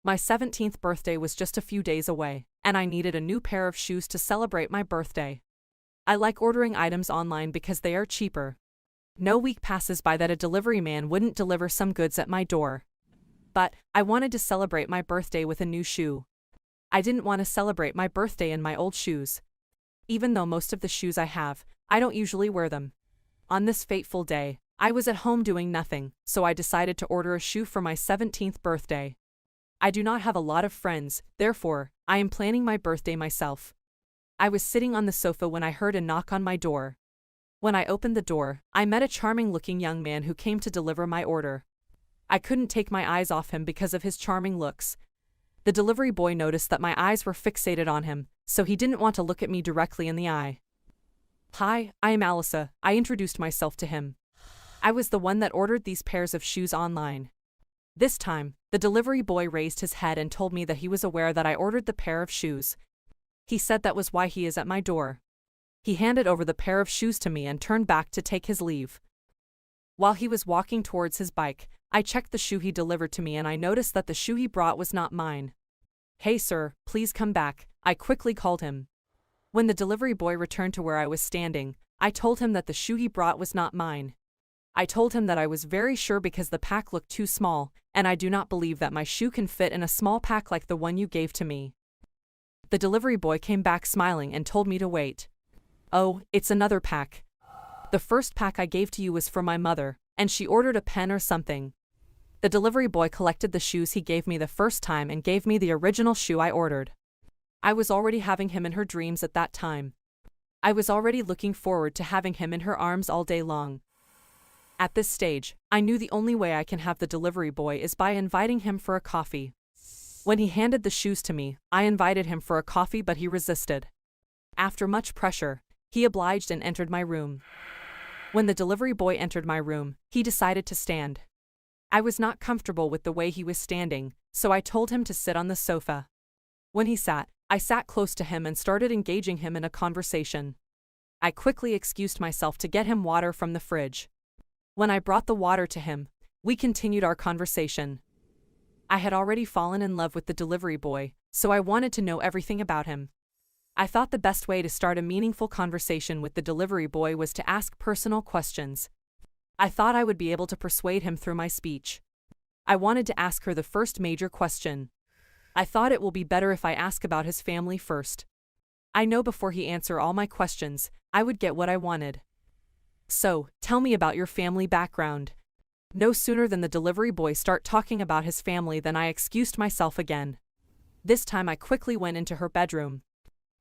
My 17th birthday was just a few days away, and I needed a new pair of shoes to celebrate my birthday. I like ordering items online because they are cheaper. No week passes by that a delivery man wouldn't deliver some goods at my door. But I wanted to celebrate my birthday with a new shoe. I didn't want to celebrate my birthday in my old shoes. Even though most of the shoes I have, I don't usually wear them. On this fateful day, I was at home doing nothing, so I decided to order a shoe for my 17th birthday. I do not have a lot of friends, therefore, I am planning my birthday myself. I was sitting on the sofa when I heard a knock on my door. When I opened the door, I met a charming-looking young man who came to deliver my order. I couldn't take my eyes off him because of his charming looks. The delivery boy noticed that my eyes were fixated on him, so he didn't want to look at me directly in the eye. "Hi, I am Alyssa," I introduced myself to him. I was the one that ordered these pairs of shoes online. This time, the delivery boy raised his head and told me that he was aware that I ordered the pair of shoes. He said that was why he is at my door. He handed over the pair of shoes to me and turned back to take his leave. While he was walking towards his bike, I checked the shoe he delivered to me and I noticed that the shoe he brought was not mine. "Hey sir, please come back," I quickly called him. When the delivery boy returned to where I was standing, I told him that the shoe he brought was not mine. I told him that I was very sure because the pack looked too small, and I do not believe that my shoe can fit in a small pack like the one you gave to me. The delivery boy came back smiling and told me to wait. "Oh, it's another pack. The first pack I gave to you was for my mother, and she ordered a pen or something." The delivery boy collected the shoes he gave me the first time and gave me the original shoe I ordered. I was already having him in her dreams at that time. I was already looking forward to having him in her arms all day long. At this stage, I knew the only way I can have the delivery boy is by inviting him for a coffee. When he handed the shoes to me, I invited him for a coffee but he resisted. After much pressure, he obliged and entered my room. When the delivery boy entered my room, he decided to stand. I was not comfortable with the way he was standing, so I told him to sit on the sofa. When he sat, I sat close to him and started engaging him in a conversation. I quickly excused myself to get him water from the fridge. When I brought the water to him, we continued our conversation. I had already fallen in love with the delivery boy, so I wanted to know everything about him. I thought the best way to start a meaningful conversation with the delivery boy was to ask personal questions. I thought I would be able to persuade him through my speech. I wanted to ask her the first major question. I thought it will be better if I ask about his family first. I know before he answer all my questions, I would get what I wanted. "So, tell me about your family background." No sooner than the delivery boy start talking about his family than I excused myself again. This time I quickly went into her bedroom.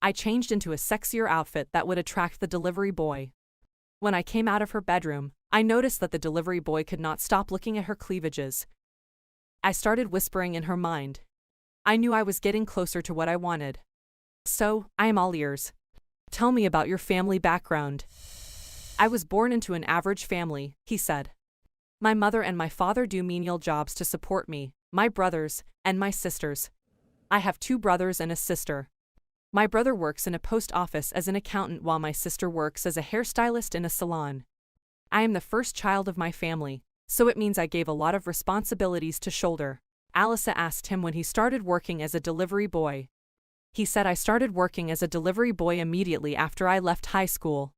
I changed into a sexier outfit that would attract the delivery boy. When I came out of her bedroom, I noticed that the delivery boy could not stop looking at her cleavages. I started whispering in her mind. I knew I was getting closer to what I wanted. "So, I am all ears. Tell me about your family background." "I was born into an average family," he said. "My mother and my father do menial jobs to support me, my brothers, and my sisters. I have 2 brothers and a sister. My brother works in a post office as an accountant while my sister works as a hairstylist in a salon. I am the first child of my family, so it means I gave a lot of responsibilities to shoulder." Alyssa asked him when he started working as a delivery boy. He said I started working as a delivery boy immediately after I left high school.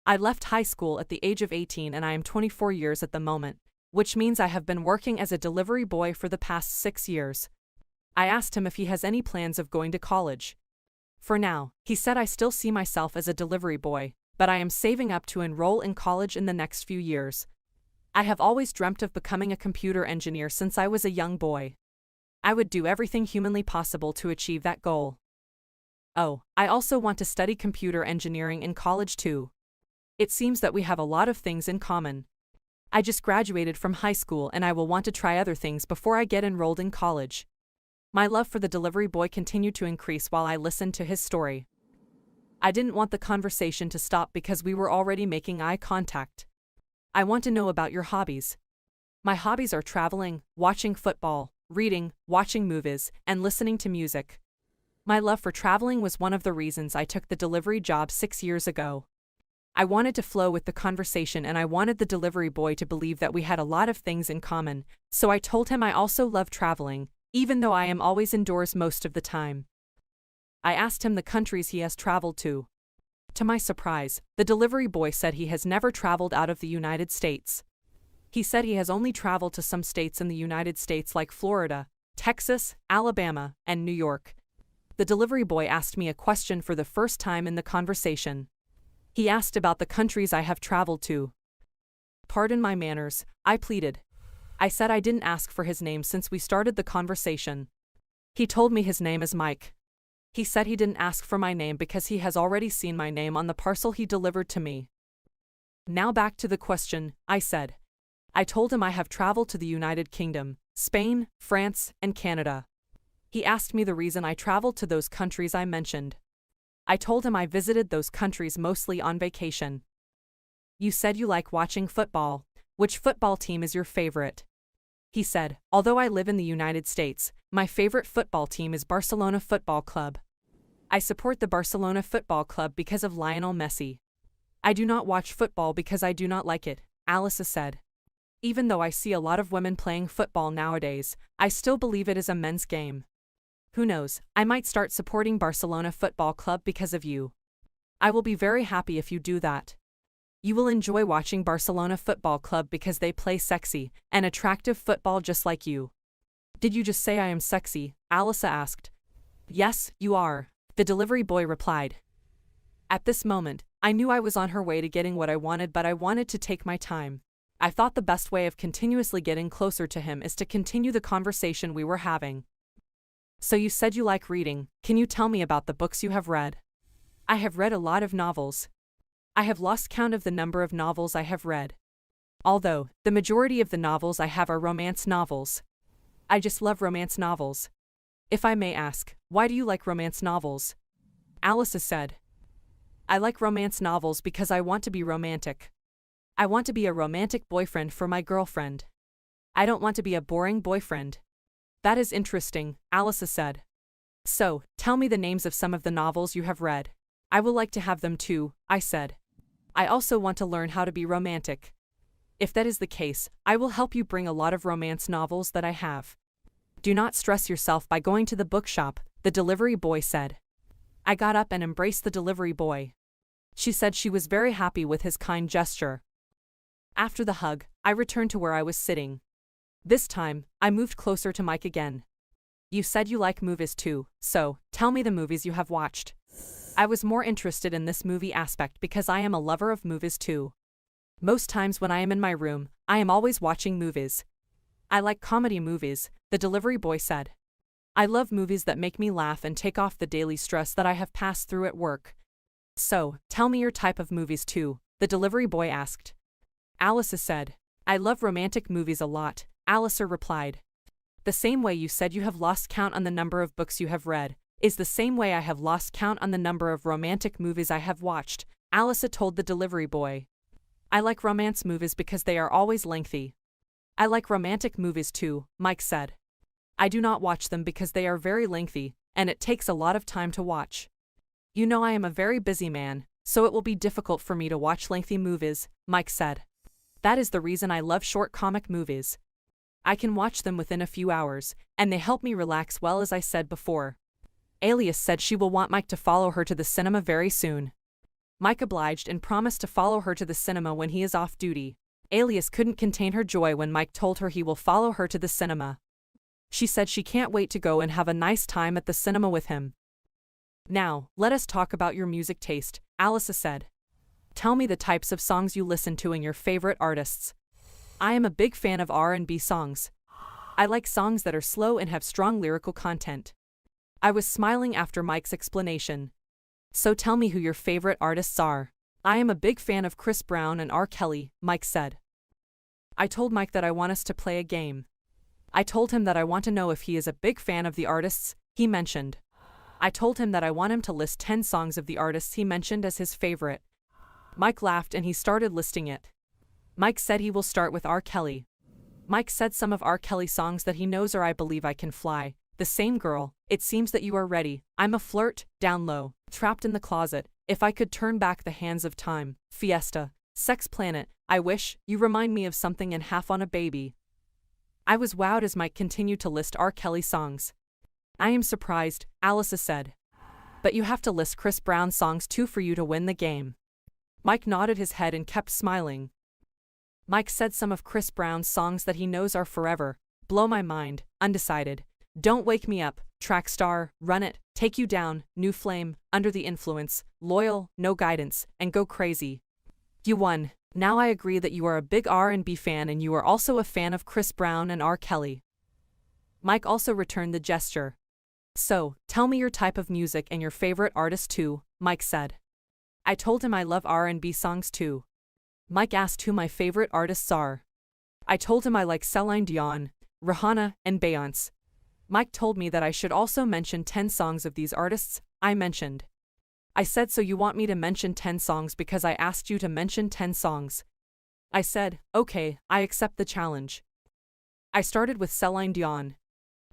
I left high school at the age of 18 and I am 24 years at the moment, which means I have been working as a delivery boy for the past 6 years. I asked him if he has any plans of going to college. For now, he said I still see myself as a delivery boy, but I am saving up to enroll in college in the next few years. I have always dreamt of becoming a computer engineer since I was a young boy. I would do everything humanly possible to achieve that goal. Oh, I also want to study computer engineering in college too. It seems that we have a lot of things in common. I just graduated from high school and I will want to try other things before I get enrolled in college. My love for the delivery boy continued to increase while I listened to his story. I didn't want the conversation to stop because we were already making eye contact. "I want to know about your hobbies." "My hobbies are traveling, watching football, reading, watching movies, and listening to music." My love for traveling was one of the reasons I took the delivery job 6 years ago. I wanted to flow with the conversation and I wanted the delivery boy to believe that we had a lot of things in common, so I told him I also love traveling, even though I am always indoors most of the time. I asked him the countries he has traveled to. To my surprise, the delivery boy said he has never traveled out of the United States. He said he has only traveled to some states in the United States like Florida, Texas, Alabama, and New York. The delivery boy asked me a question for the first time in the conversation. He asked about the countries I have traveled to. Pardon my manners, I pleaded. I said I didn't ask for his name since we started the conversation. He told me his name is Mike. He said he didn't ask for my name because he has already seen my name on the parcel he delivered to me. Now back to the question, I said. I told him I have traveled to the United Kingdom, Spain, France, and Canada. He asked me the reason I traveled to those countries I mentioned. I told him I visited those countries mostly on vacation. You said you like watching football. Which football team is your favorite? He said, although I live in the United States, my favorite football team is Barcelona Football Club. I support the Barcelona Football Club because of Lionel Messi. I do not watch football because I do not like it, Alyssa said. Even though I see a lot of women playing football nowadays, I still believe it is a men's game. Who knows, I might start supporting Barcelona Football Club because of you. I will be very happy if you do that. You will enjoy watching Barcelona Football Club because they play sexy and attractive football just like you. Did you just say I am sexy? Alyssa asked. Yes, you are, the delivery boy replied. At this moment, I knew I was on her way to getting what I wanted, but I wanted to take my time. I thought the best way of continuously getting closer to him is to continue the conversation we were having. So you said you like reading, can you tell me about the books you have read? I have read a lot of novels. I have lost count of the number of novels I have read. Although, the majority of the novels I have are romance novels. I just love romance novels. If I may ask, why do you like romance novels? Alyssa said. I like romance novels because I want to be romantic. I want to be a romantic boyfriend for my girlfriend. I don't want to be a boring boyfriend. That is interesting, Alyssa said. So, tell me the names of some of the novels you have read. I will like to have them too, I said. I also want to learn how to be romantic. If that is the case, I will help you bring a lot of romance novels that I have. Do not stress yourself by going to the bookshop, the delivery boy said. I got up and embraced the delivery boy. She said she was very happy with his kind gesture. After the hug, I returned to where I was sitting. This time, I moved closer to Mike again. You said you like movies too, so tell me the movies you have watched. I was more interested in this movie aspect because I am a lover of movies too. Most times when I am in my room, I am always watching movies. I like comedy movies, the delivery boy said. I love movies that make me laugh and take off the daily stress that I have passed through at work. So, tell me your type of movies too, the delivery boy asked. Alyssa said. I love romantic movies a lot, Alyssa replied. The same way you said you have lost count on the number of books you have read, is the same way I have lost count on the number of romantic movies I have watched, Alyssa told the delivery boy. I like romance movies because they are always lengthy. I like romantic movies too, Mike said. I do not watch them because they are very lengthy, and it takes a lot of time to watch. You know I am a very busy man, so it will be difficult for me to watch lengthy movies, Mike said. That is the reason I love short comic movies. I can watch them within a few hours, and they help me relax well as I said before. Alias said she will want Mike to follow her to the cinema very soon. Mike obliged and promised to follow her to the cinema when he is off duty. Alias couldn't contain her joy when Mike told her he will follow her to the cinema. She said she can't wait to go and have a nice time at the cinema with him. Now, let us talk about your music taste, Alyssa said. Tell me the types of songs you listen to and your favorite artists. I am a big fan of R&B songs. I like songs that are slow and have strong lyrical content. I was smiling after Mike's explanation. So tell me who your favorite artists are. I am a big fan of Chris Brown and R. Kelly, Mike said. I told Mike that I want us to play a game. I told him that I want to know if he is a big fan of the artists he mentioned. I told him that I want him to list 10 songs of the artists he mentioned as his favorite. Mike laughed and he started listing it. Mike said he will start with R. Kelly. Mike said some of R. Kelly's songs that he knows are I Believe I Can Fly, The Same Girl, It Seems That You Are Ready, I'm a Flirt, Down Low, Trapped in the Closet, If I Could Turn Back the Hands of Time, Fiesta, Sex Planet, I Wish, You Remind Me of Something and Half on a Baby. I was wowed as Mike continued to list R. Kelly songs. I am surprised, Alyssa said. But you have to list Chris Brown songs too for you to win the game. Mike nodded his head and kept smiling. Mike said some of Chris Brown's songs that he knows are Forever, Blow My Mind, Undecided, Don't Wake Me Up, Track Star, Run It, Take You Down, New Flame, Under the Influence, Loyal, No Guidance, and Go Crazy. You won. Now I agree that you are a big R&B fan and you are also a fan of Chris Brown and R. Kelly. Mike also returned the gesture. So, tell me your type of music and your favorite artist too, Mike said. I told him I love R&B songs too. Mike asked who my favorite artists are. I told him I like Celine Dion, Rihanna, and Beyonce. Mike told me that I should also mention 10 songs of these artists. I mentioned. I said, so you want me to mention 10 songs because I asked you to mention 10 songs. I said, okay, I accept the challenge. I started with Celine Dion.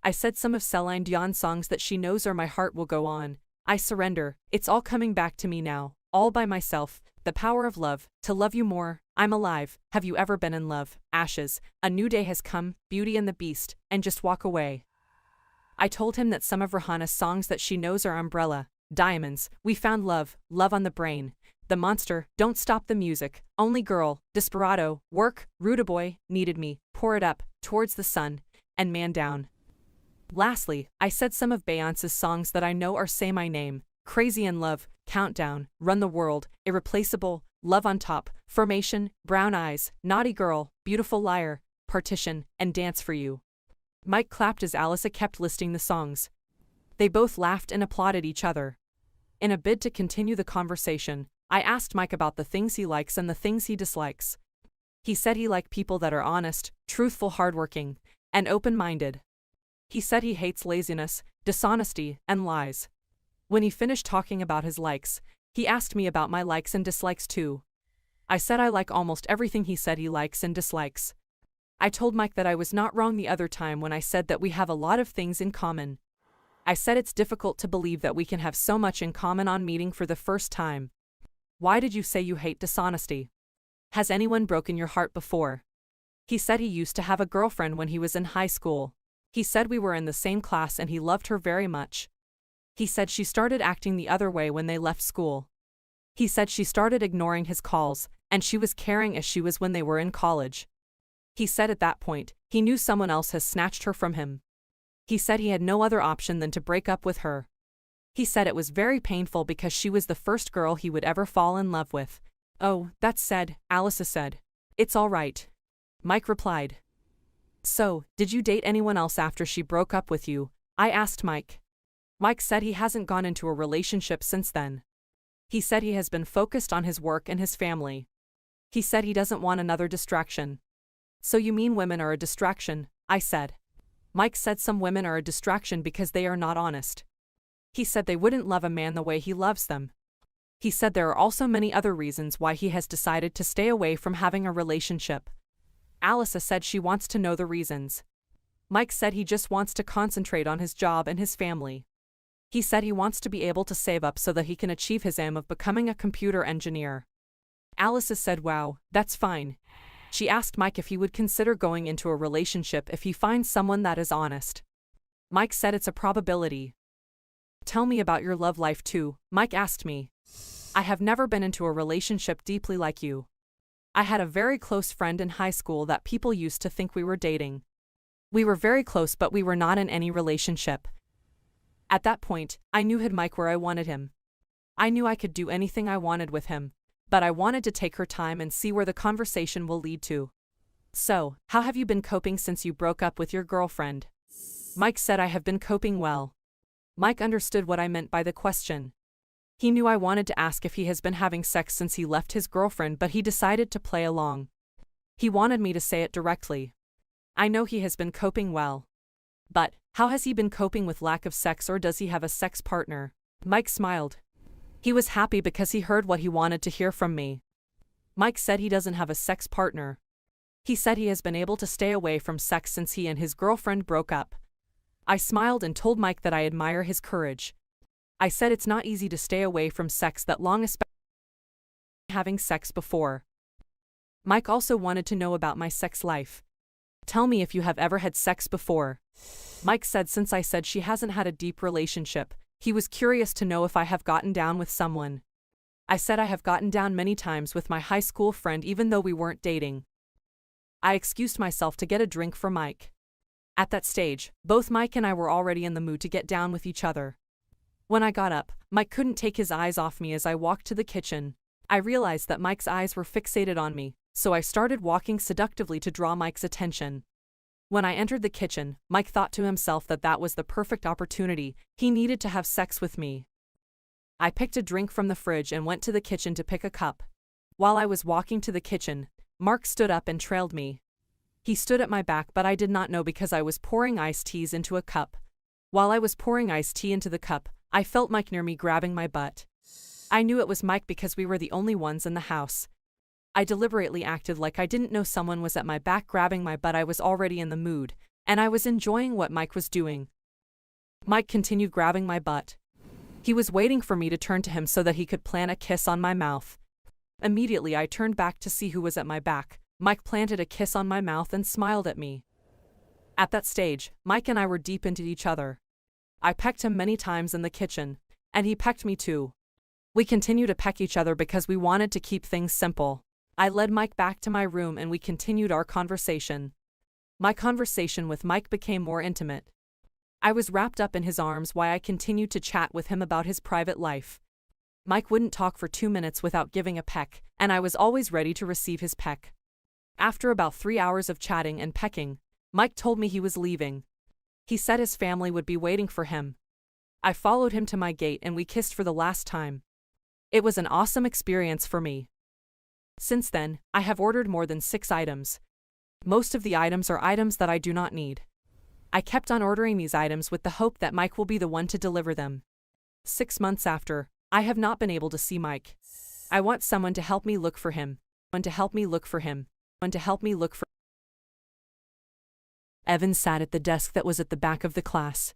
I said some of Celine Dion's songs that she knows are My Heart Will Go On, I Surrender, It's All Coming Back to Me Now, All by Myself, The Power of Love, To Love You More, I'm Alive, Have You Ever Been in Love, Ashes, A New Day Has Come, Beauty and the Beast, and Just Walk Away. I told him that some of Rihanna's songs that she knows are Umbrella, Diamonds, We Found Love, Love on the Brain, The Monster, Don't Stop the Music, Only Girl, Desperado, Work, Rude Boy, Needed Me, Pour It Up, Towards the Sun, and Man Down. Lastly, I said some of Beyonce's songs that I know are Say My Name, Crazy in Love, Countdown, Run the World, Irreplaceable, Love on Top, Formation, Brown Eyes, Naughty Girl, Beautiful Liar, Partition, and Dance for You. Mike clapped as Alyssa kept listing the songs. They both laughed and applauded each other. In a bid to continue the conversation, I asked Mike about the things he likes and the things he dislikes. He said he liked people that are honest, truthful, hardworking, and open-minded. He said he hates laziness, dishonesty, and lies. When he finished talking about his likes, he asked me about my likes and dislikes too. I said I like almost everything he said he likes and dislikes. I told Mike that I was not wrong the other time when I said that we have a lot of things in common. I said it's difficult to believe that we can have so much in common on meeting for the first time. Why did you say you hate dishonesty? Has anyone broken your heart before? He said he used to have a girlfriend when he was in high school. He said we were in the same class and he loved her very much. He said she started acting the other way when they left school. He said she started ignoring his calls, and she was caring as she was when they were in college. He said at that point, he knew someone else has snatched her from him. He said he had no other option than to break up with her. He said it was very painful because she was the first girl he would ever fall in love with. Oh, that said, Alyssa said. It's all right. Mike replied. So, did you date anyone else after she broke up with you? I asked Mike. Mike said he hasn't gone into a relationship since then. He said he has been focused on his work and his family. He said he doesn't want another distraction. So you mean women are a distraction? I said. Mike said some women are a distraction because they are not honest. He said they wouldn't love a man the way he loves them. He said there are also many other reasons why he has decided to stay away from having a relationship. Alyssa said she wants to know the reasons. Mike said he just wants to concentrate on his job and his family. He said he wants to be able to save up so that he can achieve his aim of becoming a computer engineer. Alyssa said, wow, that's fine. She asked Mike if he would consider going into a relationship if he finds someone that is honest. Mike said it's a probability. Tell me about your love life too, Mike asked me. I have never been into a relationship deeply like you. I had a very close friend in high school that people used to think we were dating. We were very close but we were not in any relationship. At that point, I knew had Mike where I wanted him. I knew I could do anything I wanted with him, but I wanted to take her time and see where the conversation will lead to. So, how have you been coping since you broke up with your girlfriend? Mike said I have been coping well. Mike understood what I meant by the question. He knew I wanted to ask if he has been having sex since he left his girlfriend, but he decided to play along. He wanted me to say it directly. I know he has been coping well. But, how has he been coping with lack of sex, or does he have a sex partner? Mike smiled. He was happy because he heard what he wanted to hear from me. Mike said he doesn't have a sex partner. He said he has been able to stay away from sex since he and his girlfriend broke up. I smiled and told Mike that I admire his courage. I said it's not easy to stay away from sex that long, especially having sex before. Mike also wanted to know about my sex life. Tell me if you have ever had sex before. Mike said since I said she hasn't had a deep relationship, he was curious to know if I have gotten down with someone. I said I have gotten down many times with my high school friend even though we weren't dating. I excused myself to get a drink for Mike. At that stage, both Mike and I were already in the mood to get down with each other. When I got up, Mike couldn't take his eyes off me as I walked to the kitchen. I realized that Mike's eyes were fixated on me, so I started walking seductively to draw Mike's attention. When I entered the kitchen, Mike thought to himself that that was the perfect opportunity. He needed to have sex with me. I picked a drink from the fridge and went to the kitchen to pick a cup. While I was walking to the kitchen, Mark stood up and trailed me. He stood at my back, but I did not know because I was pouring iced teas into a cup. While I was pouring iced tea into the cup, I felt Mike near me grabbing my butt. I knew it was Mike because we were the only ones in the house. I deliberately acted like I didn't know someone was at my back grabbing my butt. I was already in the mood, and I was enjoying what Mike was doing. Mike continued grabbing my butt. He was waiting for me to turn to him so that he could plant a kiss on my mouth. Immediately I turned back to see who was at my back. Mike planted a kiss on my mouth and smiled at me. At that stage, Mike and I were deep into each other. I pecked him many times in the kitchen, and he pecked me too. We continued to peck each other because we wanted to keep things simple. I led Mike back to my room and we continued our conversation. My conversation with Mike became more intimate. I was wrapped up in his arms while I continued to chat with him about his private life. Mike wouldn't talk for 2 minutes without giving a peck, and I was always ready to receive his peck. After about 3 hours of chatting and pecking, Mike told me he was leaving. He said his family would be waiting for him. I followed him to my gate and we kissed for the last time. It was an awesome experience for me. Since then, I have ordered more than 6 items. Most of the items are items that I do not need. I kept on ordering these items with the hope that Mike will be the one to deliver them. 6 months after, I have not been able to see Mike. I want someone to help me look for him. Someone to help me look for him. Someone to help me look for. Evan sat at the desk that was at the back of the class.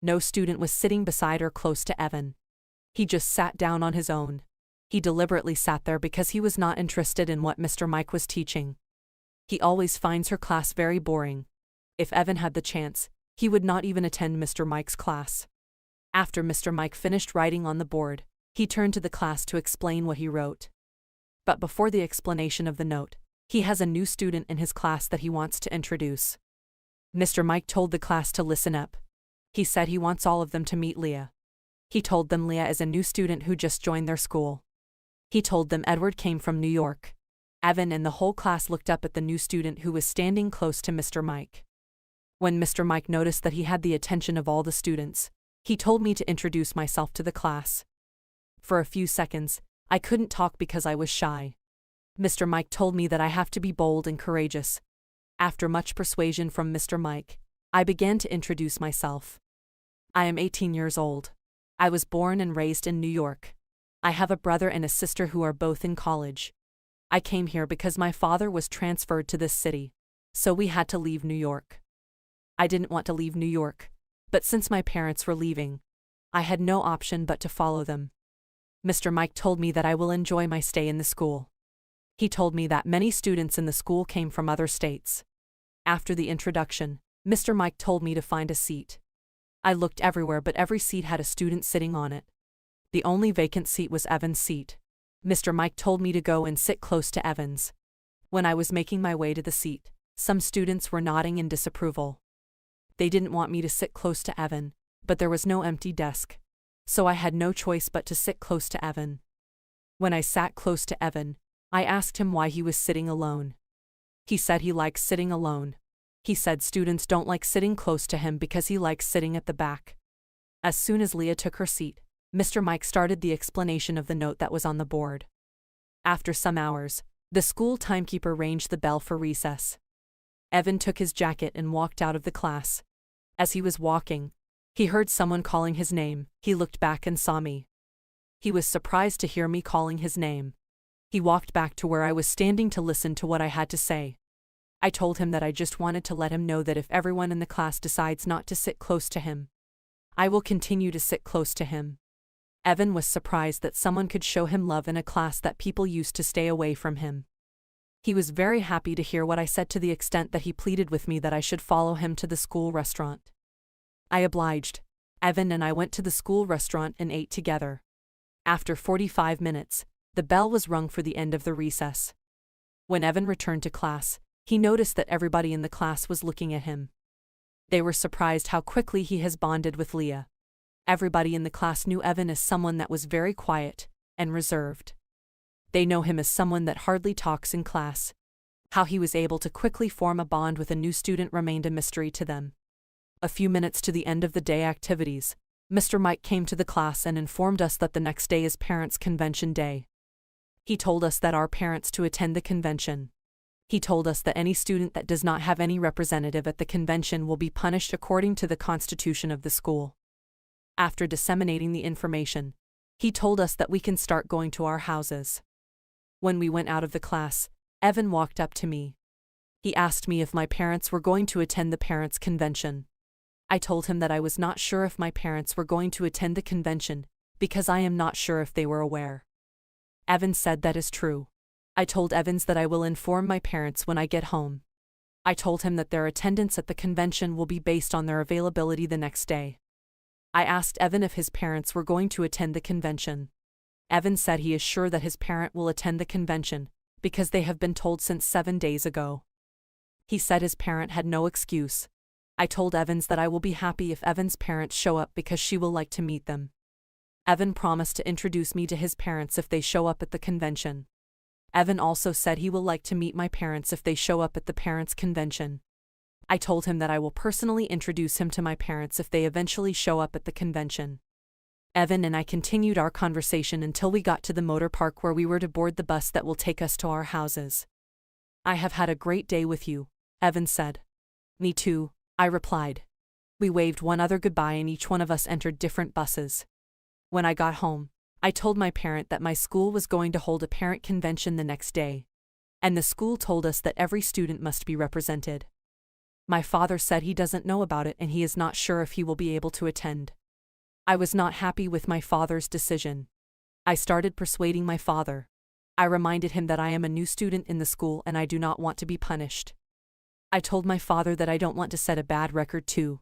No student was sitting beside or close to Evan. He just sat down on his own. He deliberately sat there because he was not interested in what Mr. Mike was teaching. He always finds her class very boring. If Evan had the chance, he would not even attend Mr. Mike's class. After Mr. Mike finished writing on the board, he turned to the class to explain what he wrote. But before the explanation of the note, he has a new student in his class that he wants to introduce. Mr. Mike told the class to listen up. He said he wants all of them to meet Leah. He told them Leah is a new student who just joined their school. He told them Edward came from New York. Evan and the whole class looked up at the new student who was standing close to Mr. Mike. When Mr. Mike noticed that he had the attention of all the students, he told me to introduce myself to the class. For a few seconds, I couldn't talk because I was shy. Mr. Mike told me that I have to be bold and courageous. After much persuasion from Mr. Mike, I began to introduce myself. I am 18 years old. I was born and raised in New York. I have a brother and a sister who are both in college. I came here because my father was transferred to this city, so we had to leave New York. I didn't want to leave New York, but since my parents were leaving, I had no option but to follow them. Mr. Mike told me that I will enjoy my stay in the school. He told me that many students in the school came from other states. After the introduction, Mr. Mike told me to find a seat. I looked everywhere but every seat had a student sitting on it. The only vacant seat was Evan's seat. Mr. Mike told me to go and sit close to Evan's. When I was making my way to the seat, some students were nodding in disapproval. They didn't want me to sit close to Evan, but there was no empty desk, so I had no choice but to sit close to Evan. When I sat close to Evan, I asked him why he was sitting alone. He said he likes sitting alone. He said students don't like sitting close to him because he likes sitting at the back. As soon as Leah took her seat, Mr. Mike started the explanation of the note that was on the board. After some hours, the school timekeeper ranged the bell for recess. Evan took his jacket and walked out of the class. As he was walking, he heard someone calling his name. He looked back and saw me. He was surprised to hear me calling his name. He walked back to where I was standing to listen to what I had to say. I told him that I just wanted to let him know that if everyone in the class decides not to sit close to him, I will continue to sit close to him. Evan was surprised that someone could show him love in a class that people used to stay away from him. He was very happy to hear what I said, to the extent that he pleaded with me that I should follow him to the school restaurant. I obliged. Evan and I went to the school restaurant and ate together. After 45 minutes, the bell was rung for the end of the recess. When Evan returned to class, he noticed that everybody in the class was looking at him. They were surprised how quickly he has bonded with Leah. Everybody in the class knew Evan as someone that was very quiet and reserved. They know him as someone that hardly talks in class. How he was able to quickly form a bond with a new student remained a mystery to them. A few minutes to the end of the day activities, Mr. Mike came to the class and informed us that the next day is Parents' Convention Day. He told us that our parents to attend the convention. He told us that any student that does not have any representative at the convention will be punished according to the constitution of the school. After disseminating the information, he told us that we can start going to our houses. When we went out of the class, Evan walked up to me. He asked me if my parents were going to attend the parents' convention. I told him that I was not sure if my parents were going to attend the convention, because I am not sure if they were aware. Evan said that is true. I told Evans that I will inform my parents when I get home. I told him that their attendance at the convention will be based on their availability the next day. I asked Evan if his parents were going to attend the convention. Evan said he is sure that his parent will attend the convention, because they have been told since 7 days ago. He said his parent had no excuse. I told Evans that I will be happy if Evan's parents show up because she will like to meet them. Evan promised to introduce me to his parents if they show up at the convention. Evan also said he will like to meet my parents if they show up at the parents' convention. I told him that I will personally introduce him to my parents if they eventually show up at the convention. Evan and I continued our conversation until we got to the motor park where we were to board the bus that will take us to our houses. I have had a great day with you, Evan said. Me too, I replied. We waved one another goodbye and each one of us entered different buses. When I got home, I told my parent that my school was going to hold a parent convention the next day, and the school told us that every student must be represented. My father said he doesn't know about it and he is not sure if he will be able to attend. I was not happy with my father's decision. I started persuading my father. I reminded him that I am a new student in the school and I do not want to be punished. I told my father that I don't want to set a bad record too.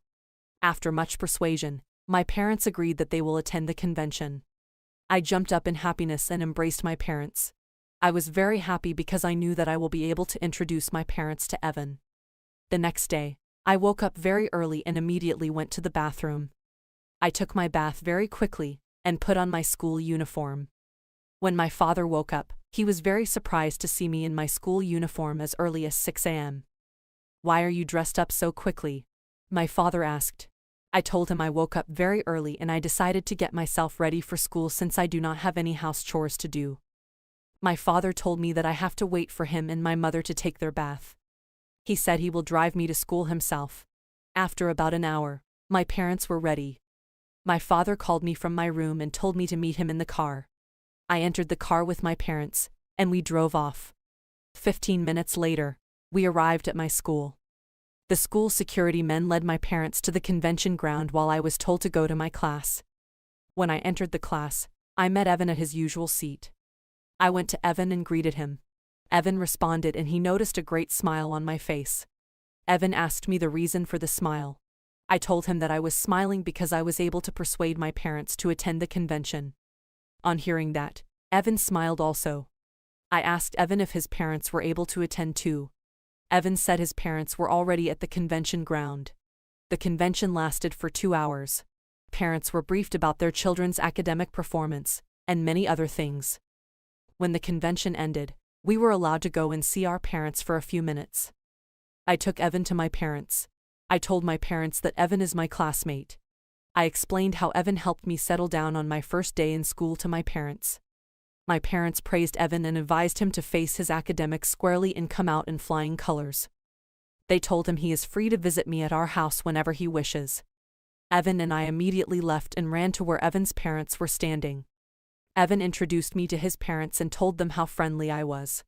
After much persuasion, my parents agreed that they will attend the convention. I jumped up in happiness and embraced my parents. I was very happy because I knew that I will be able to introduce my parents to Evan. The next day, I woke up very early and immediately went to the bathroom. I took my bath very quickly and put on my school uniform. When my father woke up, he was very surprised to see me in my school uniform as early as 6 a.m. "Why are you dressed up so quickly?" my father asked. I told him I woke up very early and I decided to get myself ready for school since I do not have any house chores to do. My father told me that I have to wait for him and my mother to take their bath. He said he will drive me to school himself. After about an hour, my parents were ready. My father called me from my room and told me to meet him in the car. I entered the car with my parents, and we drove off. 15 minutes later, we arrived at my school. The school security men led my parents to the convention ground while I was told to go to my class. When I entered the class, I met Evan at his usual seat. I went to Evan and greeted him. Evan responded and he noticed a great smile on my face. Evan asked me the reason for the smile. I told him that I was smiling because I was able to persuade my parents to attend the convention. On hearing that, Evan smiled also. I asked Evan if his parents were able to attend too. Evan said his parents were already at the convention ground. The convention lasted for 2 hours. Parents were briefed about their children's academic performance, and many other things. When the convention ended, we were allowed to go and see our parents for a few minutes. I took Evan to my parents. I told my parents that Evan is my classmate. I explained how Evan helped me settle down on my first day in school to my parents. My parents praised Evan and advised him to face his academics squarely and come out in flying colors. They told him he is free to visit me at our house whenever he wishes. Evan and I immediately left and ran to where Evan's parents were standing. Evan introduced me to his parents and told them how friendly I was.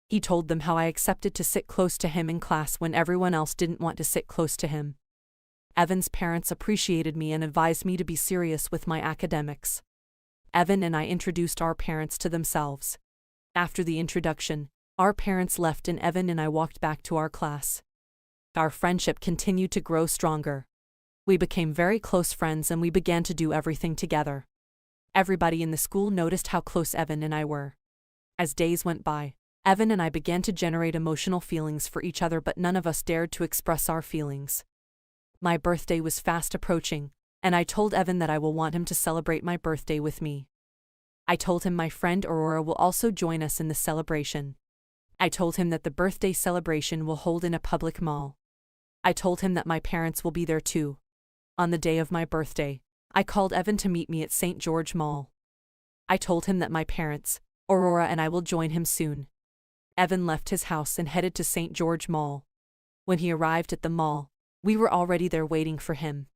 He told them how I accepted to sit close to him in class when everyone else didn't want to sit close to him. Evan's parents appreciated me and advised me to be serious with my academics. Evan and I introduced our parents to themselves. After the introduction, Our parents left and Evan and I walked back to our class. Our friendship continued to grow stronger. We became very close friends and we began to do everything together. Everybody in the school noticed how close Evan and I were. As days went by, Evan and I began to generate emotional feelings for each other, but none of us dared to express our feelings. My birthday was fast approaching, and I told Evan that I will want him to celebrate my birthday with me. I told him my friend Aurora will also join us in the celebration. I told him that the birthday celebration will hold in a public mall. I told him that my parents will be there too. On the day of my birthday, I called Evan to meet me at St. George Mall. I told him that my parents, Aurora and I will join him soon. Evan left his house and headed to St. George Mall. When he arrived at the mall, we were already there waiting for him.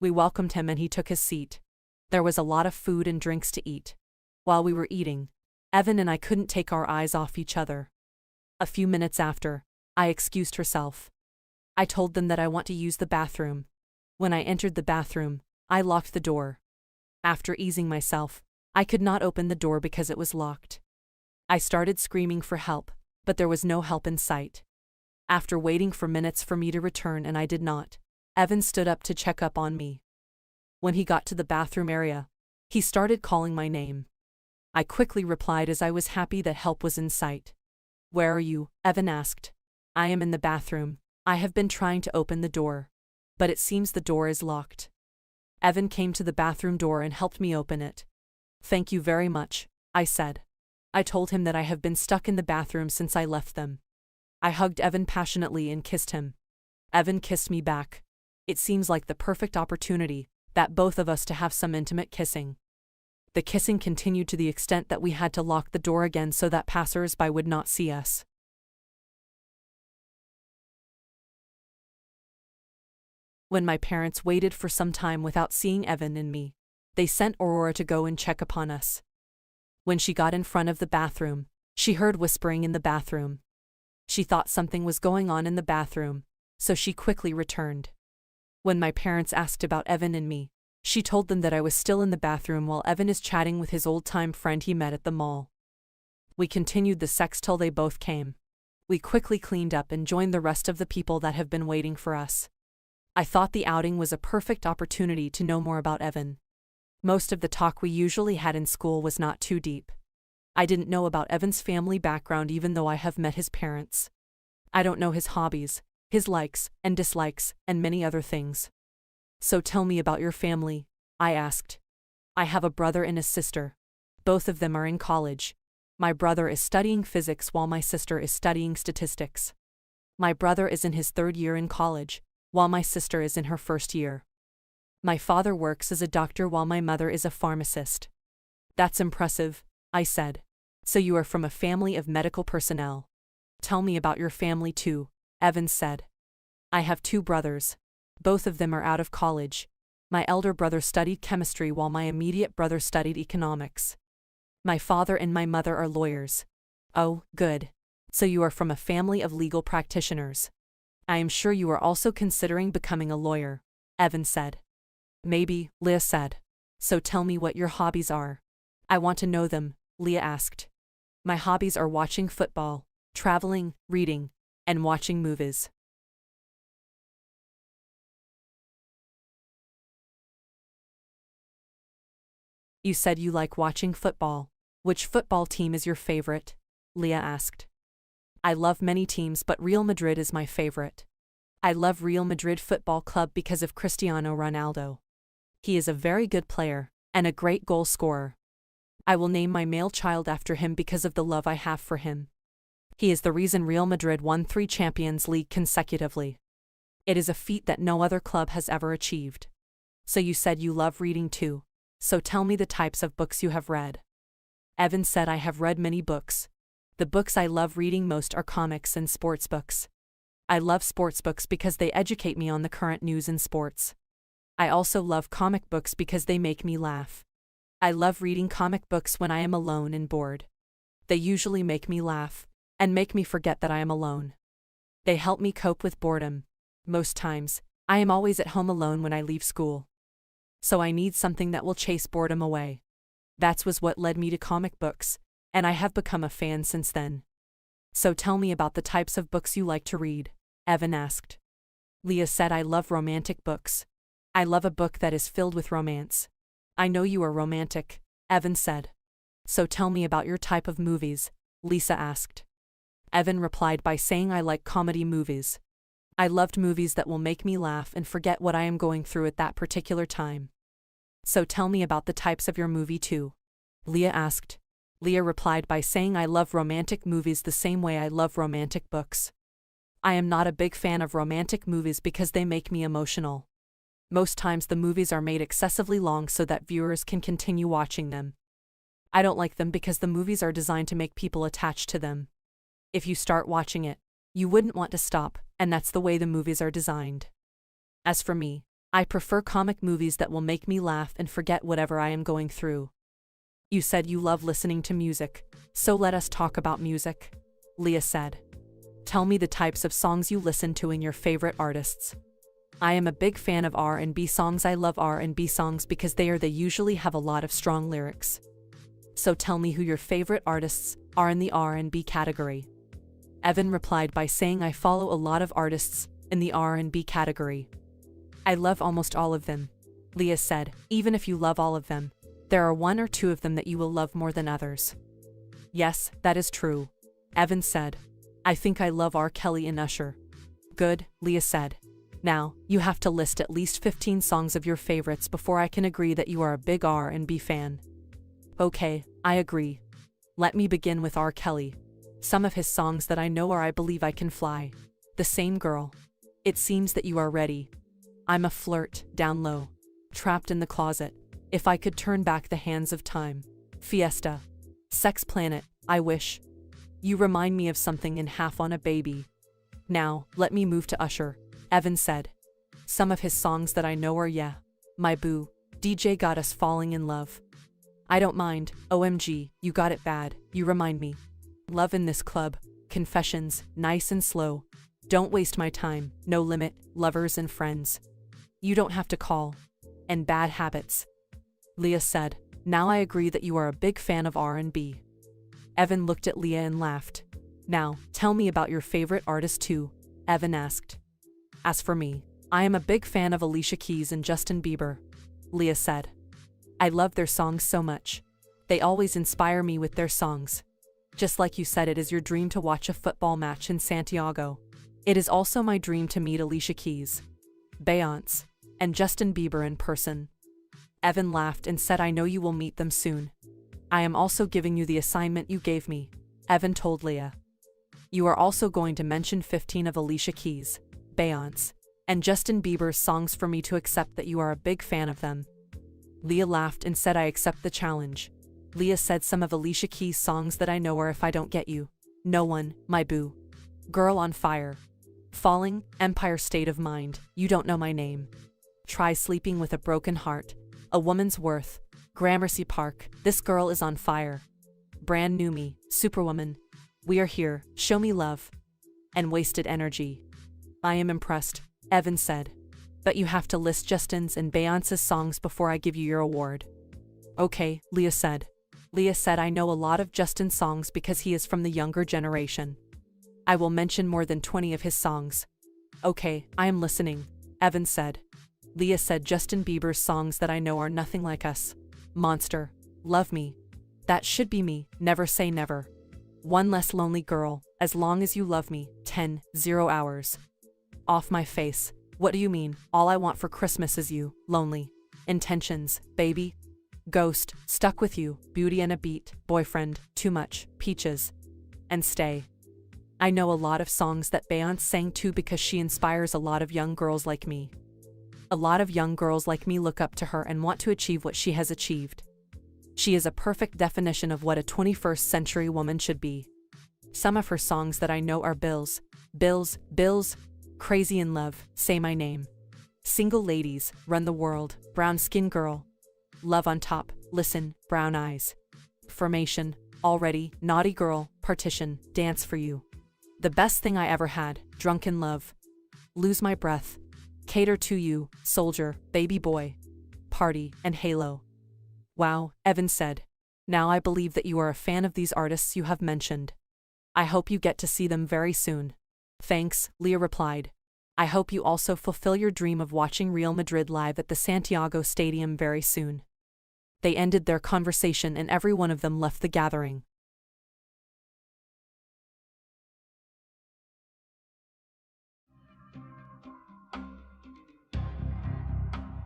We welcomed him and he took his seat. There was a lot of food and drinks to eat. While we were eating, Evan and I couldn't take our eyes off each other. A few minutes after, I excused herself. I told them that I want to use the bathroom. When I entered the bathroom, I locked the door. After easing myself, I could not open the door because it was locked. I started screaming for help, but there was no help in sight. After waiting for minutes for me to return and I did not, Evan stood up to check up on me. When he got to the bathroom area, he started calling my name. I quickly replied as I was happy that help was in sight. "Where are you?" Evan asked. "I am in the bathroom. I have been trying to open the door, but it seems the door is locked." Evan came to the bathroom door and helped me open it. "Thank you very much," I said. I told him that I have been stuck in the bathroom since I left them. I hugged Evan passionately and kissed him. Evan kissed me back. It seems like the perfect opportunity, that both of us to have some intimate kissing. The kissing continued to the extent that we had to lock the door again so that passers-by would not see us. When my parents waited for some time without seeing Evan and me, they sent Aurora to go and check upon us. When she got in front of the bathroom, she heard whispering in the bathroom. She thought something was going on in the bathroom, so she quickly returned. When my parents asked about Evan and me, she told them that I was still in the bathroom while Evan is chatting with his old-time friend he met at the mall. We continued the sex till they both came. We quickly cleaned up and joined the rest of the people that have been waiting for us. I thought the outing was a perfect opportunity to know more about Evan. Most of the talk we usually had in school was not too deep. I didn't know about Evan's family background even though I have met his parents. I don't know his hobbies, his likes and dislikes, and many other things. "So tell me about your family," I asked. "I have a brother and a sister. Both of them are in college. My brother is studying physics while my sister is studying statistics. My brother is in his 3rd year in college, while my sister is in her 1st year. My father works as a doctor while my mother is a pharmacist." "That's impressive," I said. "So you are from a family of medical personnel. Tell me about your family too," Evan said. "I have 2 brothers. Both of them are out of college. My elder brother studied chemistry while my immediate brother studied economics. My father and my mother are lawyers." "Oh, good. So you are from a family of legal practitioners. I am sure you are also considering becoming a lawyer," Evan said. "Maybe," Leah said. "So tell me what your hobbies are." "I want to know them," Leah asked. "My hobbies are watching football, traveling, reading, and watching movies." "You said you like watching football. Which football team is your favorite?" Leah asked. "I love many teams, but Real Madrid is my favorite. I love Real Madrid Football Club because of Cristiano Ronaldo. He is a very good player, and a great goal scorer. I will name my male child after him because of the love I have for him. He is the reason Real Madrid won 3 Champions League consecutively. It is a feat that no other club has ever achieved." "So you said you love reading too. So tell me the types of books you have read." Evan said I have read many books. The books I love reading most are comics and sports books. I love sports books because they educate me on the current news in sports. I also love comic books because they make me laugh. I love reading comic books when I am alone and bored. They usually make me laugh, and make me forget that I am alone. They help me cope with boredom. Most times, I am always at home alone when I leave school. So I need something that will chase boredom away. That was what led me to comic books, and I have become a fan since then. So tell me about the types of books you like to read, Evan asked. Leah said, I love romantic books. I love a book that is filled with romance. I know you are romantic, Evan said. So tell me about your type of movies, Lisa asked. Evan replied by saying, I like comedy movies. I loved movies that will make me laugh and forget what I am going through at that particular time. So tell me about the types of your movie too, Leah asked. Leah replied by saying, I love romantic movies the same way I love romantic books. I am not a big fan of romantic movies because they make me emotional. Most times the movies are made excessively long so that viewers can continue watching them. I don't like them because the movies are designed to make people attached to them. If you start watching it, you wouldn't want to stop, and that's the way the movies are designed. As for me, I prefer comic movies that will make me laugh and forget whatever I am going through. You said you love listening to music, so let us talk about music, Leah said. Tell me the types of songs you listen to and your favorite artists. I am a big fan of R&B songs. I love R&B songs because they usually have a lot of strong lyrics. So tell me who your favorite artists are in the R&B category. Evan replied by saying, I follow a lot of artists in the R&B category. I love almost all of them, Leah said. Even if you love all of them, there are one or two of them that you will love more than others. Yes, that is true, Evan said. I think I love R. Kelly and Usher. Good, Leah said. Now, you have to list at least 15 songs of your favorites before I can agree that you are a big R&B fan. Okay, I agree. Let me begin with R. Kelly. Some of his songs that I know are I Believe I Can Fly, The Same Girl, It Seems That You Are Ready, I'm a Flirt, Down Low, Trapped in the Closet, If I Could Turn Back the Hands of Time, Fiesta, Sex Planet, I Wish, You Remind Me of Something and Half on a Baby. Now, let me move to Usher, Evan said. Some of his songs that I know are Yeah, My Boo, DJ Got Us Falling in Love. I Don't Mind, OMG, You Got It Bad, You Remind Me. Love in This Club, Confessions, Nice and Slow, Don't Waste My Time, No Limit, Lovers and Friends. You Don't Have to Call, and Bad Habits. Leah said, Now I agree that you are a big fan of R&B. Evan looked at Leah and laughed. Now, tell me about your favorite artist too, Evan asked. As for me, I am a big fan of Alicia Keys and Justin Bieber, Leah said. I love their songs so much. They always inspire me with their songs. Just like you said, it is your dream to watch a football match in Santiago. It is also my dream to meet Alicia Keys, Beyoncé, and Justin Bieber in person. Evan laughed and said, I know you will meet them soon. I am also giving you the assignment you gave me, Evan told Leah. You are also going to mention 15 of Alicia Keys, Beyoncé, and Justin Bieber's songs for me to accept that you are a big fan of them. Leah laughed and said, I accept the challenge. Leah said, some of Alicia Keys' songs that I know are If I Don't Get You, No One, My Boo, Girl on Fire, Falling, Empire State of Mind, You Don't Know My Name, Try Sleeping with a Broken Heart, A Woman's Worth, Gramercy Park, This Girl Is on Fire, Brand New Me, Superwoman, We Are Here, Show Me Love, and Wasted Energy. I am impressed, Evan said. But you have to list Justin's and Beyoncé's songs before I give you your award. Okay, Leah said. Leah said, I know a lot of Justin's songs because he is from the younger generation. I will mention more than 20 of his songs. Okay, I am listening, Evan said. Leah said, Justin Bieber's songs that I know are Nothing Like Us, Monster, Love Me, That Should Be Me, Never Say Never, One Less Lonely Girl, As Long As You Love Me, 10-0 Hours, Off My Face, What Do You Mean, All I Want for Christmas Is You, Lonely, Intentions, Baby, Ghost, Stuck With You, Beauty and a Beat, Boyfriend, Too Much, Peaches, and Stay. I know a lot of songs that Beyoncé sang too because she inspires a lot of young girls like me. A lot of young girls like me look up to her and want to achieve what she has achieved. She is a perfect definition of what a 21st century woman should be. Some of her songs that I know are Bills, Crazy in Love, Say My Name, Single Ladies, Run the World, Brown Skin Girl, Love on Top, Listen, Brown Eyes, Formation, Already, Naughty Girl, Partition, Dance for You, The Best Thing I Ever Had, Drunk in Love, Lose My Breath, Cater to You, Soldier, Baby Boy, Party, and Halo. Wow, Evan said. Now I believe that you are a fan of these artists you have mentioned. I hope you get to see them very soon. Thanks, Leah replied. I hope you also fulfill your dream of watching Real Madrid live at the Santiago Stadium very soon. They ended their conversation and every one of them left the gathering.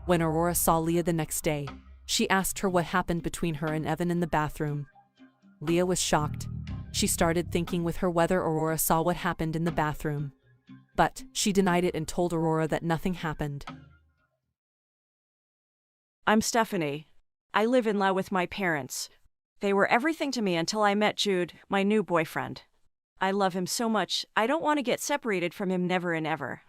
When Aurora saw Leah the next day, she asked her what happened between her and Evan in the bathroom. Leah was shocked. She started thinking with her whether Aurora saw what happened in the bathroom. But she denied it and told Aurora that nothing happened. I'm Stephanie. I live in law with my parents. They were everything to me until I met Jude, my new boyfriend. I love him so much, I don't want to get separated from him never and ever.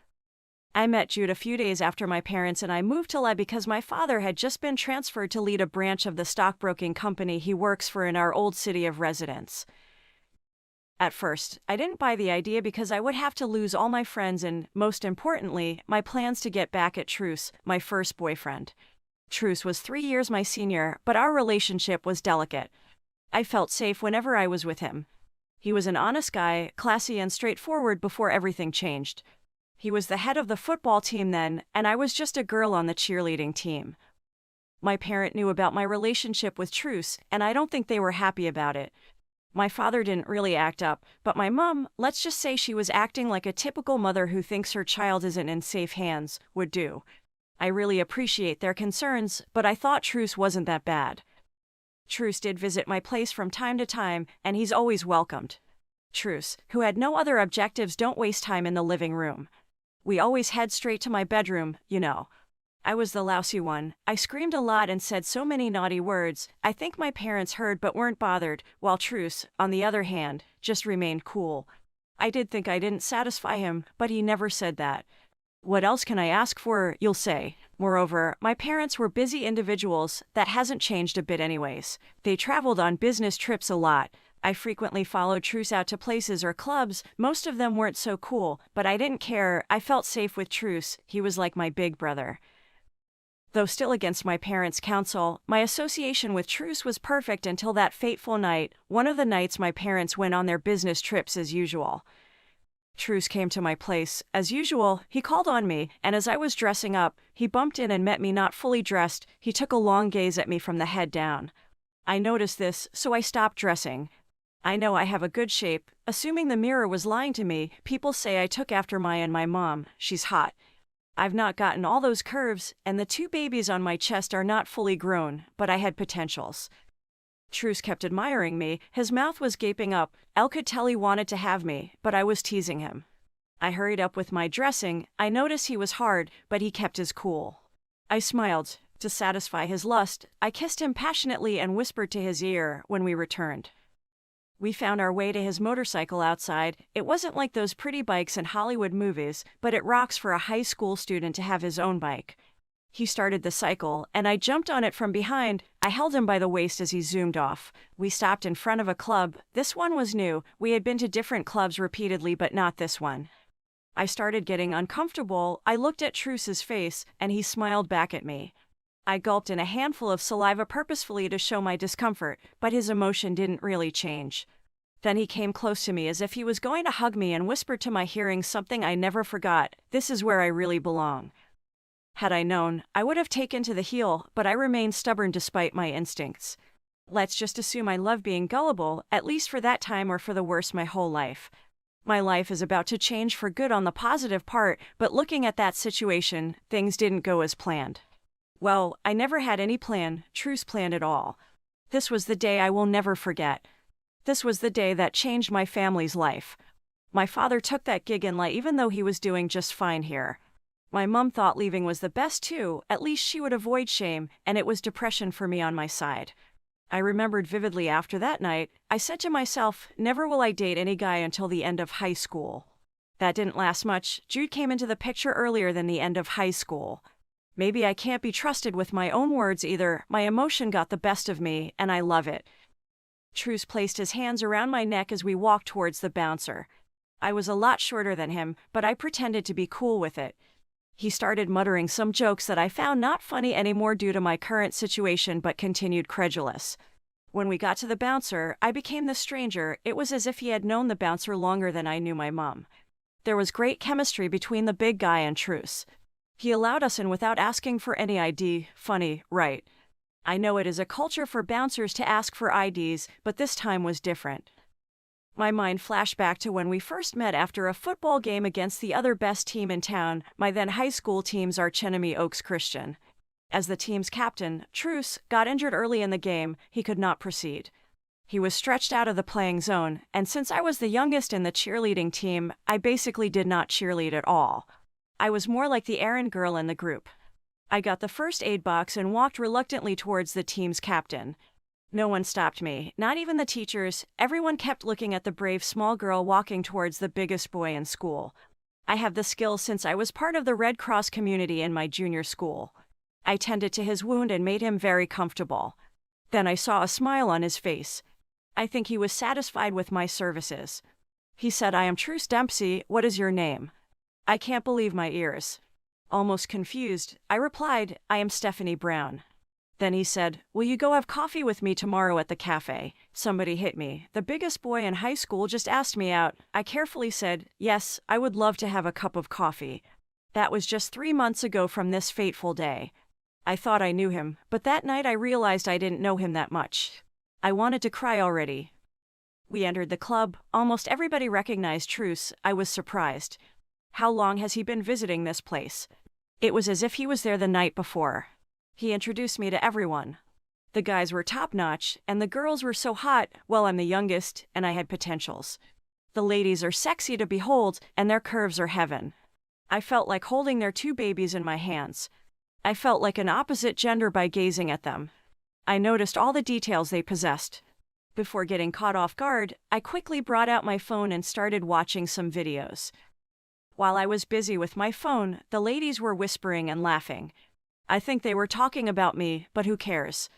I met Jude a few days after my parents and I moved to La because my father had just been transferred to lead a branch of the stockbroking company he works for in our old city of residence. At first, I didn't buy the idea because I would have to lose all my friends and, most importantly, my plans to get back at Truce, my first boyfriend. Truce was 3 years my senior, but our relationship was delicate. I felt safe whenever I was with him. He was an honest guy, classy and straightforward before everything changed. He was the head of the football team then, and I was just a girl on the cheerleading team. My parent knew about my relationship with Truce, and I don't think they were happy about it. My father didn't really act up, but my mom, let's just say she was acting like a typical mother who thinks her child isn't in safe hands, would do. I really appreciate their concerns, but I thought Truce wasn't that bad. Truce did visit my place from time to time, and he's always welcomed. Truce, who had no other objectives, don't waste time in the living room. We always head straight to my bedroom, you know. I was the lousy one. I screamed a lot and said so many naughty words. I think my parents heard but weren't bothered, while Truce, on the other hand, just remained cool. I did think I didn't satisfy him, but he never said that. What else can I ask for, you'll say? Moreover, my parents were busy individuals. That hasn't changed a bit anyways. They traveled on business trips a lot. I frequently followed Truce out to places or clubs. Most of them weren't so cool, but I didn't care. I felt safe with Truce. He was like my big brother. Though still against my parents' counsel, my association with Truce was perfect until that fateful night, one of the nights my parents went on their business trips as usual. Truce came to my place. As usual, he called on me, and as I was dressing up, he bumped in and met me not fully dressed. He took a long gaze at me from the head down. I noticed this, so I stopped dressing. I know I have a good shape. Assuming the mirror was lying to me, people say I took after Maya and my mom. She's hot. I've not gotten all those curves, and the 2 babies on my chest are not fully grown, but I had potentials. Truce kept admiring me. His mouth was gaping up. El could tell he wanted to have me, but I was teasing him. I hurried up with my dressing. I noticed he was hard, but he kept his cool. I smiled. To satisfy his lust, I kissed him passionately and whispered to his ear when we returned. We found our way to his motorcycle outside. It wasn't like those pretty bikes in Hollywood movies, but it rocks for a high school student to have his own bike. He started the cycle, and I jumped on it from behind. I held him by the waist as he zoomed off. We stopped in front of a club. This one was new. We had been to different clubs repeatedly, but not this one. I started getting uncomfortable. I looked at Truce's face, and he smiled back at me. I gulped in a handful of saliva purposefully to show my discomfort, but his emotion didn't really change. Then he came close to me as if he was going to hug me and whispered to my hearing something I never forgot: "This is where I really belong." Had I known, I would have taken to the heel, but I remained stubborn despite my instincts. Let's just assume I love being gullible, at least for that time or for the worse my whole life. My life is about to change for good on the positive part, but looking at that situation, things didn't go as planned. Well, I never had any plan, Truce planned it all. This was the day I will never forget. This was the day that changed my family's life. My father took that gig in life even though he was doing just fine here. My mom thought leaving was the best too, at least she would avoid shame, and it was depression for me on my side. I remembered vividly after that night, I said to myself, never will I date any guy until the end of high school. That didn't last much. Jude came into the picture earlier than the end of high school. Maybe I can't be trusted with my own words either. My emotion got the best of me, and I love it. Truce placed his hands around my neck as we walked towards the bouncer. I was a lot shorter than him, but I pretended to be cool with it. He started muttering some jokes that I found not funny anymore due to my current situation but continued credulous. When we got to the bouncer, I became the stranger. It was as if he had known the bouncer longer than I knew my mom. There was great chemistry between the big guy and Truce. He allowed us in without asking for any ID. Funny, right? I know it is a culture for bouncers to ask for IDs, but this time was different. My mind flashed back to when we first met after a football game against the other best team in town, my then high school team's archenemy Oaks Christian. As the team's captain, Truce got injured early in the game. He could not proceed. He was stretched out of the playing zone, and since I was the youngest in the cheerleading team, I basically did not cheerlead at all. I was more like the errand girl in the group. I got the first aid box and walked reluctantly towards the team's captain. No one stopped me, not even the teachers. Everyone kept looking at the brave small girl walking towards the biggest boy in school. I have the skills since I was part of the Red Cross community in my junior school. I tended to his wound and made him very comfortable. Then I saw a smile on his face. I think he was satisfied with my services. He said, "I am Truce Dempsey. What is your name?" I can't believe my ears. Almost confused, I replied, "I am Stephanie Brown." Then he said, "Will you go have coffee with me tomorrow at the cafe?" Somebody hit me. The biggest boy in high school just asked me out. I carefully said, "Yes, I would love to have a cup of coffee." That was just 3 months ago from this fateful day. I thought I knew him, but that night I realized I didn't know him that much. I wanted to cry already. We entered the club. Almost everybody recognized Truce. I was surprised. How long has he been visiting this place? It was as if he was there the night before. He introduced me to everyone. The guys were top-notch, and the girls were so hot. Well, I'm the youngest, and I had potentials. The ladies are sexy to behold, and their curves are heaven. I felt like holding their 2 babies in my hands. I felt like an opposite gender by gazing at them. I noticed all the details they possessed. Before getting caught off guard, I quickly brought out my phone and started watching some videos. While I was busy with my phone, the ladies were whispering and laughing. I think they were talking about me, but who cares?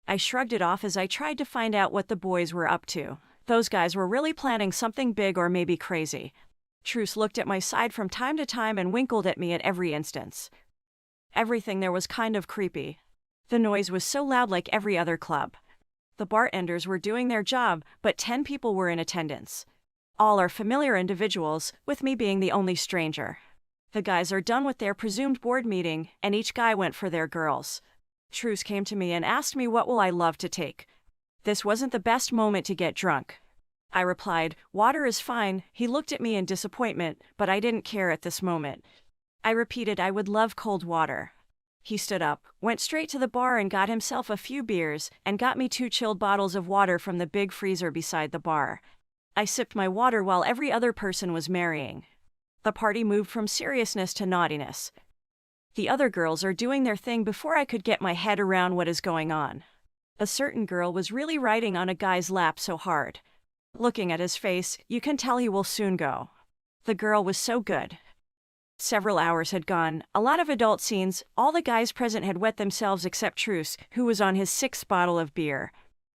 I shrugged it off as I tried to find out what the boys were up to. Those guys were really planning something big or maybe crazy. Truce looked at my side from time to time and winkled at me at every instance. Everything there was kind of creepy. The noise was so loud like every other club. The bartenders were doing their job, but 10 people were in attendance. All are familiar individuals, with me being the only stranger. The guys are done with their presumed board meeting, and each guy went for their girls. Truce came to me and asked me what will I love to take. This wasn't the best moment to get drunk. I replied, "Water is fine." He looked at me in disappointment, but I didn't care at this moment. I repeated I would love cold water. He stood up, went straight to the bar and got himself a few beers, and got me 2 chilled bottles of water from the big freezer beside the bar. I sipped my water while every other person was marrying. The party moved from seriousness to naughtiness. The other girls are doing their thing before I could get my head around what is going on. A certain girl was really riding on a guy's lap so hard. Looking at his face, you can tell he will soon go. The girl was so good. Several hours had gone, a lot of adult scenes. All the guys present had wet themselves except Truce, who was on his 6th bottle of beer.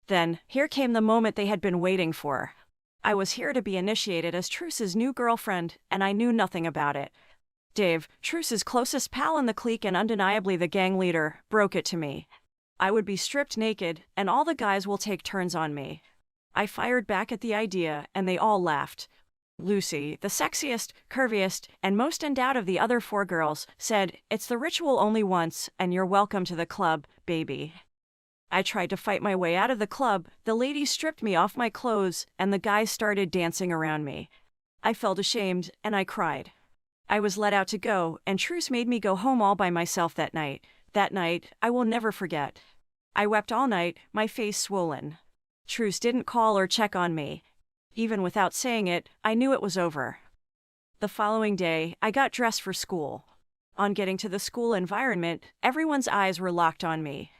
Then, here came the moment they had been waiting for. I was here to be initiated as Truce's new girlfriend, and I knew nothing about it. Dave, Truce's closest pal in the clique and undeniably the gang leader, broke it to me. I would be stripped naked, and all the guys will take turns on me. I fired back at the idea, and they all laughed. Lucy, the sexiest, curviest, and most endowed of the other 4 girls, said, "It's the ritual only once, and you're welcome to the club, baby." I tried to fight my way out of the club. The ladies stripped me off my clothes, and the guys started dancing around me. I felt ashamed, and I cried. I was let out to go, and Truce made me go home all by myself that night. That night, I will never forget. I wept all night, my face swollen. Truce didn't call or check on me. Even without saying it, I knew it was over. The following day, I got dressed for school. On getting to the school environment, everyone's eyes were locked on me.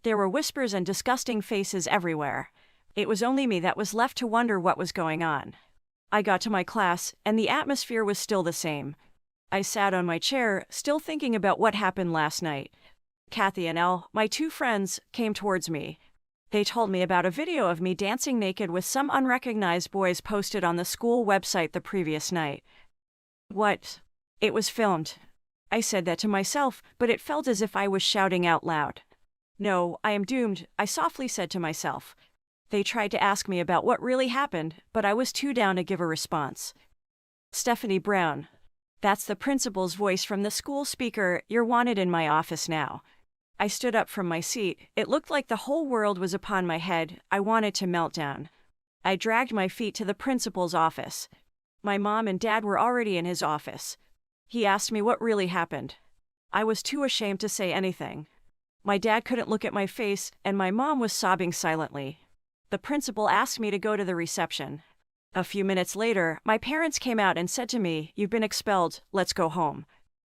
There were whispers and disgusting faces everywhere. It was only me that was left to wonder what was going on. I got to my class, and the atmosphere was still the same. I sat on my chair, still thinking about what happened last night. Kathy and Elle, my 2 friends, came towards me. They told me about a video of me dancing naked with some unrecognized boys posted on the school website the previous night. What? It was filmed. I said that to myself, but it felt as if I was shouting out loud. No, I am doomed, I softly said to myself. They tried to ask me about what really happened, but I was too down to give a response. Stephanie Brown. That's the principal's voice from the school speaker. You're wanted in my office now. I stood up from my seat. It looked like the whole world was upon my head. I wanted to melt down. I dragged my feet to the principal's office. My mom and dad were already in his office. He asked me what really happened. I was too ashamed to say anything. My dad couldn't look at my face, and my mom was sobbing silently. The principal asked me to go to the reception. A few minutes later, my parents came out and said to me, "You've been expelled, let's go home."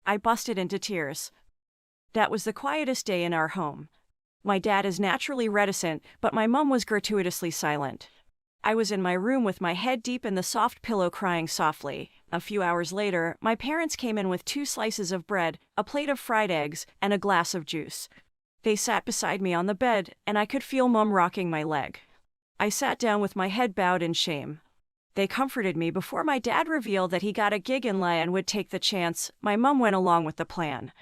I busted into tears. That was the quietest day in our home. My dad is naturally reticent, but my mom was gratuitously silent. I was in my room with my head deep in the soft pillow crying softly. A few hours later, my parents came in with 2 slices of bread, a plate of fried eggs, and a glass of juice. They sat beside me on the bed, and I could feel Mom rocking my leg. I sat down with my head bowed in shame. They comforted me before my dad revealed that he got a gig in LA and would take the chance. My mom went along with the plan.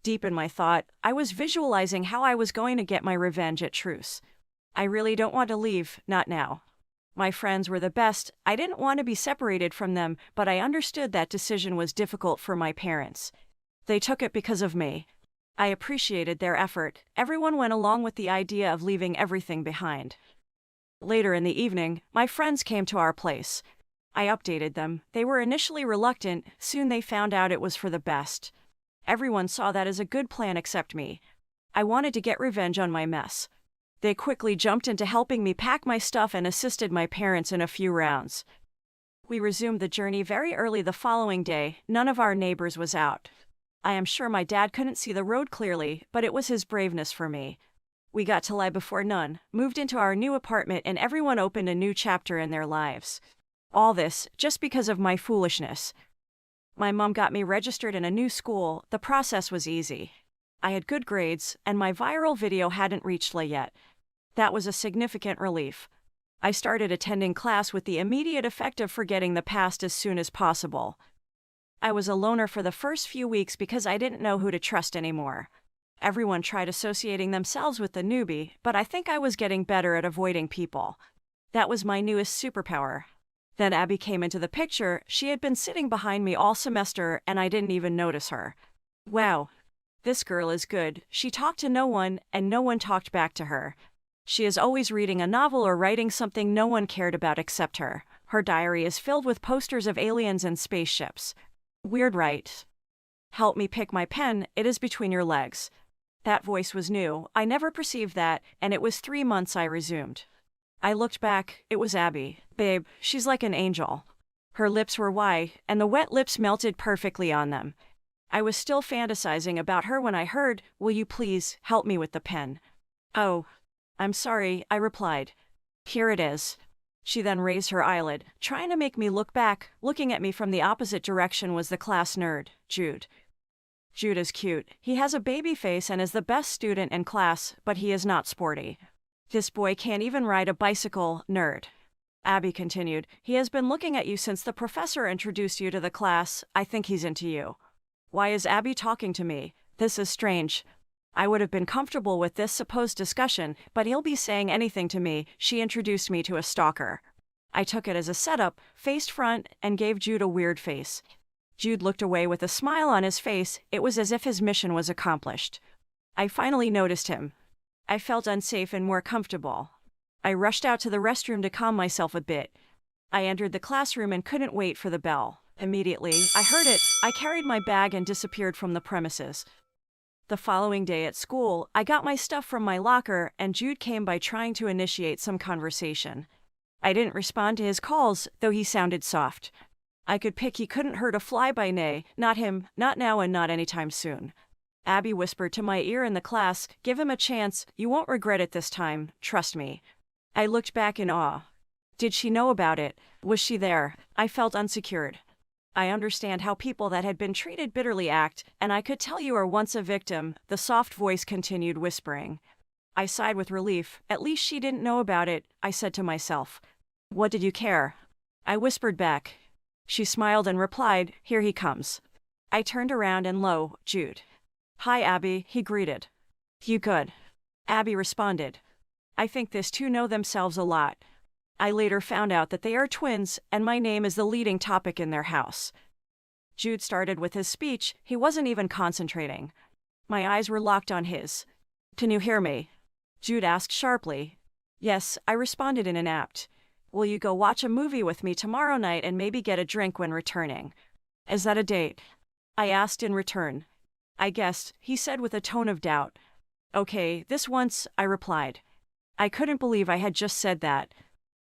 Deep in my thought, I was visualizing how I was going to get my revenge at Truce. I really don't want to leave, not now. My friends were the best. I didn't want to be separated from them, but I understood that decision was difficult for my parents. They took it because of me. I appreciated their effort. Everyone went along with the idea of leaving everything behind. Later in the evening, my friends came to our place. I updated them. They were initially reluctant. Soon they found out it was for the best. Everyone saw that as a good plan except me. I wanted to get revenge on my mess. They quickly jumped into helping me pack my stuff and assisted my parents in a few rounds. We resumed the journey very early the following day. None of our neighbors was out. I am sure my dad couldn't see the road clearly, but it was his braveness for me. We got to lie before none, moved into our new apartment, and everyone opened a new chapter in their lives. All this just because of my foolishness. My mom got me registered in a new school. The process was easy. I had good grades, and my viral video hadn't reached LA yet. That was a significant relief. I started attending class with the immediate effect of forgetting the past as soon as possible. I was a loner for the first few weeks because I didn't know who to trust anymore. Everyone tried associating themselves with the newbie, but I think I was getting better at avoiding people. That was my newest superpower. Then Abby came into the picture. She had been sitting behind me all semester, and I didn't even notice her. Wow, this girl is good. She talked to no one, and no one talked back to her. She is always reading a novel or writing something no one cared about except her. Her diary is filled with posters of aliens and spaceships. Weird, right? Help me pick my pen. It is between your legs. That voice was new. I never perceived that, and it was 3 months I resumed. I looked back. It was Abby. Babe, she's like an angel. Her lips were white, and the wet lips melted perfectly on them. I was still fantasizing about her when I heard, "Will you please help me with the pen?" "Oh, I'm sorry," I replied. "Here it is." She then raised her eyelid, trying to make me look back. Looking at me from the opposite direction was the class nerd, Jude. Jude is cute. He has a baby face and is the best student in class, but he is not sporty. This boy can't even ride a bicycle, nerd. Abby continued, "He has been looking at you since the professor introduced you to the class. I think he's into you." Why is Abby talking to me? This is strange. I would have been comfortable with this supposed discussion, but he'll be saying anything to me. She introduced me to a stalker. I took it as a setup, faced front, and gave Jude a weird face. Jude looked away with a smile on his face. It was as if his mission was accomplished. I finally noticed him. I felt unsafe and more comfortable. I rushed out to the restroom to calm myself a bit. I entered the classroom and couldn't wait for the bell. Immediately, I heard it. I carried my bag and disappeared from the premises. The following day at school, I got my stuff from my locker, and Jude came by trying to initiate some conversation. I didn't respond to his calls, though he sounded soft. I could pick he couldn't hurt a fly by day. Not him, not now, and not anytime soon. Abby whispered to my ear in the class, "Give him a chance. You won't regret it this time. Trust me." I looked back in awe. Did she know about it? Was she there? I felt unsecured. I understand how people that had been treated bitterly act, and I could tell you were once a victim, the soft voice continued whispering. I sighed with relief. At least she didn't know about it, I said to myself. What did you care? I whispered back. She smiled and replied, "Here he comes." I turned around and lo, Jude. "Hi, Abby," he greeted. "You good?" Abby responded. I think these two know themselves a lot. I later found out that they are twins, and my name is the leading topic in their house. Jude started with his speech. He wasn't even concentrating. My eyes were locked on his. Can you hear me? Jude asked sharply. Yes, I responded in an apt. Will you go watch a movie with me tomorrow night and maybe get a drink when returning? Is that a date? I asked in return. I guessed, he said with a tone of doubt. Okay, this once, I replied. I couldn't believe I had just said that.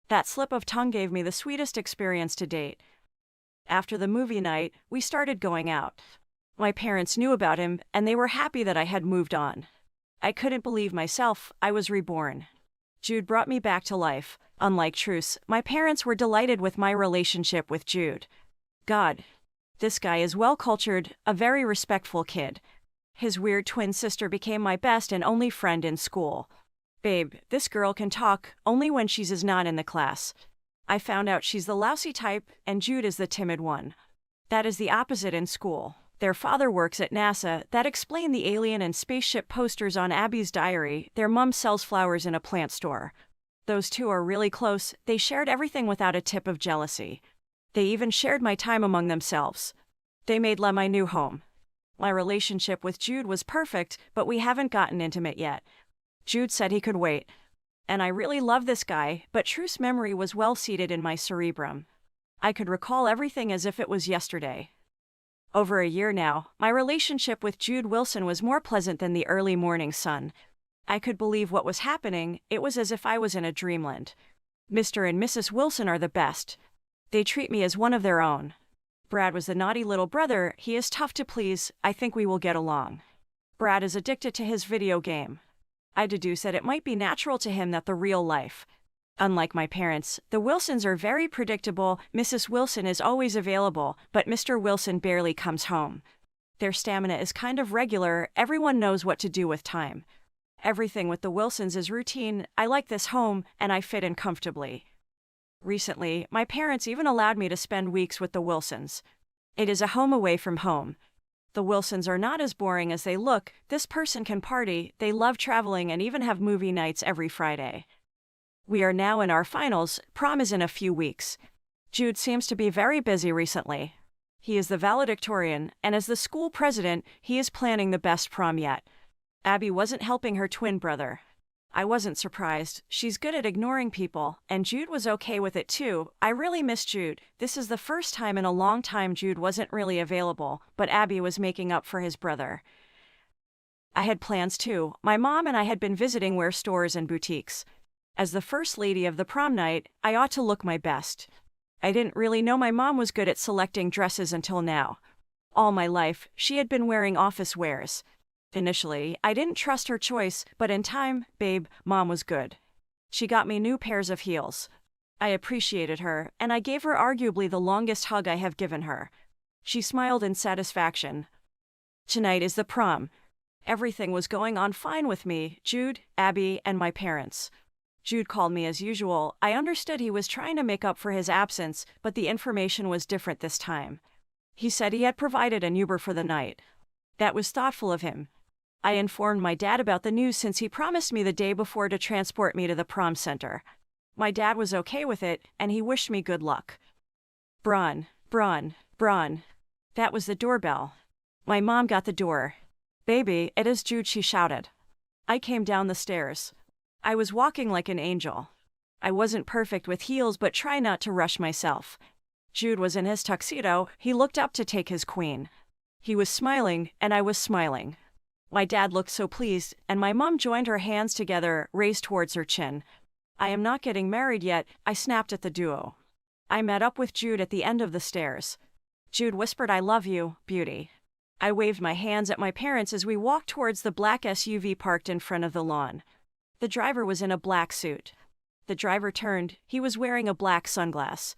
That slip of tongue gave me the sweetest experience to date. After the movie night, we started going out. My parents knew about him, and they were happy that I had moved on. I couldn't believe myself, I was reborn. Jude brought me back to life. Unlike Truce, my parents were delighted with my relationship with Jude. God, this guy is well-cultured, a very respectful kid. His weird twin sister became my best and only friend in school. Babe, this girl can talk, only when she's not in the class. I found out she's the lousy type, and Jude is the timid one. That is the opposite in school. Their father works at NASA. That explained the alien and spaceship posters on Abby's diary. Their mom sells flowers in a plant store. Those two are really close. They shared everything without a tip of jealousy. They even shared my time among themselves. They made La my new home. My relationship with Jude was perfect, but we haven't gotten intimate yet. Jude said he could wait. And I really love this guy, but Truce's memory was well seated in my cerebrum. I could recall everything as if it was yesterday. Over a year now, my relationship with Jude Wilson was more pleasant than the early morning sun. I could believe what was happening. It was as if I was in a dreamland. Mr. and Mrs. Wilson are the best. They treat me as one of their own. Brad was the naughty little brother. He is tough to please. I think we will get along. Brad is addicted to his video game. I deduce that it might be natural to him that the real life. Unlike my parents, the Wilsons are very predictable. Mrs. Wilson is always available, but Mr. Wilson barely comes home. Their stamina is kind of regular. Everyone knows what to do with time. Everything with the Wilsons is routine. I like this home, and I fit in comfortably. Recently, my parents even allowed me to spend weeks with the Wilsons. It is a home away from home. The Wilsons are not as boring as they look. This person can party, they love traveling and even have movie nights every Friday. We are now in our finals. Prom is in a few weeks. Jude seems to be very busy recently. He is the valedictorian, and as the school president, he is planning the best prom yet. Abby wasn't helping her twin brother. I wasn't surprised. She's good at ignoring people, and Jude was okay with it too. I really miss Jude. This is the first time in a long time Jude wasn't really available, but Abby was making up for his brother. I had plans too. My mom and I had been visiting wear stores and boutiques. As the first lady of the prom night, I ought to look my best. I didn't really know my mom was good at selecting dresses until now. All my life, she had been wearing office wears. Initially, I didn't trust her choice, but in time, babe, mom was good. She got me new pairs of heels. I appreciated her, and I gave her arguably the longest hug I have given her. She smiled in satisfaction. Tonight is the prom. Everything was going on fine with me, Jude, Abby, and my parents. Jude called me as usual. I understood he was trying to make up for his absence, but the information was different this time. He said he had provided an Uber for the night. That was thoughtful of him. I informed my dad about the news since he promised me the day before to transport me to the prom center. My dad was okay with it, and he wished me good luck. Braun. That was the doorbell. My mom got the door. Baby, it is Jude, she shouted. I came down the stairs. I was walking like an angel. I wasn't perfect with heels, but try not to rush myself. Jude was in his tuxedo. He looked up to take his queen. He was smiling, and I was smiling. My dad looked so pleased, and my mom joined her hands together, raised towards her chin. I am not getting married yet, I snapped at the duo. I met up with Jude at the end of the stairs. Jude whispered, I love you, beauty. I waved my hands at my parents as we walked towards the black SUV parked in front of the lawn. The driver was in a black suit. The driver turned. He was wearing a black sunglass.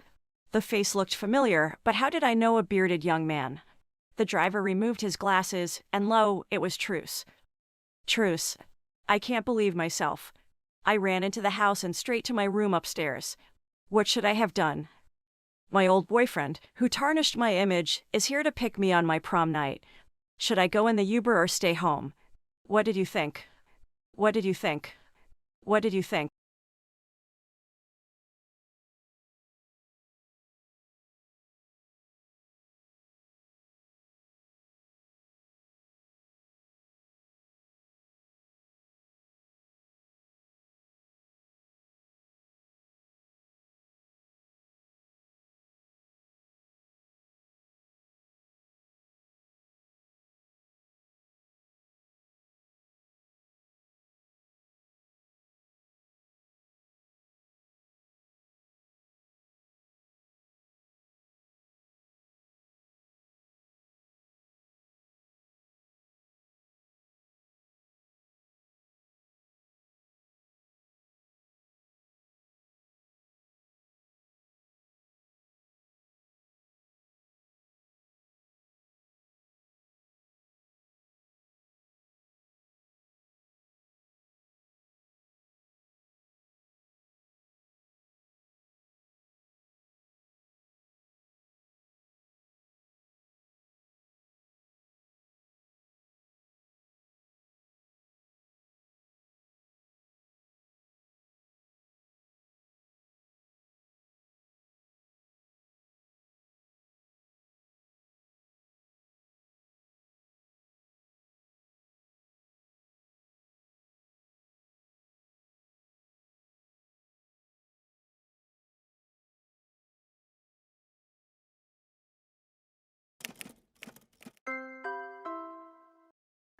The face looked familiar, but how did I know a bearded young man? The driver removed his glasses, and lo, it was Truce. Truce. I can't believe myself. I ran into the house and straight to my room upstairs. What should I have done? My old boyfriend, who tarnished my image, is here to pick me on my prom night. Should I go in the Uber or stay home? What did you think? What did you think? What did you think?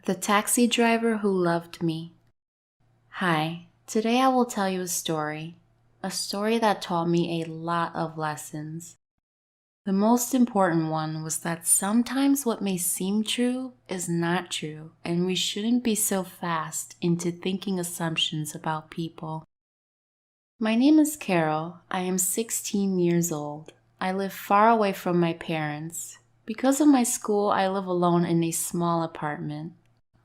The Taxi Driver Who Loved Me. Hi, today I will tell you a story that taught me a lot of lessons. The most important one was that sometimes what may seem true is not true, and we shouldn't be so fast into thinking assumptions about people. My name is Carol. I am 16 years old. I live far away from my parents. Because of my school, I live alone in a small apartment.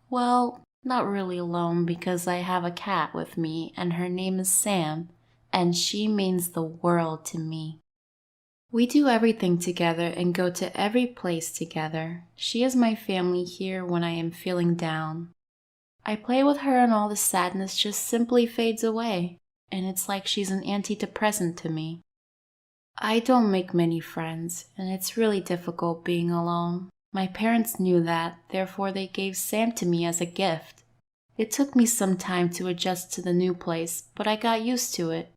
Well, not really alone because I have a cat with me and her name is Sam, and she means the world to me. We do everything together and go to every place together. She is my family here when I am feeling down. I play with her and all the sadness just simply fades away, and it's like she's an antidepressant to me. I don't make many friends, and it's really difficult being alone. My parents knew that, therefore they gave Sam to me as a gift. It took me some time to adjust to the new place, but I got used to it.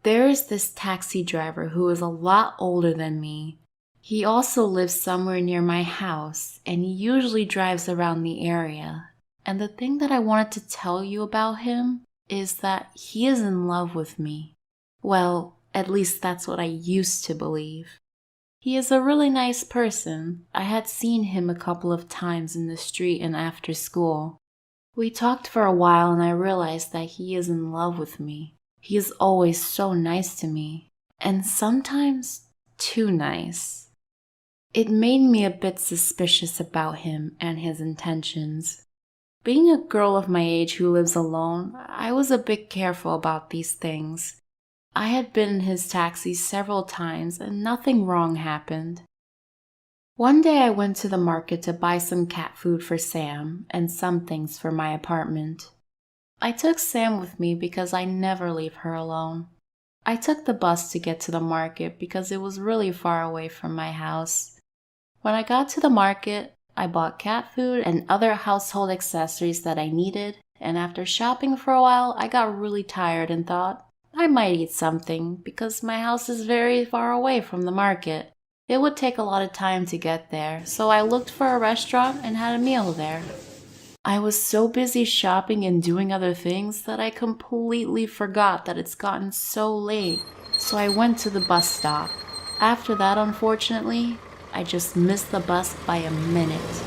There is this taxi driver who is a lot older than me. He also lives somewhere near my house, and he usually drives around the area. And the thing that I wanted to tell you about him is that he is in love with me. Well, at least that's what I used to believe. He is a really nice person. I had seen him a couple of times in the street and after school. We talked for a while and I realized that he is in love with me. He is always so nice to me, and sometimes too nice. It made me a bit suspicious about him and his intentions. Being a girl of my age who lives alone, I was a bit careful about these things. I had been in his taxi several times and nothing wrong happened. One day I went to the market to buy some cat food for Sam and some things for my apartment. I took Sam with me because I never leave her alone. I took the bus to get to the market because it was really far away from my house. When I got to the market, I bought cat food and other household accessories that I needed, and after shopping for a while, I got really tired and thought, I might eat something because my house is very far away from the market. It would take a lot of time to get there, so I looked for a restaurant and had a meal there. I was so busy shopping and doing other things that I completely forgot that it's gotten so late, so I went to the bus stop. After that, unfortunately, I just missed the bus by a minute.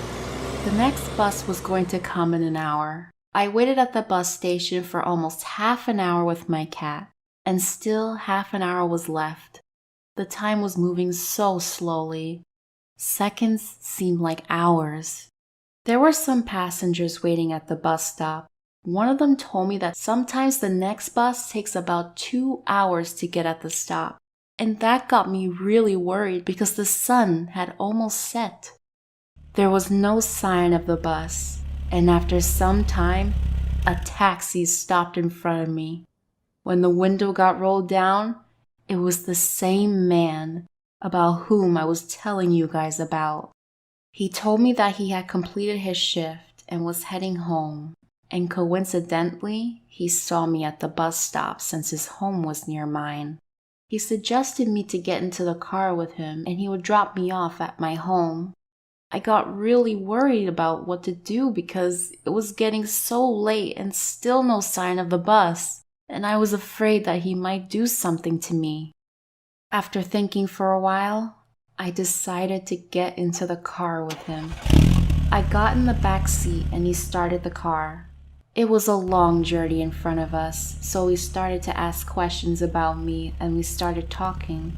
The next bus was going to come in an hour. I waited at the bus station for almost half an hour with my cat, and still half an hour was left. The time was moving so slowly. Seconds seemed like hours. There were some passengers waiting at the bus stop. One of them told me that sometimes the next bus takes about 2 hours to get at the stop. And that got me really worried because the sun had almost set. There was no sign of the bus, and after some time, a taxi stopped in front of me. When the window got rolled down, it was the same man about whom I was telling you guys about. He told me that he had completed his shift and was heading home, and coincidentally, he saw me at the bus stop since his home was near mine. He suggested me to get into the car with him and he would drop me off at my home. I got really worried about what to do because it was getting so late and still no sign of the bus, and I was afraid that he might do something to me. After thinking for a while, I decided to get into the car with him. I got in the back seat and he started the car. It was a long journey in front of us, so we started to ask questions about me and we started talking.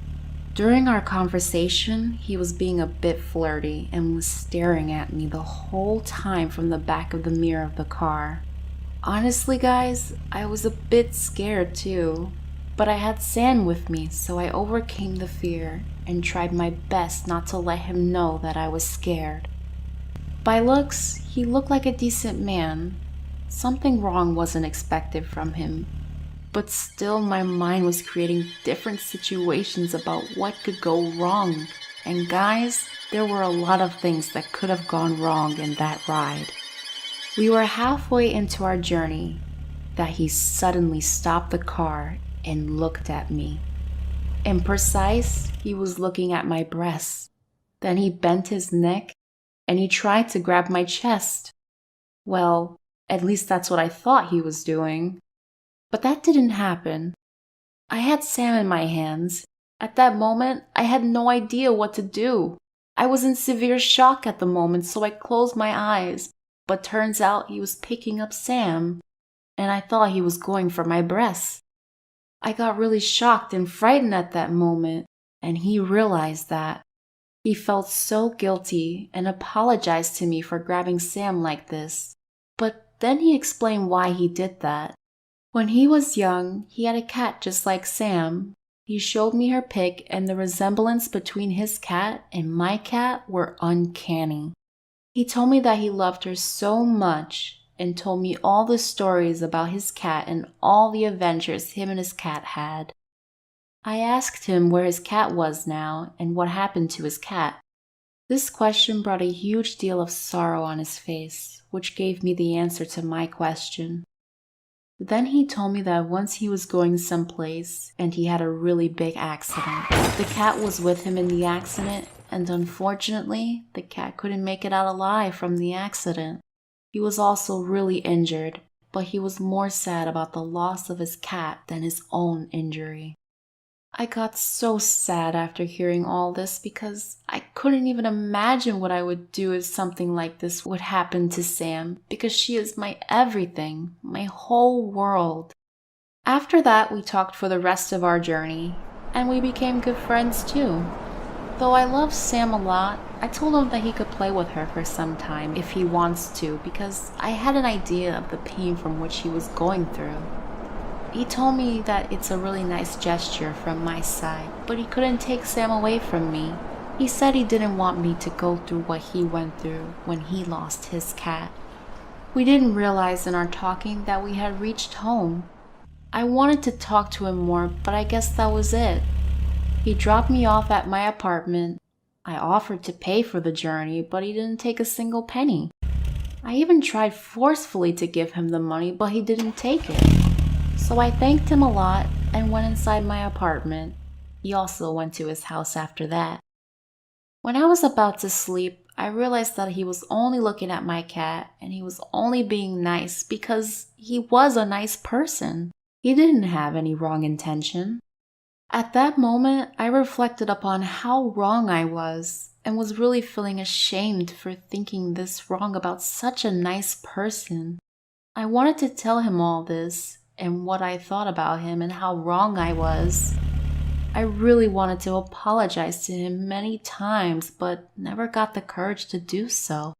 During our conversation, he was being a bit flirty and was staring at me the whole time from the back of the mirror of the car. Honestly, guys, I was a bit scared too, but I had Sam with me, so I overcame the fear and tried my best not to let him know that I was scared. By looks, he looked like a decent man. Something wrong wasn't expected from him, but still my mind was creating different situations about what could go wrong. And guys, there were a lot of things that could have gone wrong in that ride. We were halfway into our journey that he suddenly stopped the car and looked at me. Imprecise, he was looking at my breasts. Then he bent his neck and he tried to grab my chest. Well, at least that's what I thought he was doing. But that didn't happen. I had Sam in my hands. At that moment, I had no idea what to do. I was in severe shock at the moment, so I closed my eyes. But turns out he was picking up Sam, and I thought he was going for my breasts. I got really shocked and frightened at that moment, and he realized that. He felt so guilty and apologized to me for grabbing Sam like this. But then he explained why he did that. When he was young, he had a cat just like Sam. He showed me her pic, and the resemblance between his cat and my cat were uncanny. He told me that he loved her so much and told me all the stories about his cat and all the adventures him and his cat had. I asked him where his cat was now and what happened to his cat. This question brought a huge deal of sorrow on his face, which gave me the answer to my question. Then he told me that once he was going someplace and he had a really big accident. The cat was with him in the accident, and unfortunately, the cat couldn't make it out alive from the accident. He was also really injured, but he was more sad about the loss of his cat than his own injury. I got so sad after hearing all this because I couldn't even imagine what I would do if something like this would happen to Sam, because she is my everything, my whole world. After that, we talked for the rest of our journey, and we became good friends too. Though I love Sam a lot, I told him that he could play with her for some time if he wants to, because I had an idea of the pain from which he was going through. He told me that it's a really nice gesture from my side, but he couldn't take Sam away from me. He said he didn't want me to go through what he went through when he lost his cat. We didn't realize in our talking that we had reached home. I wanted to talk to him more, but I guess that was it. He dropped me off at my apartment. I offered to pay for the journey, but he didn't take a single penny. I even tried forcefully to give him the money, but he didn't take it. So I thanked him a lot and went inside my apartment. He also went to his house after that. When I was about to sleep, I realized that he was only looking at my cat and he was only being nice because he was a nice person. He didn't have any wrong intention. At that moment, I reflected upon how wrong I was and was really feeling ashamed for thinking this wrong about such a nice person. I wanted to tell him all this and what I thought about him and how wrong I was. I really wanted to apologize to him many times, but never got the courage to do so.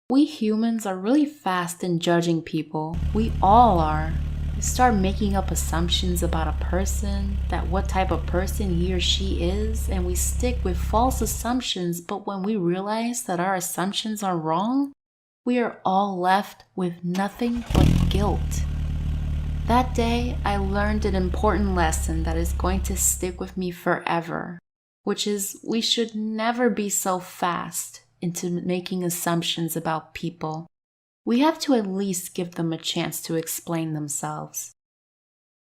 We humans are really fast in judging people. We all are. We start making up assumptions about a person, that what type of person he or she is, and we stick with false assumptions, but when we realize that our assumptions are wrong, we are all left with nothing but guilt. That day, I learned an important lesson that is going to stick with me forever, which is we should never be so fast into making assumptions about people. We have to at least give them a chance to explain themselves.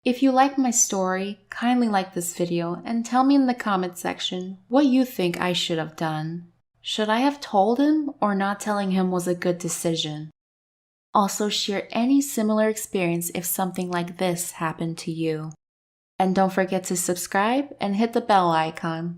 If you like my story, kindly like this video and tell me in the comment section what you think I should have done. Should I have told him or not telling him was a good decision? Also share any similar experience if something like this happened to you. And don't forget to subscribe and hit the bell icon.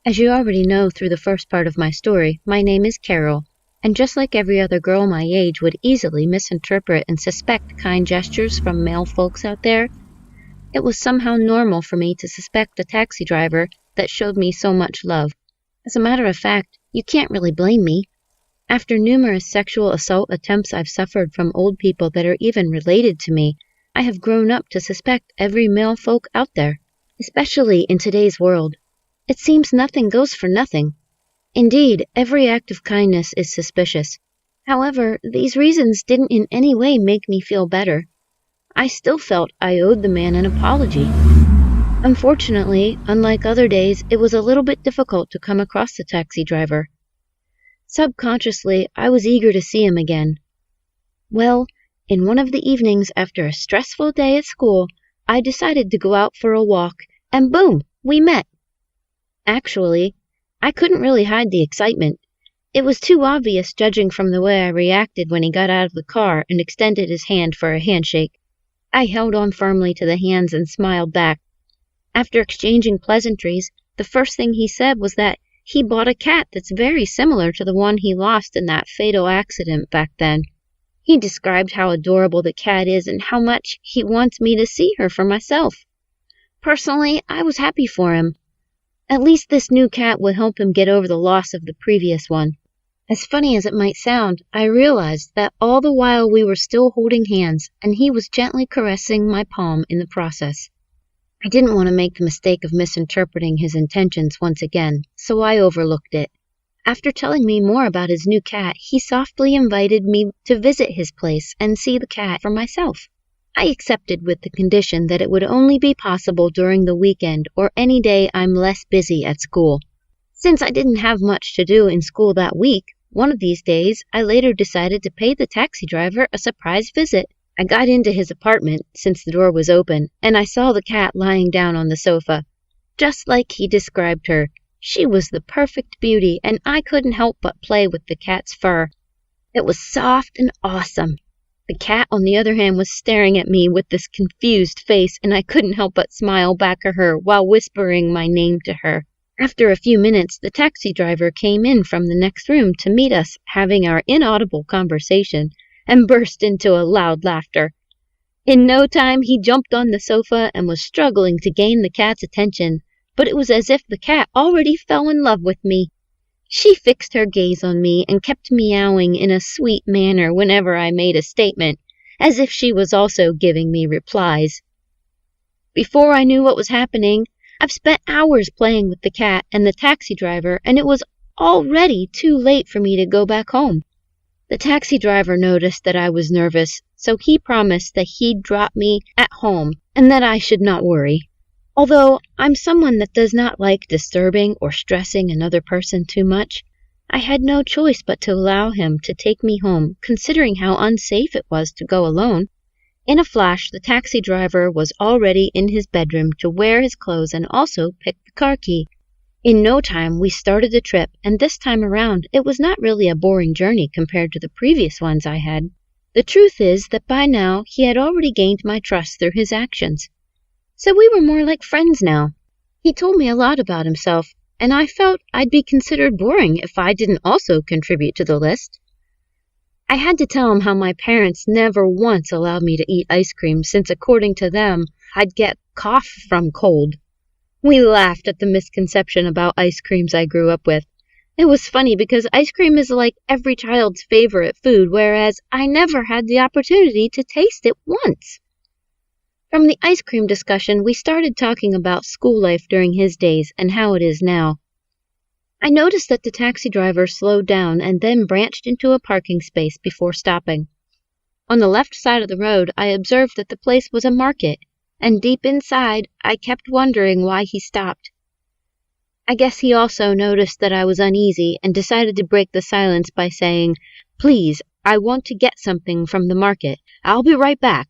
As you already know through the first part of my story, my name is Carol, and just like every other girl my age would easily misinterpret and suspect kind gestures from male folks out there, it was somehow normal for me to suspect the taxi driver that showed me so much love. As a matter of fact, you can't really blame me. After numerous sexual assault attempts I've suffered from old people that are even related to me, I have grown up to suspect every male folk out there, especially in today's world. It seems nothing goes for nothing. Indeed, every act of kindness is suspicious. However, these reasons didn't in any way make me feel better. I still felt I owed the man an apology. Unfortunately, unlike other days, it was a little bit difficult to come across the taxi driver. Subconsciously, I was eager to see him again. Well, in one of the evenings after a stressful day at school, I decided to go out for a walk, and boom, we met. Actually, I couldn't really hide the excitement. It was too obvious judging from the way I reacted when he got out of the car and extended his hand for a handshake. I held on firmly to the hands and smiled back. After exchanging pleasantries, the first thing he said was that he bought a cat that's very similar to the one he lost in that fatal accident back then. He described how adorable the cat is and how much he wants me to see her for myself. Personally, I was happy for him. At least this new cat would help him get over the loss of the previous one. As funny as it might sound, I realized that all the while we were still holding hands, and he was gently caressing my palm in the process. I didn't want to make the mistake of misinterpreting his intentions once again, so I overlooked it. After telling me more about his new cat, he softly invited me to visit his place and see the cat for myself. I accepted with the condition that it would only be possible during the weekend or any day I'm less busy at school. Since I didn't have much to do in school that week, one of these days I later decided to pay the taxi driver a surprise visit. I got into his apartment, since the door was open, and I saw the cat lying down on the sofa. Just like he described her, she was the perfect beauty, and I couldn't help but play with the cat's fur. It was soft and awesome. The cat, on the other hand, was staring at me with this confused face, and I couldn't help but smile back at her while whispering my name to her. After a few minutes, the taxi driver came in from the next room to meet us having our inaudible conversation, and burst into a loud laughter. In no time, he jumped on the sofa and was struggling to gain the cat's attention, but it was as if the cat already fell in love with me. She fixed her gaze on me and kept meowing in a sweet manner whenever I made a statement, as if she was also giving me replies. Before I knew what was happening, I've spent hours playing with the cat and the taxi driver, and it was already too late for me to go back home. The taxi driver noticed that I was nervous, so he promised that he'd drop me at home and that I should not worry. Although I'm someone that does not like disturbing or stressing another person too much, I had no choice but to allow him to take me home, considering how unsafe it was to go alone. In a flash, the taxi driver was already in his bedroom to wear his clothes and also pick the car key. In no time, we started the trip, and this time around, it was not really a boring journey compared to the previous ones I had. The truth is that by now, he had already gained my trust through his actions. So we were more like friends now. He told me a lot about himself, and I felt I'd be considered boring if I didn't also contribute to the list. I had to tell him how my parents never once allowed me to eat ice cream since, according to them, I'd get cough from cold. We laughed at the misconception about ice creams I grew up with. It was funny because ice cream is like every child's favorite food, whereas I never had the opportunity to taste it once. From the ice cream discussion, we started talking about school life during his days and how it is now. I noticed that the taxi driver slowed down and then branched into a parking space before stopping. On the left side of the road, I observed that the place was a market, and deep inside, I kept wondering why he stopped. I guess he also noticed that I was uneasy and decided to break the silence by saying, "Please, I want to get something from the market. I'll be right back."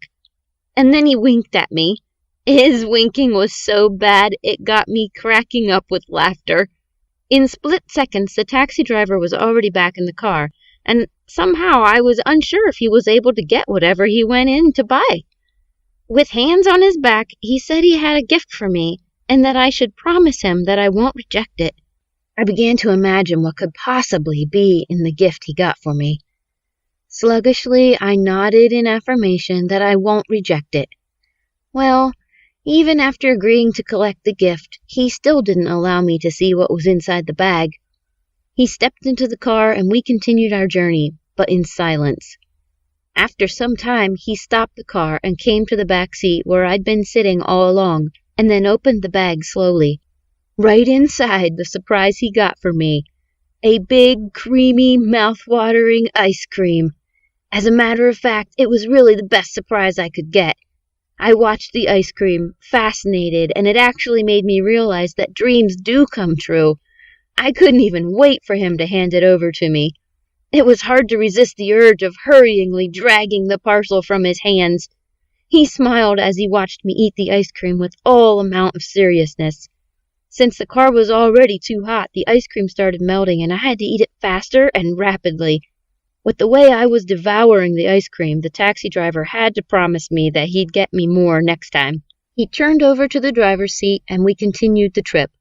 And then he winked at me. His winking was so bad it got me cracking up with laughter. In split seconds, the taxi driver was already back in the car, and somehow I was unsure if he was able to get whatever he went in to buy. With hands on his back, he said he had a gift for me, and that I should promise him that I won't reject it. I began to imagine what could possibly be in the gift he got for me. Sluggishly, I nodded in affirmation that I won't reject it. Well, even after agreeing to collect the gift, he still didn't allow me to see what was inside the bag. He stepped into the car and we continued our journey, but in silence. After some time, he stopped the car and came to the back seat where I'd been sitting all along, and then opened the bag slowly. Right inside, the surprise he got for me. A big, creamy, mouth-watering ice cream. As a matter of fact, it was really the best surprise I could get. I watched the ice cream, fascinated, and it actually made me realize that dreams do come true. I couldn't even wait for him to hand it over to me. It was hard to resist the urge of hurriedly dragging the parcel from his hands. He smiled as he watched me eat the ice cream with all amount of seriousness. Since the car was already too hot, the ice cream started melting and I had to eat it faster and rapidly. With the way I was devouring the ice cream, the taxi driver had to promise me that he'd get me more next time. He turned over to the driver's seat and we continued the trip.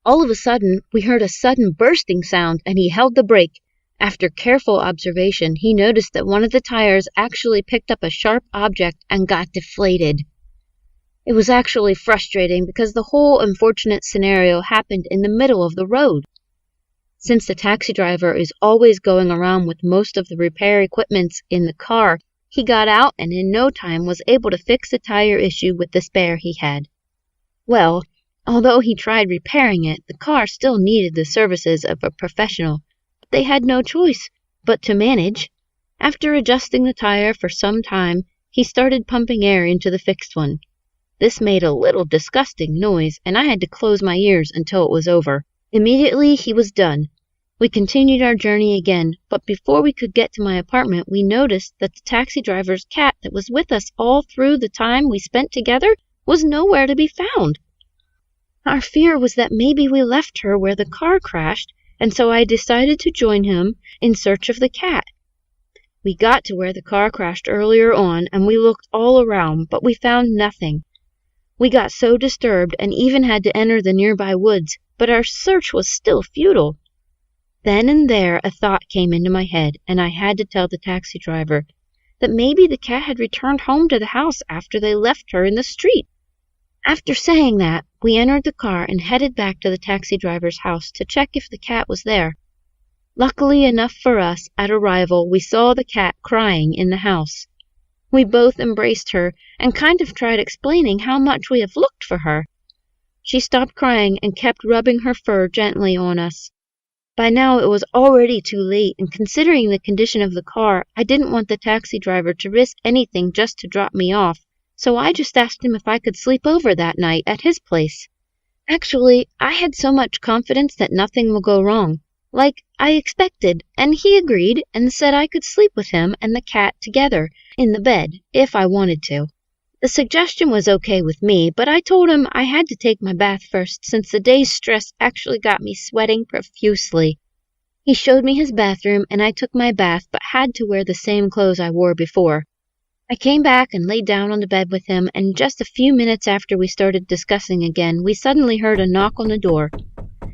All of a sudden, we heard a sudden bursting sound and he held the brake. After careful observation, he noticed that one of the tires actually picked up a sharp object and got deflated. It was actually frustrating because the whole unfortunate scenario happened in the middle of the road. Since the taxi driver is always going around with most of the repair equipment in the car, he got out and in no time was able to fix the tire issue with the spare he had. Well, although he tried repairing it, the car still needed the services of a professional. They had no choice but to manage. After adjusting the tire for some time, he started pumping air into the fixed one. This made a little disgusting noise, and I had to close my ears until it was over. Immediately, he was done. We continued our journey again, but before we could get to my apartment, we noticed that the taxi driver's cat that was with us all through the time we spent together was nowhere to be found. Our fear was that maybe we left her where the car crashed, and so I decided to join him in search of the cat. We got to where the car crashed earlier on, and we looked all around, but we found nothing. We got so disturbed and even had to enter the nearby woods, but our search was still futile. Then and there a thought came into my head, and I had to tell the taxi driver that maybe the cat had returned home to the house after they left her in the street. After saying that, we entered the car and headed back to the taxi driver's house to check if the cat was there. Luckily enough for us, at arrival, we saw the cat crying in the house. We both embraced her and kind of tried explaining how much we have looked for her. She stopped crying and kept rubbing her fur gently on us. By now it was already too late, and considering the condition of the car, I didn't want the taxi driver to risk anything just to drop me off, so I just asked him if I could sleep over that night at his place. Actually, I had so much confidence that nothing will go wrong, like I expected, and he agreed and said I could sleep with him and the cat together in the bed if I wanted to. The suggestion was okay with me, but I told him I had to take my bath first since the day's stress actually got me sweating profusely. He showed me his bathroom and I took my bath but had to wear the same clothes I wore before. I came back and laid down on the bed with him, and just a few minutes after we started discussing again, we suddenly heard a knock on the door.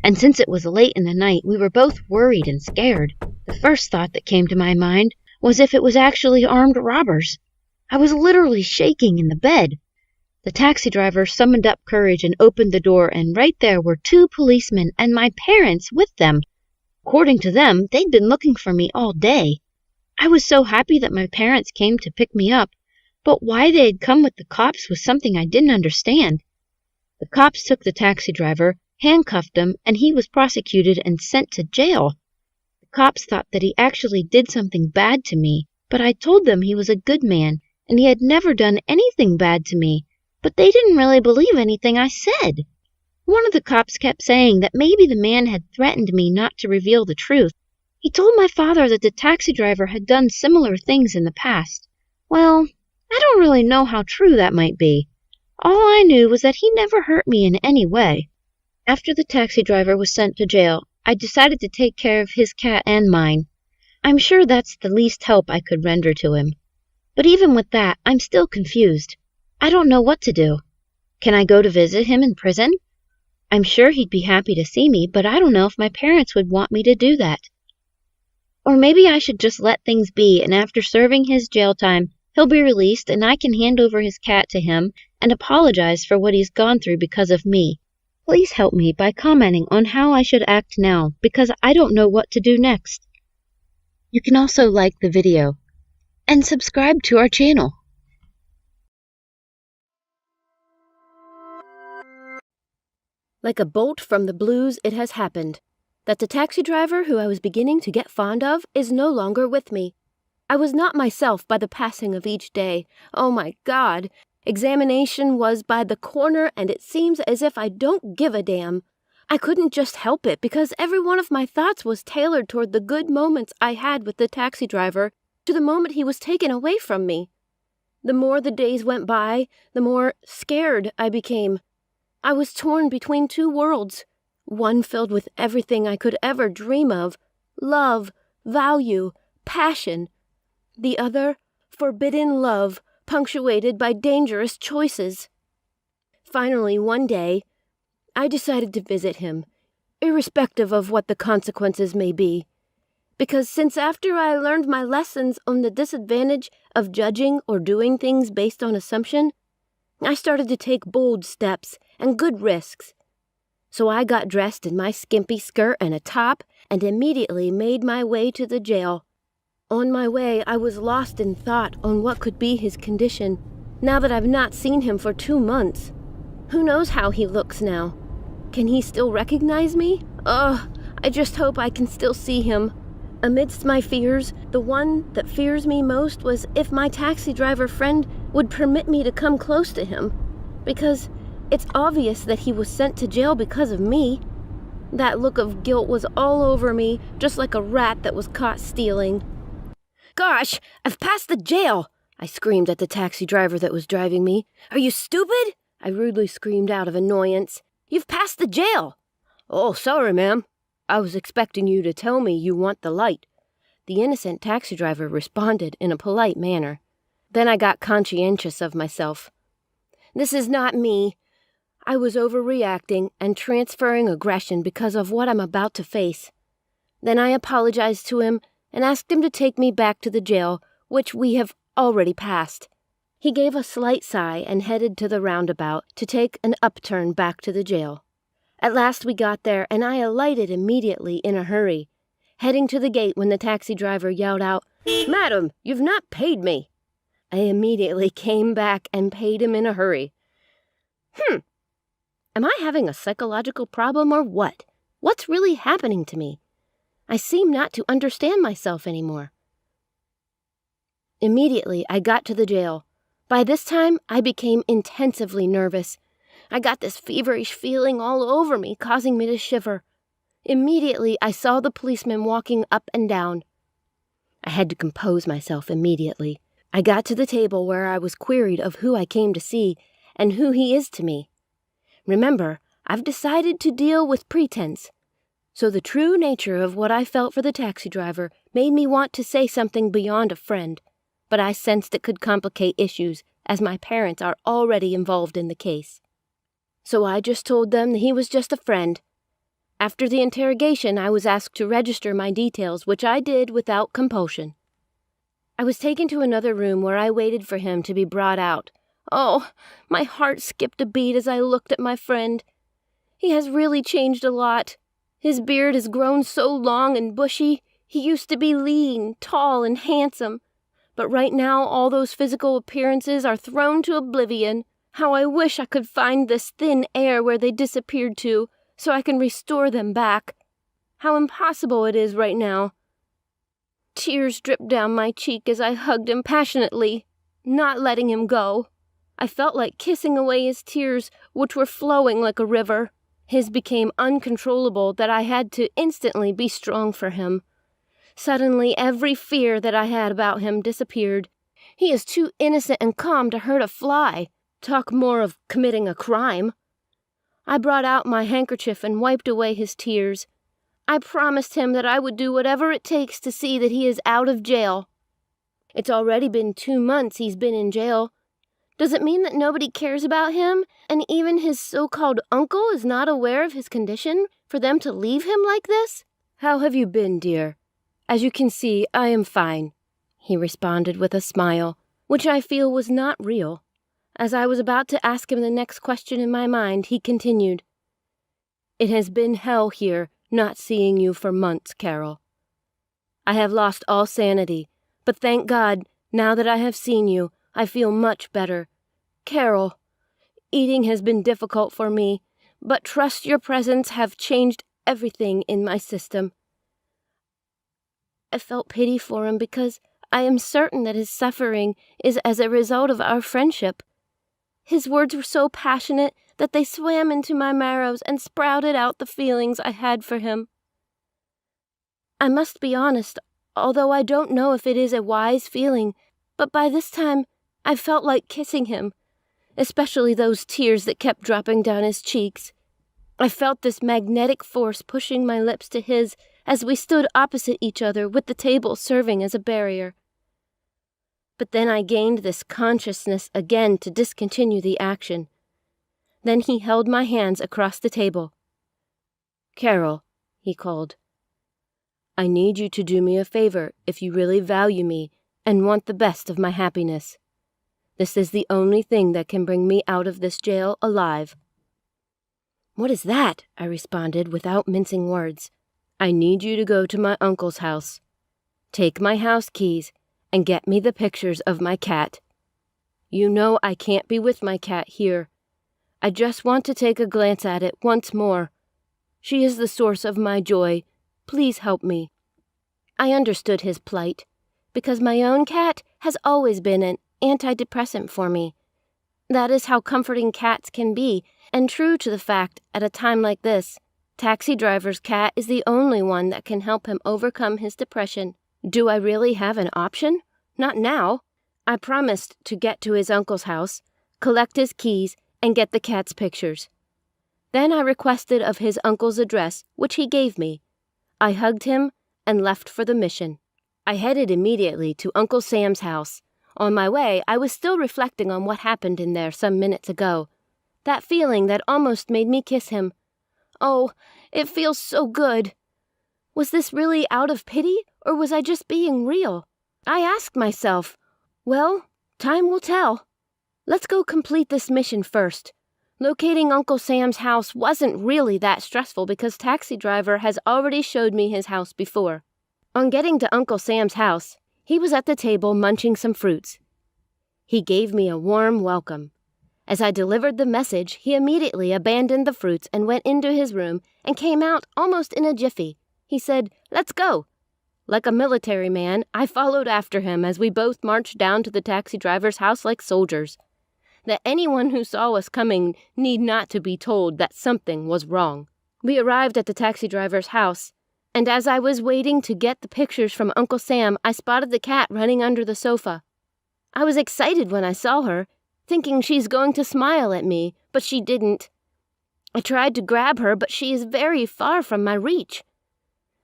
And since it was late in the night, we were both worried and scared. The first thought that came to my mind was if it was actually armed robbers. I was literally shaking in the bed. The taxi driver summoned up courage and opened the door, and right there were 2 policemen and my parents with them. According to them, they'd been looking for me all day. I was so happy that my parents came to pick me up, but why they had come with the cops was something I didn't understand. The cops took the taxi driver, handcuffed him, and he was prosecuted and sent to jail. The cops thought that he actually did something bad to me, but I told them he was a good man and he had never done anything bad to me, but they didn't really believe anything I said. One of the cops kept saying that maybe the man had threatened me not to reveal the truth. He told my father that the taxi driver had done similar things in the past. Well, I don't really know how true that might be. All I knew was that he never hurt me in any way. After the taxi driver was sent to jail, I decided to take care of his cat and mine. I'm sure that's the least help I could render to him. But even with that, I'm still confused. I don't know what to do. Can I go to visit him in prison? I'm sure he'd be happy to see me, but I don't know if my parents would want me to do that. Or maybe I should just let things be, and after serving his jail time, he'll be released and I can hand over his cat to him and apologize for what he's gone through because of me. Please help me by commenting on how I should act now, because I don't know what to do next. You can also like the video and subscribe to our channel. Like a bolt from the blues, it has happened that the taxi driver who I was beginning to get fond of is no longer with me. I was not myself by the passing of each day. Oh my God! Examination was by the corner, and it seems as if I don't give a damn. I couldn't just help it because every one of my thoughts was tailored toward the good moments I had with the taxi driver to the moment he was taken away from me. The more the days went by, the more scared I became. I was torn between 2 worlds, one filled with everything I could ever dream of, love, value, passion. The other, forbidden love, punctuated by dangerous choices. Finally, one day, I decided to visit him, irrespective of what the consequences may be. Because since after I learned my lessons on the disadvantage of judging or doing things based on assumption, I started to take bold steps and good risks. So I got dressed in my skimpy skirt and a top and immediately made my way to the jail. On my way, I was lost in thought on what could be his condition, now that I've not seen him for 2 months. Who knows how he looks now? Can he still recognize me? Ugh, I just hope I can still see him. Amidst my fears, the one that fears me most was if my taxi driver friend would permit me to come close to him, because it's obvious that he was sent to jail because of me. That look of guilt was all over me, just like a rat that was caught stealing. "Gosh, I've passed the jail!" I screamed at the taxi driver that was driving me. "Are you stupid?" I rudely screamed out of annoyance. "You've passed the jail!" "Oh, sorry, ma'am. I was expecting you to tell me you want the light." The innocent taxi driver responded in a polite manner. Then I got conscientious of myself. This is not me. I was overreacting and transferring aggression because of what I'm about to face. Then I apologized to him and asked him to take me back to the jail, which we have already passed. He gave a slight sigh and headed to the roundabout to take an upturn back to the jail. At last we got there, and I alighted immediately in a hurry, heading to the gate when the taxi driver yelled out, "Madam, you've not paid me." I immediately came back and paid him in a hurry. Am I having a psychological problem or what? What's really happening to me? I seem not to understand myself anymore. Immediately, I got to the jail. By this time, I became intensively nervous. I got this feverish feeling all over me, causing me to shiver. Immediately, I saw the policeman walking up and down. I had to compose myself immediately. I got to the table where I was queried of who I came to see and who he is to me. Remember, I've decided to deal with pretense. So the true nature of what I felt for the taxi driver made me want to say something beyond a friend, but I sensed it could complicate issues, as my parents are already involved in the case. So I just told them that he was just a friend. After the interrogation, I was asked to register my details, which I did without compulsion. I was taken to another room where I waited for him to be brought out. Oh, my heart skipped a beat as I looked at my friend. He has really changed a lot. His beard has grown so long and bushy. He used to be lean, tall, and handsome. But right now all those physical appearances are thrown to oblivion. How I wish I could find this thin air where they disappeared to, so I can restore them back. How impossible it is right now. Tears dripped down my cheek as I hugged him passionately, not letting him go. I felt like kissing away his tears, which were flowing like a river. His became uncontrollable that I had to instantly be strong for him. Suddenly, every fear that I had about him disappeared. He is too innocent and calm to hurt a fly. Talk more of committing a crime. I brought out my handkerchief and wiped away his tears. I promised him that I would do whatever it takes to see that he is out of jail. It's already been 2 months he's been in jail. Does it mean that nobody cares about him, and even his so-called uncle is not aware of his condition, for them to leave him like this? How have you been, dear? As you can see, I am fine, he responded with a smile, which I feel was not real. As I was about to ask him the next question in my mind, he continued, It has been hell here, not seeing you for months, Carol. I have lost all sanity, but thank God, now that I have seen you, I feel much better. Carol, eating has been difficult for me, but trust your presence have changed everything in my system. I felt pity for him because I am certain that his suffering is as a result of our friendship. His words were so passionate that they swam into my marrows and sprouted out the feelings I had for him. I must be honest, although I don't know if it is a wise feeling, but by this time I felt like kissing him, especially those tears that kept dropping down his cheeks. I felt this magnetic force pushing my lips to his as we stood opposite each other with the table serving as a barrier. But then I gained this consciousness again to discontinue the action. Then he held my hands across the table. Carol, he called, I need you to do me a favor if you really value me and want the best of my happiness. This is the only thing that can bring me out of this jail alive. What is that? I responded without mincing words. I need you to go to my uncle's house. Take my house keys and get me the pictures of my cat. You know I can't be with my cat here. I just want to take a glance at it once more. She is the source of my joy. Please help me. I understood his plight, because my own cat has always been an antidepressant for me. That is how comforting cats can be, and true to the fact, at a time like this, Taxi Driver's cat is the only one that can help him overcome his depression. Do I really have an option? Not now. I promised to get to his uncle's house, collect his keys, and get the cat's pictures. Then I requested of his uncle's address, which he gave me. I hugged him and left for the mission. I headed immediately to Uncle Sam's house. On my way, I was still reflecting on what happened in there some minutes ago. That feeling that almost made me kiss him. Oh, it feels so good. Was this really out of pity, or was I just being real? I asked myself. Well, time will tell. Let's go complete this mission first. Locating Uncle Sam's house wasn't really that stressful because Taxi Driver has already showed me his house before. On getting to Uncle Sam's house, he was at the table munching some fruits. He gave me a warm welcome. As I delivered the message, he immediately abandoned the fruits and went into his room and came out almost in a jiffy. He said, "Let's go." Like a military man, I followed after him as we both marched down to the taxi driver's house like soldiers. That anyone who saw us coming need not to be told that something was wrong. We arrived at the taxi driver's house, and as I was waiting to get the pictures from Uncle Sam, I spotted the cat running under the sofa. I was excited when I saw her, thinking she's going to smile at me, but she didn't. I tried to grab her, but she is very far from my reach.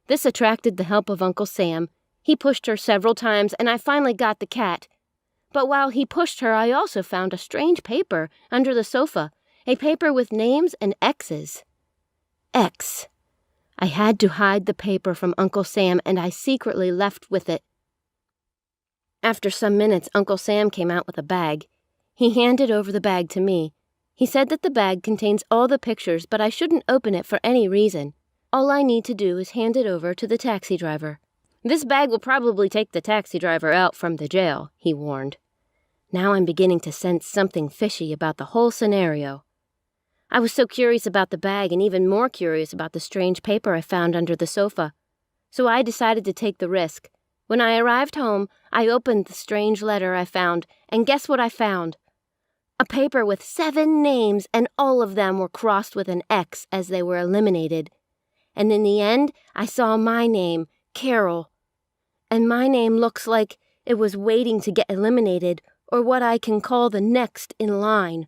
This attracted the help of Uncle Sam. He pushed her several times, and I finally got the cat. But while he pushed her, I also found a strange paper under the sofa, a paper with names and X's. X. I had to hide the paper from Uncle Sam, and I secretly left with it. After some minutes, Uncle Sam came out with a bag. He handed over the bag to me. He said that the bag contains all the pictures, but I shouldn't open it for any reason. All I need to do is hand it over to the taxi driver. This bag will probably take the taxi driver out from the jail, he warned. Now I'm beginning to sense something fishy about the whole scenario. I was so curious about the bag and even more curious about the strange paper I found under the sofa. So I decided to take the risk. When I arrived home, I opened the strange letter I found, and guess what I found? A paper with 7 names, and all of them were crossed with an X as they were eliminated. And in the end, I saw my name, Carol. And my name looks like it was waiting to get eliminated, or what I can call the next in line.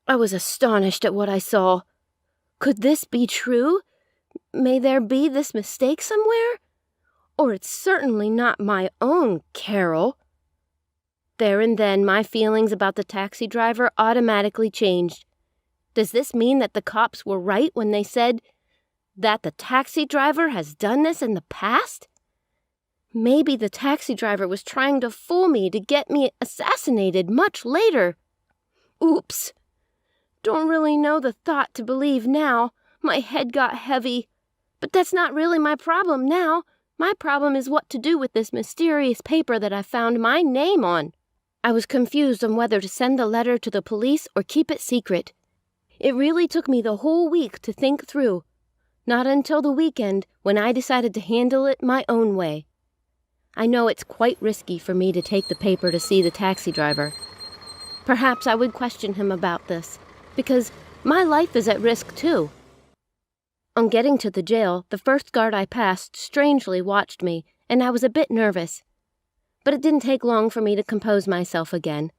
I was astonished at what I saw. Could this be true? May there be this mistake somewhere? Or it's certainly not my own Carol. There and then, my feelings about the taxi driver automatically changed. Does this mean that the cops were right when they said that the taxi driver has done this in the past? Maybe the taxi driver was trying to fool me to get me assassinated much later. Oops. Don't really know the thought to believe now. My head got heavy. But that's not really my problem now. My problem is what to do with this mysterious paper that I found my name on. I was confused on whether to send the letter to the police or keep it secret. It really took me the whole week to think through. Not until the weekend when I decided to handle it my own way. I know it's quite risky for me to take the paper to see the taxi driver. Perhaps I would question him about this, because my life is at risk too. On getting to the jail, the first guard I passed strangely watched me, and I was a bit nervous. But it didn't take long for me to compose myself again.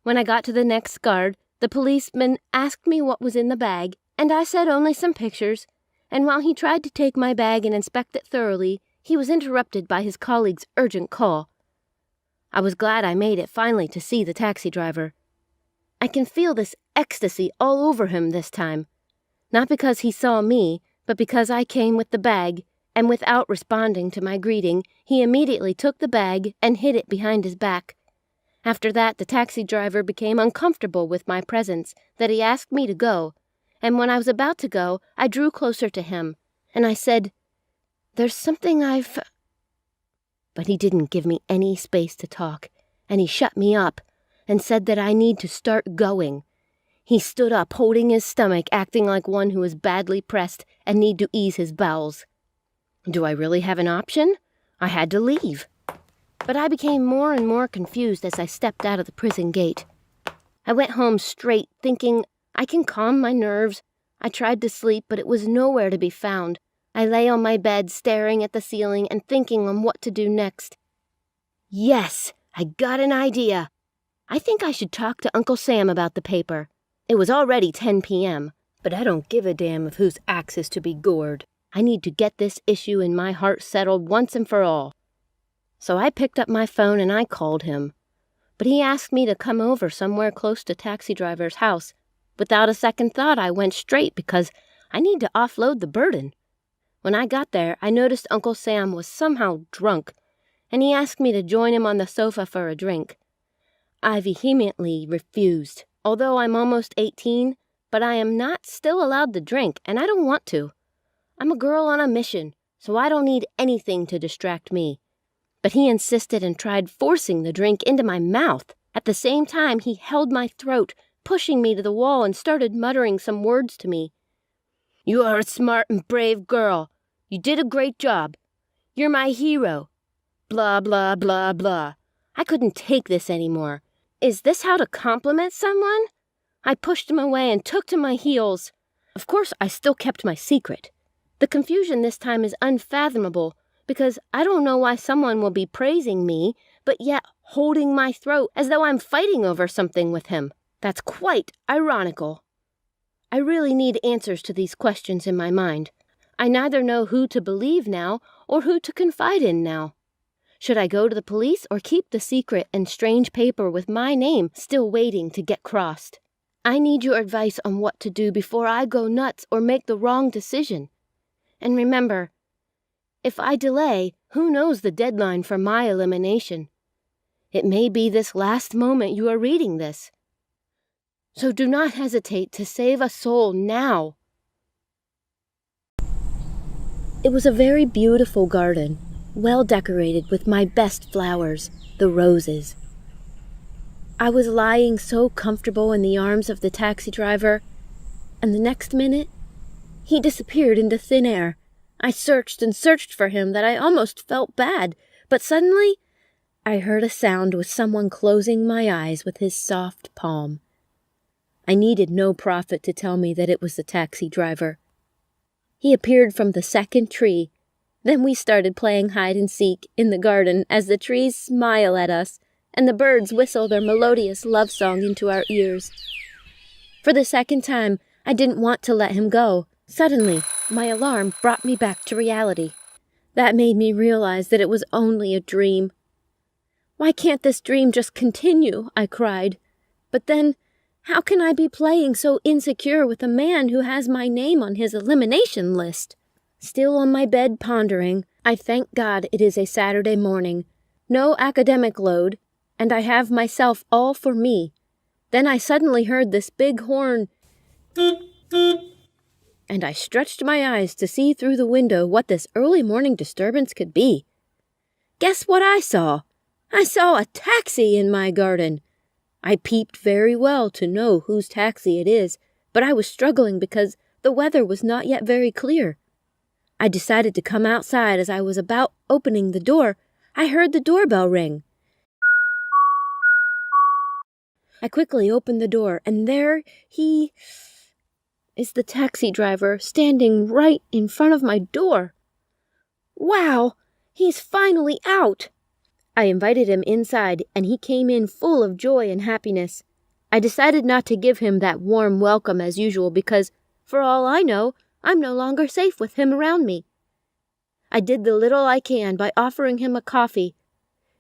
When I got to the next guard, the policeman asked me what was in the bag, and I said only some pictures, and while he tried to take my bag and inspect it thoroughly, he was interrupted by his colleague's urgent call. I was glad I made it finally to see the taxi driver. I can feel this ecstasy all over him this time, not because he saw me, but because I came with the bag, and without responding to my greeting, he immediately took the bag and hid it behind his back. After that, the taxi driver became uncomfortable with my presence, that he asked me to go, and when I was about to go, I drew closer to him, and I said, "There's something But he didn't give me any space to talk, and he shut me up, and said that I need to start going. He stood up, holding his stomach, acting like one who is badly pressed and need to ease his bowels. Do I really have an option? I had to leave. But I became more and more confused as I stepped out of the prison gate. I went home straight, thinking, I can calm my nerves. I tried to sleep, but it was nowhere to be found. I lay on my bed, staring at the ceiling and thinking on what to do next. Yes, I got an idea. I think I should talk to Uncle Sam about the paper. It was already 10 p.m., but I don't give a damn of whose axe is to be gored. I need to get this issue in my heart settled once and for all. So I picked up my phone and I called him. But he asked me to come over somewhere close to taxi driver's house. Without a second thought, I went straight because I need to offload the burden. When I got there, I noticed Uncle Sam was somehow drunk, and he asked me to join him on the sofa for a drink. I vehemently refused, although I'm almost 18, but I am not still allowed to drink, and I don't want to. I'm a girl on a mission, so I don't need anything to distract me. But he insisted and tried forcing the drink into my mouth. At the same time, he held my throat, pushing me to the wall and started muttering some words to me. You are a smart and brave girl. You did a great job. You're my hero. Blah, blah, blah, blah. I couldn't take this anymore. Is this how to compliment someone? I pushed him away and took to my heels. Of course, I still kept my secret. The confusion this time is unfathomable, because I don't know why someone will be praising me, but yet holding my throat as though I'm fighting over something with him. That's quite ironical. I really need answers to these questions in my mind. I neither know who to believe now or who to confide in now. Should I go to the police or keep the secret and strange paper with my name still waiting to get crossed? I need your advice on what to do before I go nuts or make the wrong decision. And remember, if I delay, who knows the deadline for my elimination? It may be this last moment you are reading this. So do not hesitate to save a soul now. It was a very beautiful garden, well decorated with my best flowers, the roses. I was lying so comfortable in the arms of the taxi driver, and the next minute, he disappeared into thin air. I searched and searched for him that I almost felt bad, but suddenly I heard a sound with someone closing my eyes with his soft palm. I needed no prophet to tell me that it was the taxi driver. He appeared from the second tree. Then we started playing hide and seek in the garden as the trees smile at us and the birds whistle their melodious love song into our ears. For the second time, I didn't want to let him go. Suddenly, my alarm brought me back to reality. That made me realize that it was only a dream. Why can't this dream just continue? I cried. But then, how can I be playing so insecure with a man who has my name on his elimination list? Still on my bed pondering, I thank God it is a Saturday morning. No academic load, and I have myself all for me. Then I suddenly heard this big horn, and I stretched my eyes to see through the window what this early morning disturbance could be. Guess what I saw? I saw a taxi in my garden. I peeped very well to know whose taxi it is, but I was struggling because the weather was not yet very clear. I decided to come outside. As I was about opening the door, I heard the doorbell ring. I quickly opened the door, and there he is, the taxi driver, standing right in front of my door. Wow, he's finally out! I invited him inside, and he came in full of joy and happiness. I decided not to give him that warm welcome as usual because, for all I know, I'm no longer safe with him around me. I did the little I can by offering him a coffee.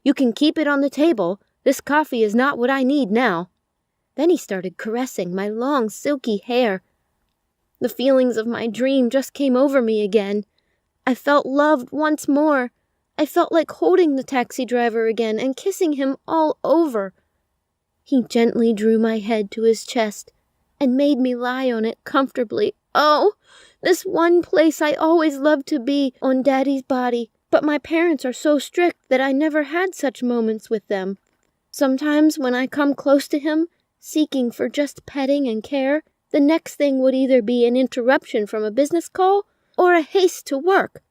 You can keep it on the table. This coffee is not what I need now. Then he started caressing my long, silky hair. The feelings of my dream just came over me again. I felt loved once more. I felt like holding the taxi driver again and kissing him all over. He gently drew my head to his chest and made me lie on it comfortably. Oh, this one place I always loved to be, on Daddy's body, but my parents are so strict that I never had such moments with them. Sometimes when I come close to him, seeking for just petting and care, the next thing would either be an interruption from a business call or a haste to work.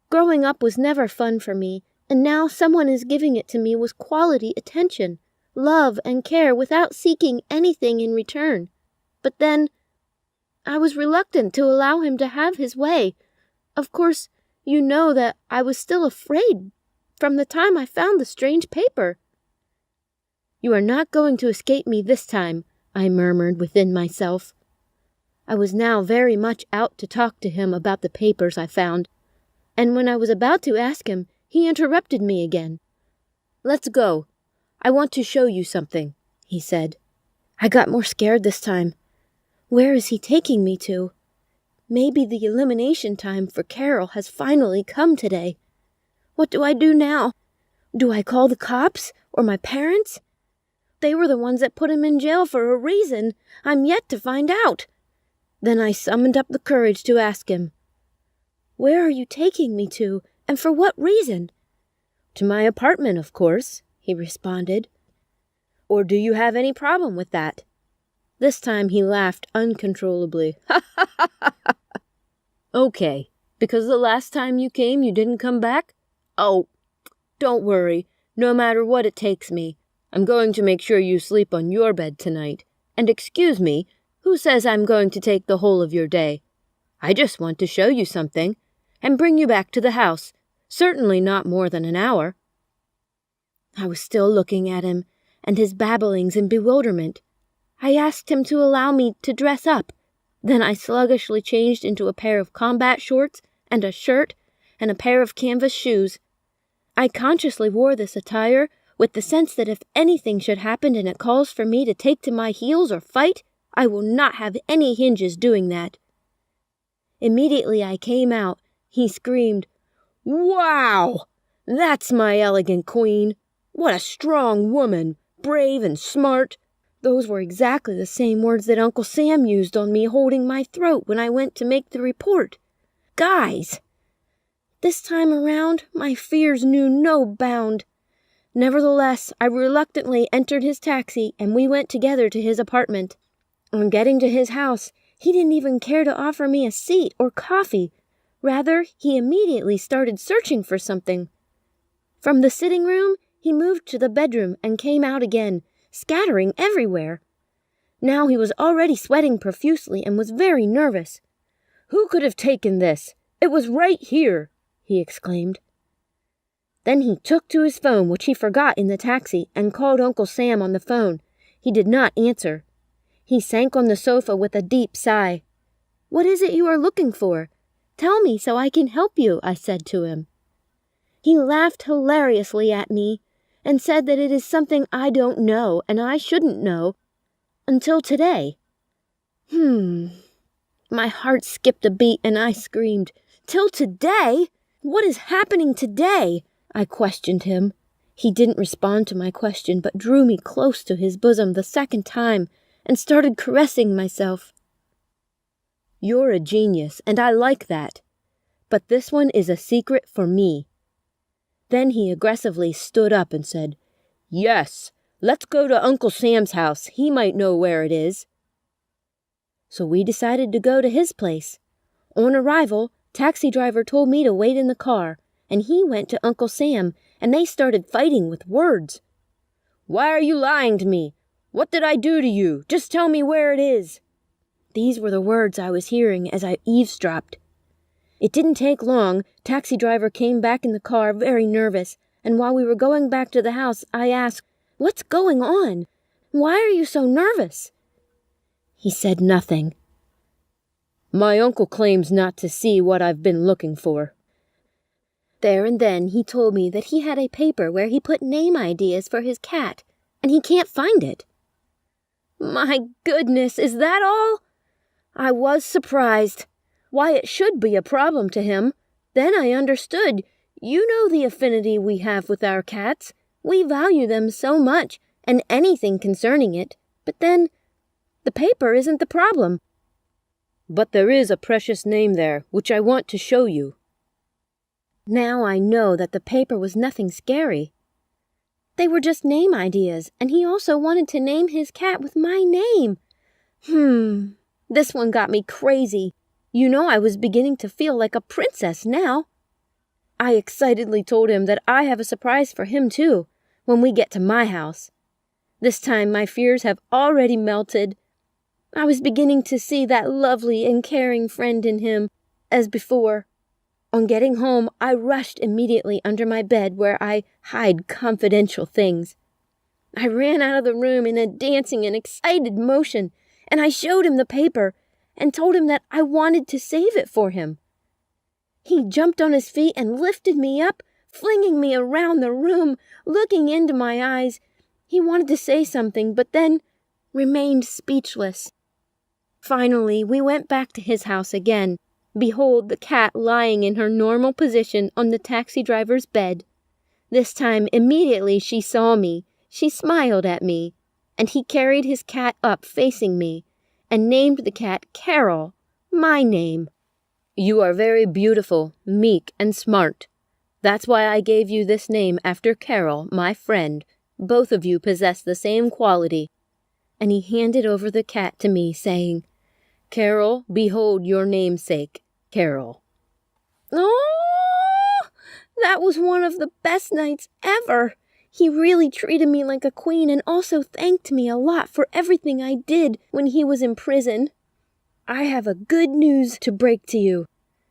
Growing up was never fun for me, and now someone is giving it to me with quality attention, love, and care without seeking anything in return. But then, I was reluctant to allow him to have his way. Of course, you know that I was still afraid from the time I found the strange paper. You are not going to escape me this time, I murmured within myself. I was now very much out to talk to him about the papers I found, and when I was about to ask him, he interrupted me again. Let's go. I want to show you something, he said. I got more scared this time. Where is he taking me to? Maybe the elimination time for Carol has finally come today. What do I do now? Do I call the cops or my parents? They were the ones that put him in jail for a reason. I'm yet to find out. Then I summoned up the courage to ask him. Where are you taking me to, and for what reason? To my apartment, of course, he responded. Or do you have any problem with that? This time he laughed uncontrollably. Okay, Because the last time you came, you didn't come back? Oh, don't worry. No matter what it takes me. I'm going to make sure you sleep on your bed tonight. And excuse me, who says I'm going to take the whole of your day? I just want to show you something and bring you back to the house. Certainly not more than an hour. I was still looking at him and his babblings in bewilderment. I asked him to allow me to dress up. Then I sluggishly changed into a pair of combat shorts and a shirt and a pair of canvas shoes. I consciously wore this attire with the sense that if anything should happen and it calls for me to take to my heels or fight, I will not have any hinges doing that. Immediately I came out, he screamed, "Wow! That's my elegant queen! What a strong woman! Brave and smart!" Those were exactly the same words that Uncle Sam used on me holding my throat when I went to make the report. Guys! This time around, my fears knew no bound. Nevertheless, I reluctantly entered his taxi and we went together to his apartment. On getting to his house, he didn't even care to offer me a seat or coffee. Rather, he immediately started searching for something. From the sitting room, he moved to the bedroom and came out again, scattering everywhere. Now he was already sweating profusely and was very nervous. "Who could have taken this? It was right here," he exclaimed. Then he took to his phone, which he forgot in the taxi, and called Uncle Sam on the phone. He did not answer. He sank on the sofa with a deep sigh. "What is it you are looking for? Tell me so I can help you," I said to him. He laughed hilariously at me and said that it is something I don't know and I shouldn't know until today. My heart skipped a beat and I screamed, "Till today? What is happening today?" I questioned him. He didn't respond to my question but drew me close to his bosom the second time and started caressing myself. "You're a genius, and I like that. But this one is a secret for me." Then he aggressively stood up and said, "Yes, let's go to Uncle Sam's house. He might know where it is." So we decided to go to his place. On arrival, taxi driver told me to wait in the car, and he went to Uncle Sam, and they started fighting with words. "Why are you lying to me? What did I do to you? Just tell me where it is." These were the words I was hearing as I eavesdropped. It didn't take long. Taxi driver came back in the car very nervous, and while we were going back to the house, I asked, "What's going on? Why are you so nervous?" He said nothing. "My uncle claims not to see what I've been looking for." There and then he told me that he had a paper where he put name ideas for his cat, and he can't find it. My goodness, is that all? I was surprised. Why, it should be a problem to him. Then I understood. You know the affinity we have with our cats. We value them so much, and anything concerning it. But then, the paper isn't the problem. But there is a precious name there, which I want to show you. Now I know that the paper was nothing scary. They were just name ideas, and he also wanted to name his cat with my name. This one got me crazy. You know, I was beginning to feel like a princess now. I excitedly told him that I have a surprise for him too, when we get to my house. This time my fears have already melted. I was beginning to see that lovely and caring friend in him, as before. On getting home, I rushed immediately under my bed where I hide confidential things. I ran out of the room in a dancing and excited motion, and I showed him the paper and told him that I wanted to save it for him. He jumped on his feet and lifted me up, flinging me around the room, looking into my eyes. He wanted to say something, but then remained speechless. Finally, we went back to his house again. Behold, the cat lying in her normal position on the taxi driver's bed. This time, immediately she saw me. She smiled at me, and he carried his cat up facing me, and named the cat Carol, my name. You are very beautiful, meek, and smart. That's why I gave you this name after Carol, my friend. Both of you possess the same quality. And he handed over the cat to me, saying, Carol, behold your namesake, Carol. That was one of the best nights ever. He really treated me like a queen and also thanked me a lot for everything I did when he was in prison. I have a good news to break to you.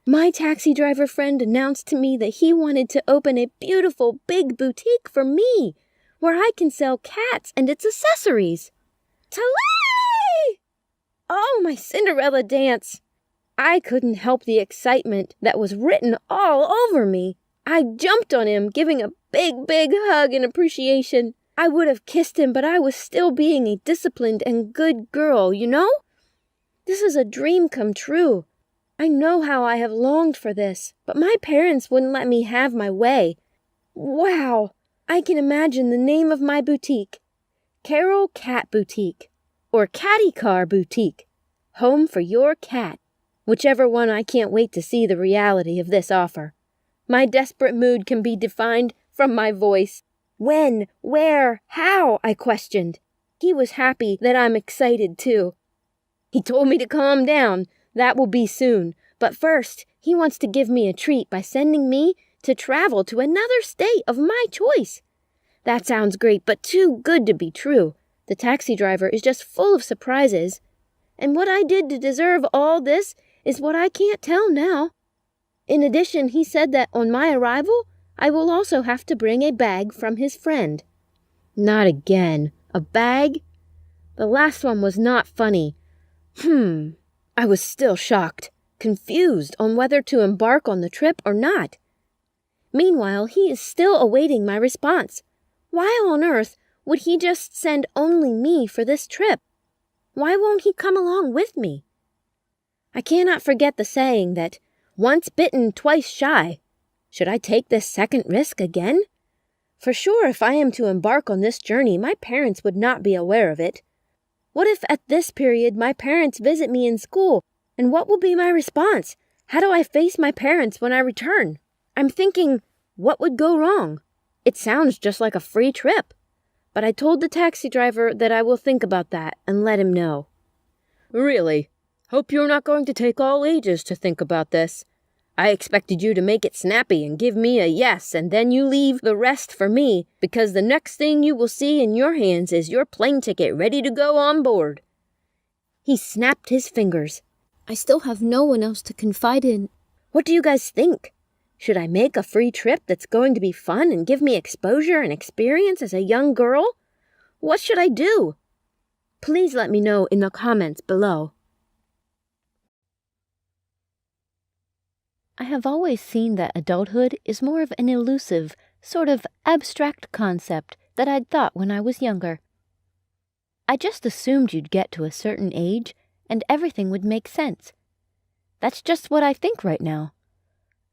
My taxi driver friend announced to me that he wanted to open a beautiful big boutique for me, where I can sell cats and its accessories. Talay! Oh, my Cinderella dance! I couldn't help the excitement that was written all over me. I jumped on him, giving a big, big hug in appreciation. I would have kissed him, but I was still being a disciplined and good girl, you know? This is a dream come true. I know how I have longed for this, but my parents wouldn't let me have my way. Wow! I can imagine the name of my boutique. Carol Cat Boutique, or Catty Car Boutique. Home for your cat. Whichever one, I can't wait to see the reality of this offer. My desperate mood can be defined from my voice. When? Where? How? I questioned. He was happy that I'm excited too. He told me to calm down. That will be soon. But first, he wants to give me a treat by sending me to travel to another state of my choice. That sounds great, but too good to be true. The taxi driver is just full of surprises. And what I did to deserve all this is what I can't tell now. In addition, he said that on my arrival, I will also have to bring a bag from his friend. Not again. A bag? The last one was not funny. I was still shocked, confused on whether to embark on the trip or not. Meanwhile, he is still awaiting my response. Why on earth would he just send only me for this trip? Why won't he come along with me? I cannot forget the saying that once bitten, twice shy. Should I take this second risk again? For sure, if I am to embark on this journey, my parents would not be aware of it. What if at this period my parents visit me in school, and what will be my response? How do I face my parents when I return? I'm thinking, what would go wrong? It sounds just like a free trip. But I told the taxi driver that I will think about that and let him know. Really? Hope you're not going to take all ages to think about this. I expected you to make it snappy and give me a yes, and then you leave the rest for me, because the next thing you will see in your hands is your plane ticket ready to go on board. He snapped his fingers. I still have no one else to confide in. What do you guys think? Should I make a free trip that's going to be fun and give me exposure and experience as a young girl? What should I do? Please let me know in the comments below. I have always seen that adulthood is more of an elusive, sort of abstract concept that I'd thought when I was younger. I just assumed you'd get to a certain age and everything would make sense. That's just what I think right now.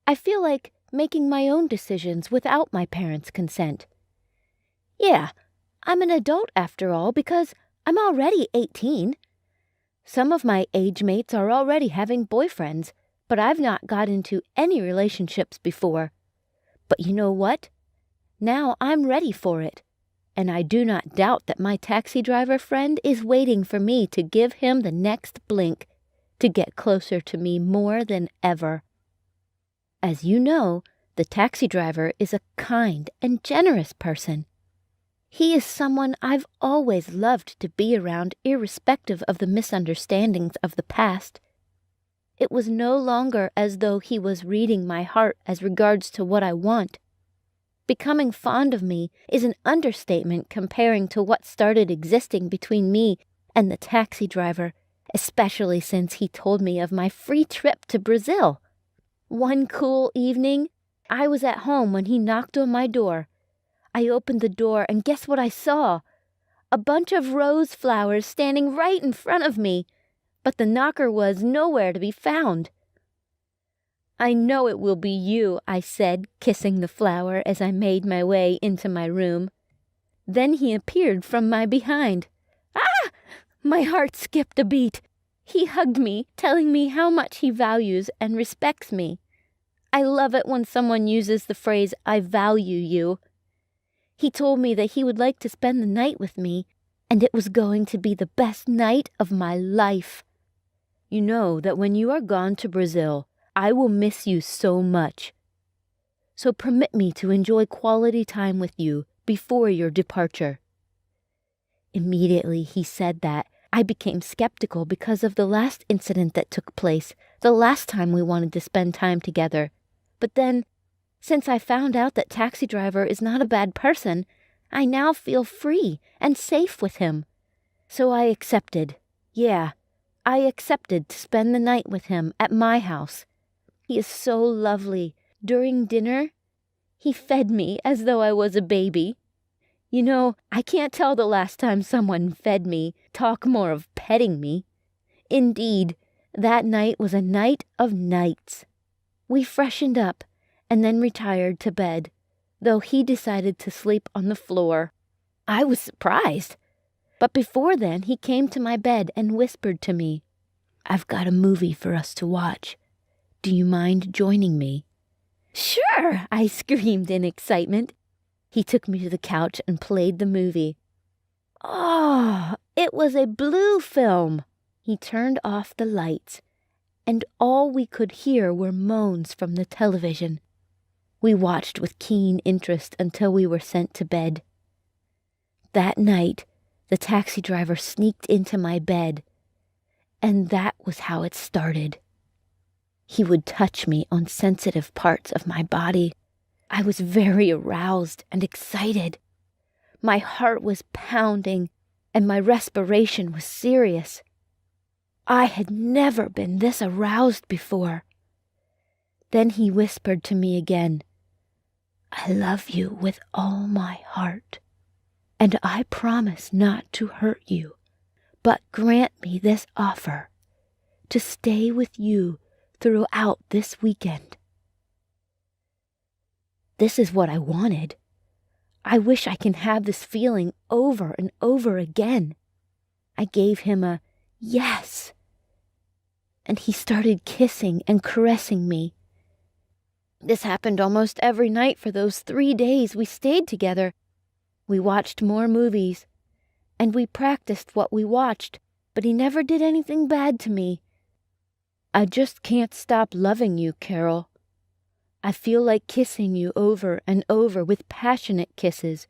I feel like making my own decisions without my parents' consent. Yeah, I'm an adult after all because I'm already 18. Some of my age mates are already having boyfriends, but I've not got into any relationships before. But you know what? Now I'm ready for it, and I do not doubt that my taxi driver friend is waiting for me to give him the next blink to get closer to me more than ever. As you know, the taxi driver is a kind and generous person. He is someone I've always loved to be around, irrespective of the misunderstandings of the past. It was no longer as though he was reading my heart as regards to what I want. Becoming fond of me is an understatement comparing to what started existing between me and the taxi driver, especially since he told me of my free trip to Brazil. One cool evening, I was at home when he knocked on my door. I opened the door and guess what I saw? A bunch of rose flowers standing right in front of me, but the knocker was nowhere to be found. I know it will be you, I said, kissing the flower as I made my way into my room. Then he appeared from my behind. Ah! My heart skipped a beat. He hugged me, telling me how much he values and respects me. I love it when someone uses the phrase, I value you. He told me that he would like to spend the night with me, and it was going to be the best night of my life. You know that when you are gone to Brazil, I will miss you so much. so permit me to enjoy quality time with you before your departure." Immediately he said that, I became skeptical because of the last incident that took place, the last time we wanted to spend time together. But then, since I found out that Taxi Driver is not a bad person, I now feel free and safe with him. So I accepted. Yeah, I accepted to spend the night with him at my house. He is so lovely. During dinner, he fed me as though I was a baby. You know, I can't tell the last time someone fed me, talk more of petting me. Indeed, that night was a night of nights. We freshened up and then retired to bed, though he decided to sleep on the floor. I was surprised. But before then, he came to my bed and whispered to me, "I've got a movie for us to watch. Do you mind joining me?" "Sure," I screamed in excitement. He took me to the couch and played the movie. Oh, it was a blue film. He turned off the lights, and all we could hear were moans from the television. We watched with keen interest until we were sent to bed. That night, the taxi driver sneaked into my bed, and that was how it started. He would touch me on sensitive parts of my body. I was very aroused and excited. My heart was pounding, and my respiration was serious. I had never been this aroused before. Then he whispered to me again, "I love you with all my heart, and I promise not to hurt you, but grant me this offer, to stay with you throughout this weekend." This is what I wanted. I wish I can have this feeling over and over again. I gave him a yes, and he started kissing and caressing me. This happened almost every night for those 3 days we stayed together. We watched more movies, and we practiced what we watched, but he never did anything bad to me. I just can't stop loving you, Carol. I feel like kissing you over and over with passionate kisses,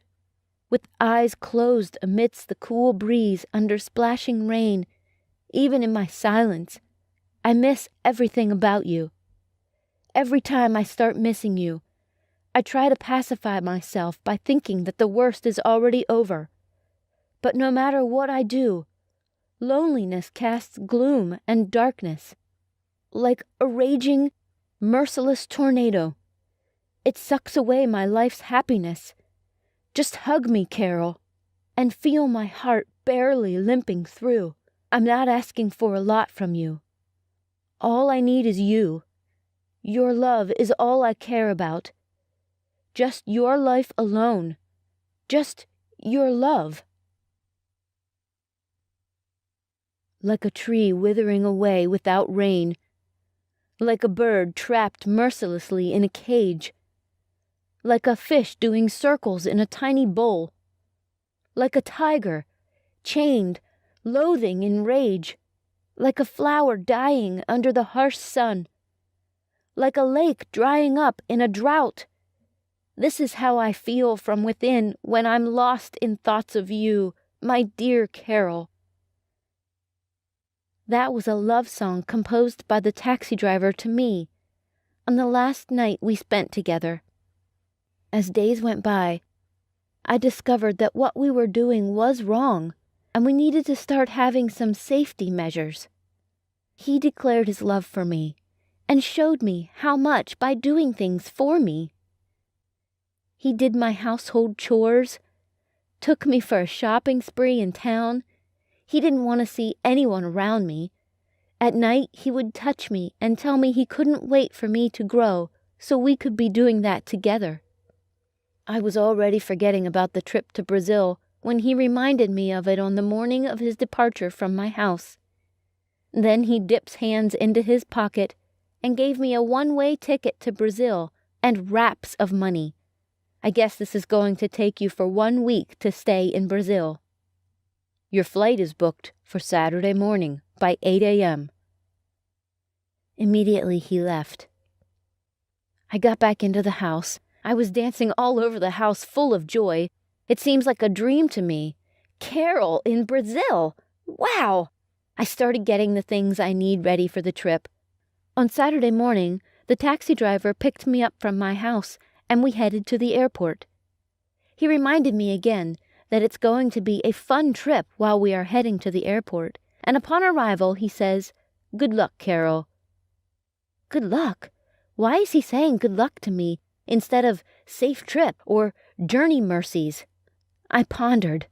with eyes closed amidst the cool breeze under splashing rain. Even in my silence, I miss everything about you. Every time I start missing you, I try to pacify myself by thinking that the worst is already over. But no matter what I do, loneliness casts gloom and darkness. Like a raging, merciless tornado. It sucks away my life's happiness. Just hug me, Carol, and feel my heart barely limping through. I'm not asking for a lot from you. All I need is you. Your love is all I care about. Just your life alone. Just your love. Like a tree withering away without rain. Like a bird trapped mercilessly in a cage. Like a fish doing circles in a tiny bowl. Like a tiger, chained, loathing in rage. Like a flower dying under the harsh sun. Like a lake drying up in a drought. This is how I feel from within when I'm lost in thoughts of you, my dear Carol. That was a love song composed by the taxi driver to me on the last night we spent together. As days went by, I discovered that what we were doing was wrong, and we needed to start having some safety measures. He declared his love for me and showed me how much by doing things for me. He did my household chores, took me for a shopping spree in town. He didn't want to see anyone around me. At night, he would touch me and tell me he couldn't wait for me to grow so we could be doing that together. I was already forgetting about the trip to Brazil when he reminded me of it on the morning of his departure from my house. Then he dips hands into his pocket and gave me a one-way ticket to Brazil and wraps of money. I guess this is going to take you for 1 week to stay in Brazil. Your flight is booked for Saturday morning by 8 a.m. Immediately he left. I got back into the house. I was dancing all over the house full of joy. It seems like a dream to me. Carol in Brazil! Wow! I started getting the things I need ready for the trip. On Saturday morning, the taxi driver picked me up from my house, and we headed to the airport. He reminded me again that it's going to be a fun trip while we are heading to the airport, and upon arrival he says, "Good luck, Carol." Good luck? Why is he saying good luck to me instead of safe trip or journey mercies? I pondered.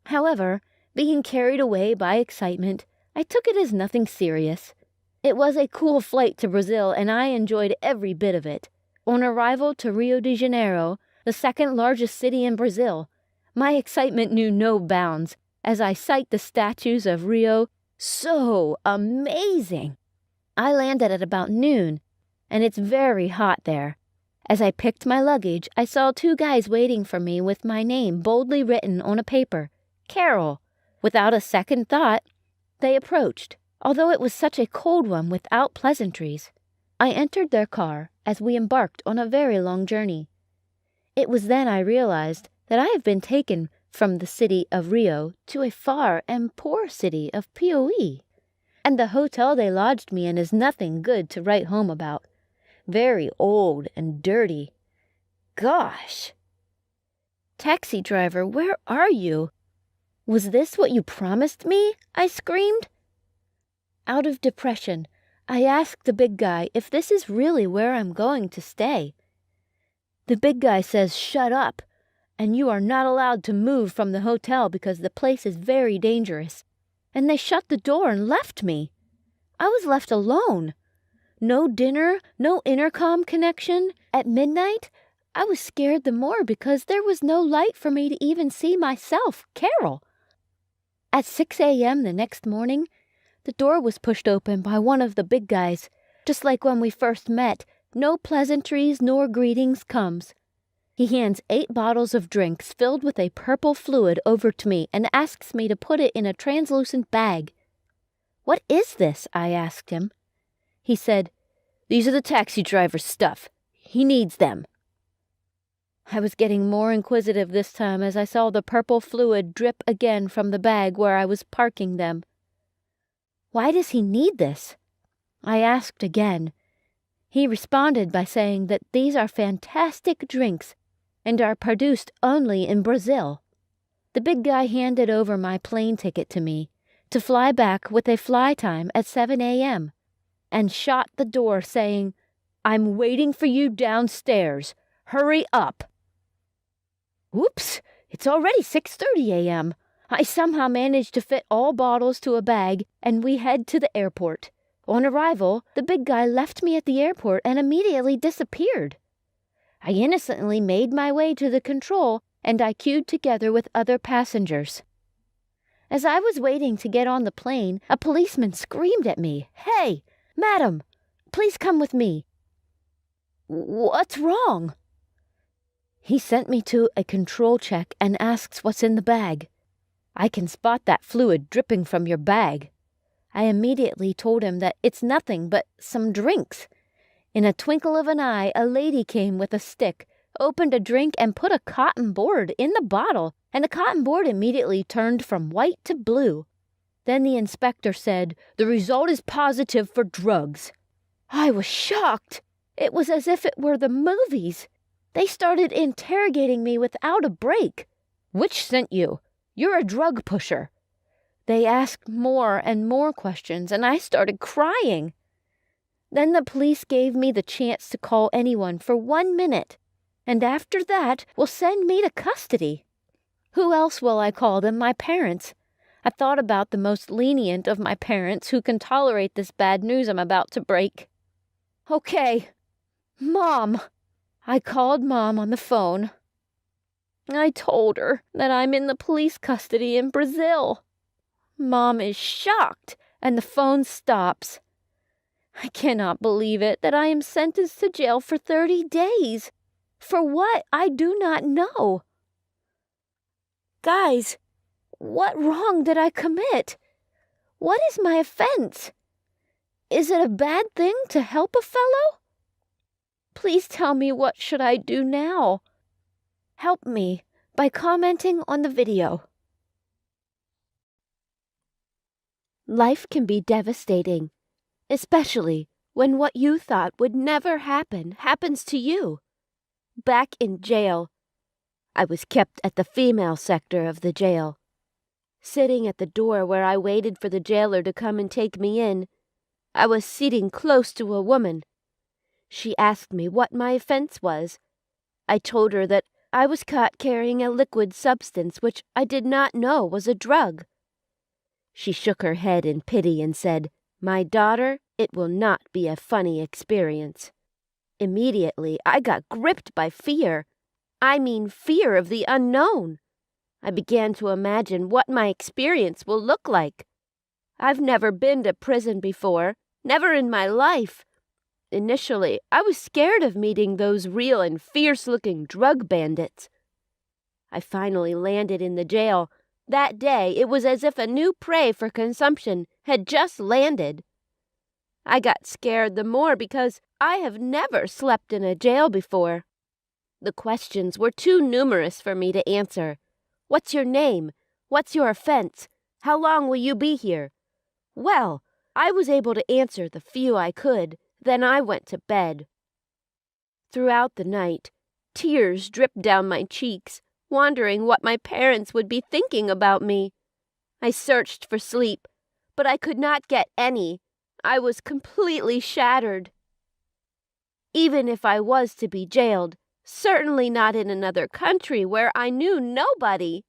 However, being carried away by excitement, I took it as nothing serious. It was a cool flight to Brazil, and I enjoyed every bit of it. On arrival to Rio de Janeiro, the second largest city in Brazil, my excitement knew no bounds as I sight the statues of Rio. So amazing! I landed at about noon, and it's very hot there. As I picked my luggage, I saw two guys waiting for me with my name boldly written on a paper, Carol. Without a second thought, they approached, although it was such a cold one without pleasantries. I entered their car as we embarked on a very long journey. It was then I realized that I have been taken from the city of Rio to a far and poor city of Piauí, and the hotel they lodged me in is nothing good to write home about. Very old and dirty. Gosh! Taxi driver, where are you? Was this what you promised me? I screamed. Out of depression, I asked the big guy if this is really where I'm going to stay. The big guy says, "Shut up, and you are not allowed to move from the hotel because the place is very dangerous." And they shut the door and left me. I was left alone. No dinner, no intercom connection. At midnight, I was scared the more because there was no light for me to even see myself, Carol. At 6 a.m. the next morning, the door was pushed open by one of the big guys. Just like when we first met, no pleasantries nor greetings comes. He hands 8 bottles of drinks filled with a purple fluid over to me and asks me to put it in a translucent bag. "What is this?" I asked him. He said, "These are the taxi driver's stuff. He needs them." I was getting more inquisitive this time as I saw the purple fluid drip again from the bag where I was parking them. "Why does he need this?" I asked again. He responded by saying that these are fantastic drinks and are produced only in Brazil. The big guy handed over my plane ticket to me to fly back with a fly time at 7 a.m. and shot the door saying, "I'm waiting for you downstairs. Hurry up." Oops, it's already 6:30 a.m. I somehow managed to fit all bottles to a bag, and we head to the airport. On arrival, the big guy left me at the airport and immediately disappeared. I innocently made my way to the control, and I queued together with other passengers. As I was waiting to get on the plane, a policeman screamed at me, "Hey, madam, please come with me." "What's wrong?" He sent me to a control check and asks what's in the bag. "I can spot that fluid dripping from your bag." I immediately told him that it's nothing but some drinks. In a twinkle of an eye, a lady came with a stick, opened a drink, and put a cotton board in the bottle, and the cotton board immediately turned from white to blue. Then the inspector said, "The result is positive for drugs." I was shocked. It was as if it were the movies. They started interrogating me without a break. "Which sent you? You're a drug pusher." They asked more and more questions, and I started crying. Then the police gave me the chance to call anyone for 1 minute, and after that will send me to custody. Who else will I call than my parents? I thought about the most lenient of my parents who can tolerate this bad news I'm about to break. "Okay, Mom." I called Mom on the phone. I told her that I'm in the police custody in Brazil. Mom is shocked, and the phone stops. I cannot believe it that I am sentenced to jail for 30 days. For what, I do not know. Guys, what wrong did I commit? What is my offense? Is it a bad thing to help a fellow? Please tell me, what should I do now? Help me by commenting on the video. Life can be devastating, especially when what you thought would never happen happens to you. Back in jail, I was kept at the female sector of the jail. Sitting at the door where I waited for the jailer to come and take me in, I was sitting close to a woman. She asked me what my offense was. I told her that I was caught carrying a liquid substance which I did not know was a drug. She shook her head in pity and said, "My daughter, it will not be a funny experience." Immediately, I got gripped by fear. I mean fear of the unknown. I began to imagine what my experience will look like. I've never been to prison before, never in my life. Initially, I was scared of meeting those real and fierce-looking drug bandits. I finally landed in the jail. That day, it was as if a new prey for consumption had just landed. I got scared the more because I have never slept in a jail before. The questions were too numerous for me to answer. What's your name? What's your offense? How long will you be here? Well, I was able to answer the few I could. Then I went to bed. Throughout the night, tears dripped down my cheeks, wondering what my parents would be thinking about me. I searched for sleep, but I could not get any. I was completely shattered. Even if I was to be jailed, certainly not in another country where I knew nobody.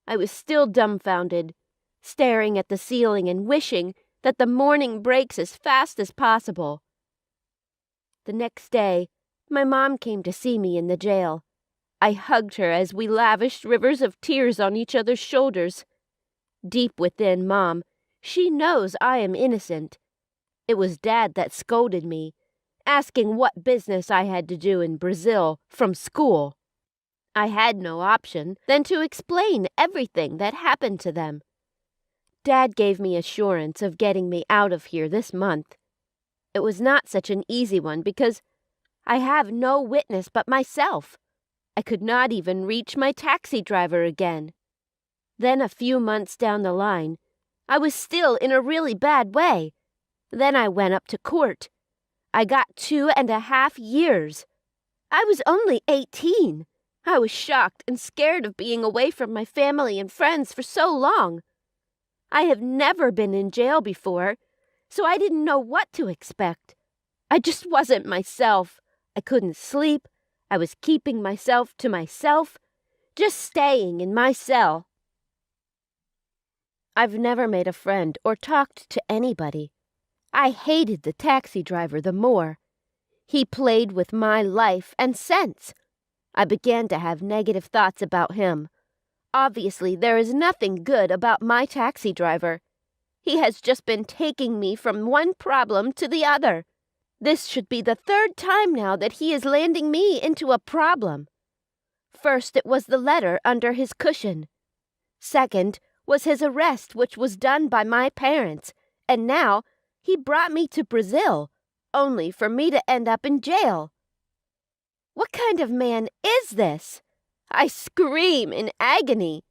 I was still dumbfounded, staring at the ceiling and wishing that the morning breaks as fast as possible. The next day, my mom came to see me in the jail. I hugged her as we lavished rivers of tears on each other's shoulders. Deep within Mom, she knows I am innocent. It was Dad that scolded me, asking what business I had to do in Brazil from school. I had no option than to explain everything that happened to them. Dad gave me assurance of getting me out of here this month. It was not such an easy one because I have no witness but myself. I could not even reach my taxi driver again. Then a few months down the line, I was still in a really bad way. Then I went up to court. I got 2.5 years. I was only 18. I was shocked and scared of being away from my family and friends for so long. I have never been in jail before, so I didn't know what to expect. I just wasn't myself. I couldn't sleep. I was keeping myself to myself, just staying in my cell. I've never made a friend or talked to anybody. I hated the taxi driver the more. He played with my life and sense. I began to have negative thoughts about him. Obviously, there is nothing good about my taxi driver. He has just been taking me from one problem to the other. This should be the 3rd time now that he is landing me into a problem. First, it was the letter under his cushion. Second was his arrest, which was done by my parents. And now he brought me to Brazil, only for me to end up in jail. What kind of man is this? I scream in agony.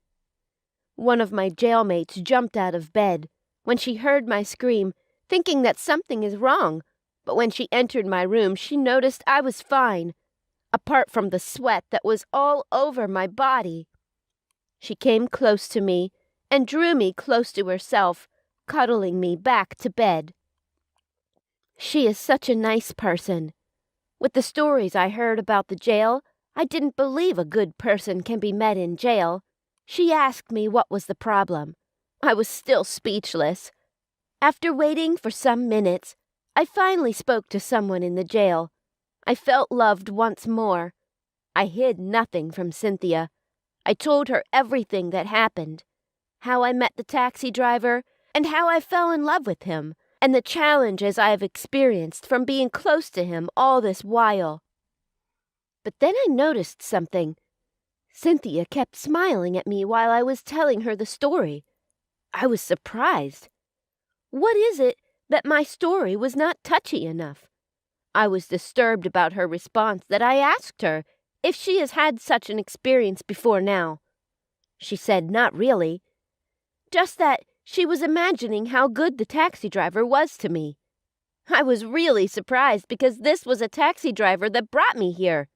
One of my jailmates jumped out of bed when she heard my scream, thinking that something is wrong. But when she entered my room, she noticed I was fine, apart from the sweat that was all over my body. She came close to me and drew me close to herself, cuddling me back to bed. She is such a nice person. With the stories I heard about the jail, I didn't believe a good person can be met in jail. She asked me what was the problem. I was still speechless. After waiting for some minutes, I finally spoke to someone in the jail. I felt loved once more. I hid nothing from Cynthia. I told her everything that happened. How I met the taxi driver, and how I fell in love with him, and the challenges I have experienced from being close to him all this while. But then I noticed something. Cynthia kept smiling at me while I was telling her the story. I was surprised. What is it that my story was not touchy enough? I was disturbed about her response that I asked her if she has had such an experience before now. She said not really, just that she was imagining how good the taxi driver was to me. I was really surprised because this was a taxi driver that brought me here.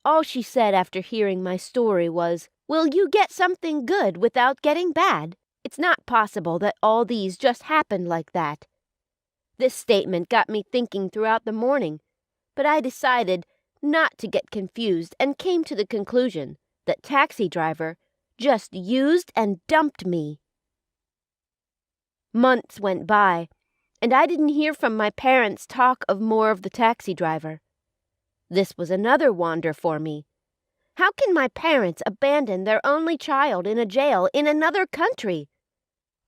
All she said after hearing my story was, "Will you get something good without getting bad? It's not possible that all these just happened like that." This statement got me thinking throughout the morning, but I decided not to get confused and came to the conclusion that taxi driver just used and dumped me. Months went by, and I didn't hear from my parents talk of more of the taxi driver. This was another wonder for me. How can my parents abandon their only child in a jail in another country?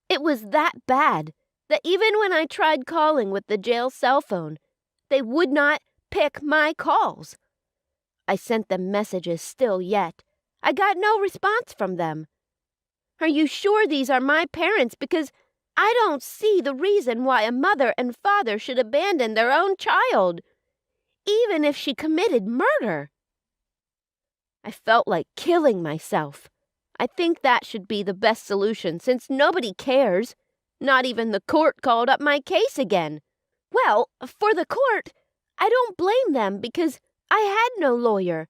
It was that bad that even when I tried calling with the jail cell phone, they would not pick my calls. I sent them messages still yet. I got no response from them. Are you sure these are my parents? Because I don't see the reason why a mother and father should abandon their own child, even if she committed murder. I felt like killing myself. I think that should be the best solution since nobody cares. Not even the court called up my case again. Well, for the court, I don't blame them because I had no lawyer.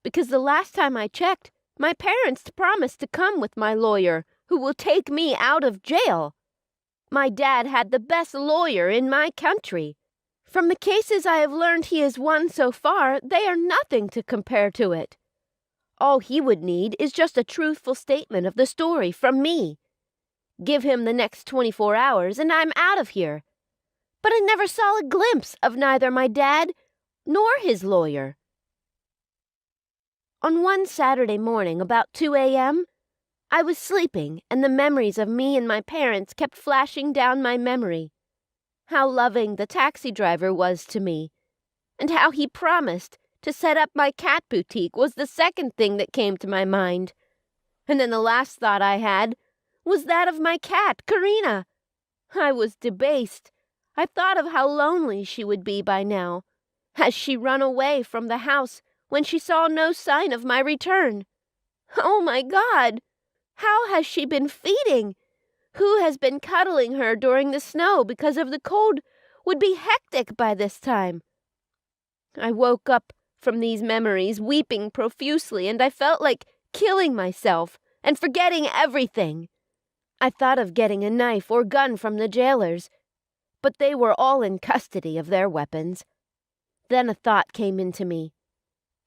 Because the last time I checked, my parents promised to come with my lawyer who will take me out of jail. My dad had the best lawyer in my country. From the cases I have learned he has won so far, they are nothing to compare to it. All he would need is just a truthful statement of the story from me. Give him the next 24 hours and I'm out of here. But I never saw a glimpse of neither my dad nor his lawyer. On one Saturday morning about 2 a.m., I was sleeping and the memories of me and my parents kept flashing down my memory. How loving the taxi driver was to me, and how he promised to set up my cat boutique was the second thing that came to my mind. And then the last thought I had was that of my cat, Karina. I was debased. I thought of how lonely she would be by now. Has she run away from the house when she saw no sign of my return? Oh my God! How has she been feeding? Who has been cuddling her during the snow because of the cold would be hectic by this time? I woke up from these memories weeping profusely, and I felt like killing myself and forgetting everything. I thought of getting a knife or gun from the jailers, but they were all in custody of their weapons. Then a thought came into me.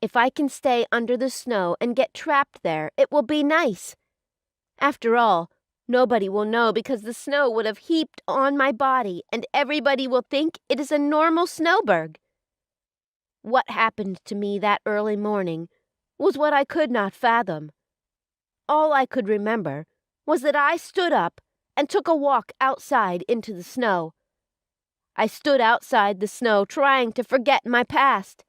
If I can stay under the snow and get trapped there, it will be nice. After all, nobody will know because the snow would have heaped on my body and everybody will think it is a normal snowberg. What happened to me that early morning was what I could not fathom. All I could remember was that I stood up and took a walk outside into the snow. I stood outside the snow trying to forget my past.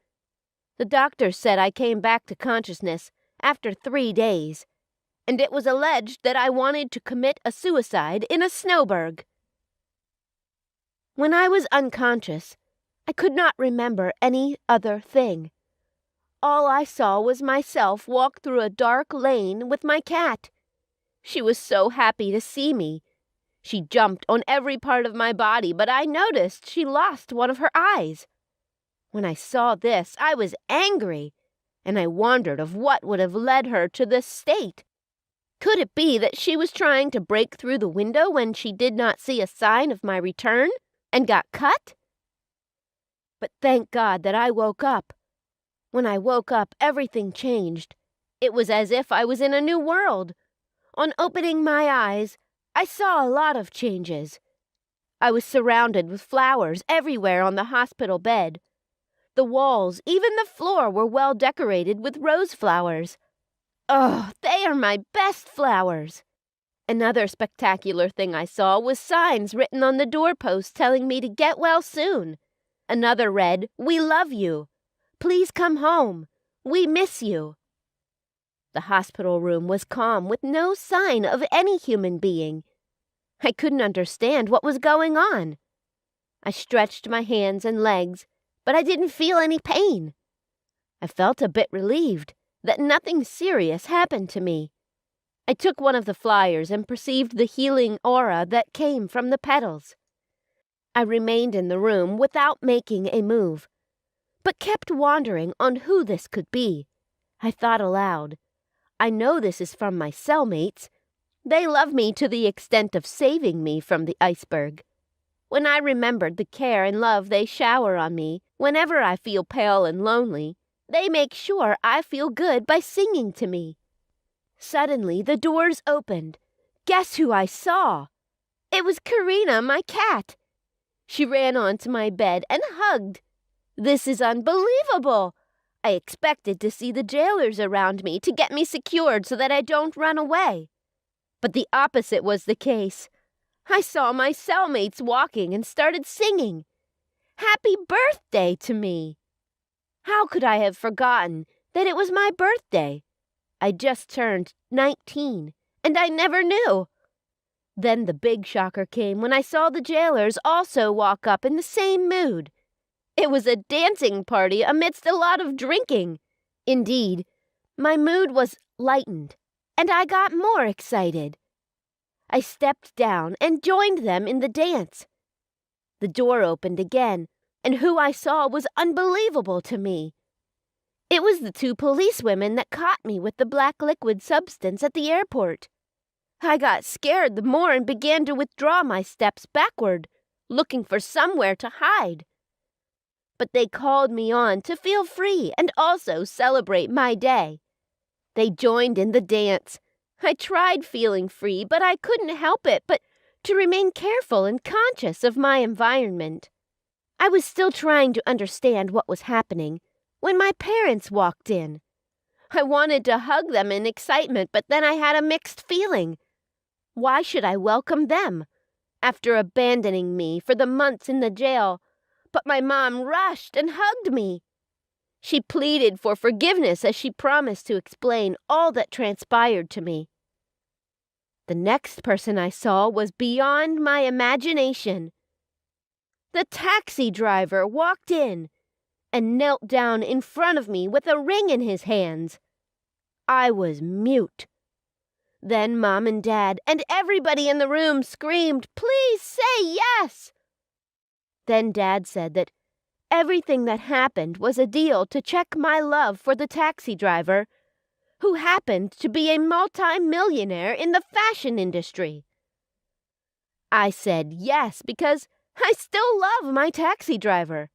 The doctor said I came back to consciousness after 3 days, and it was alleged that I wanted to commit a suicide in a snowberg. When I was unconscious, I could not remember any other thing. All I saw was myself walk through a dark lane with my cat. She was so happy to see me. She jumped on every part of my body, but I noticed she lost one of her eyes. When I saw this, I was angry, and I wondered of what would have led her to this state. Could it be that she was trying to break through the window when she did not see a sign of my return and got cut? But thank God that I woke up. When I woke up, everything changed. It was as if I was in a new world. On opening my eyes, I saw a lot of changes. I was surrounded with flowers everywhere on the hospital bed. The walls, even the floor, were well decorated with rose flowers. Oh, they are my best flowers. Another spectacular thing I saw was signs written on the doorpost telling me to get well soon. Another read, "We love you. Please come home. We miss you." The hospital room was calm with no sign of any human being. I couldn't understand what was going on. I stretched my hands and legs but I didn't feel any pain. I felt a bit relieved that nothing serious happened to me. I took one of the flyers and perceived the healing aura that came from the petals. I remained in the room without making a move, but kept wondering on who this could be. I thought aloud, I know this is from my cellmates. They love me to the extent of saving me from the iceberg. When I remembered the care and love they shower on me whenever I feel pale and lonely, they make sure I feel good by singing to me. Suddenly, the doors opened. Guess who I saw? It was Karina, my cat. She ran onto my bed and hugged. This is unbelievable. I expected to see the jailers around me to get me secured so that I don't run away. But the opposite was the case. I saw my cellmates walking and started singing. Happy birthday to me. How could I have forgotten that it was my birthday? I just turned 19, and I never knew. Then the big shocker came when I saw the jailers also walk up in the same mood. It was a dancing party amidst a lot of drinking. Indeed, my mood was lightened, and I got more excited. I stepped down and joined them in the dance. The door opened again, and who I saw was unbelievable to me. It was the 2 policewomen that caught me with the black liquid substance at the airport. I got scared the more and began to withdraw my steps backward, looking for somewhere to hide. But they called me on to feel free and also celebrate my day. They joined in the dance. I tried feeling free, but I couldn't help it but to remain careful and conscious of my environment. I was still trying to understand what was happening when my parents walked in. I wanted to hug them in excitement, but then I had a mixed feeling. Why should I welcome them after abandoning me for the months in the jail? But my mom rushed and hugged me. She pleaded for forgiveness as she promised to explain all that transpired to me. The next person I saw was beyond my imagination. The taxi driver walked in and knelt down in front of me with a ring in his hands. I was mute. Then Mom and Dad and everybody in the room screamed, "Please say yes!" Then Dad said that everything that happened was a deal to check my love for the taxi driver, who happened to be a multi-millionaire in the fashion industry. I said yes because I still love my taxi driver.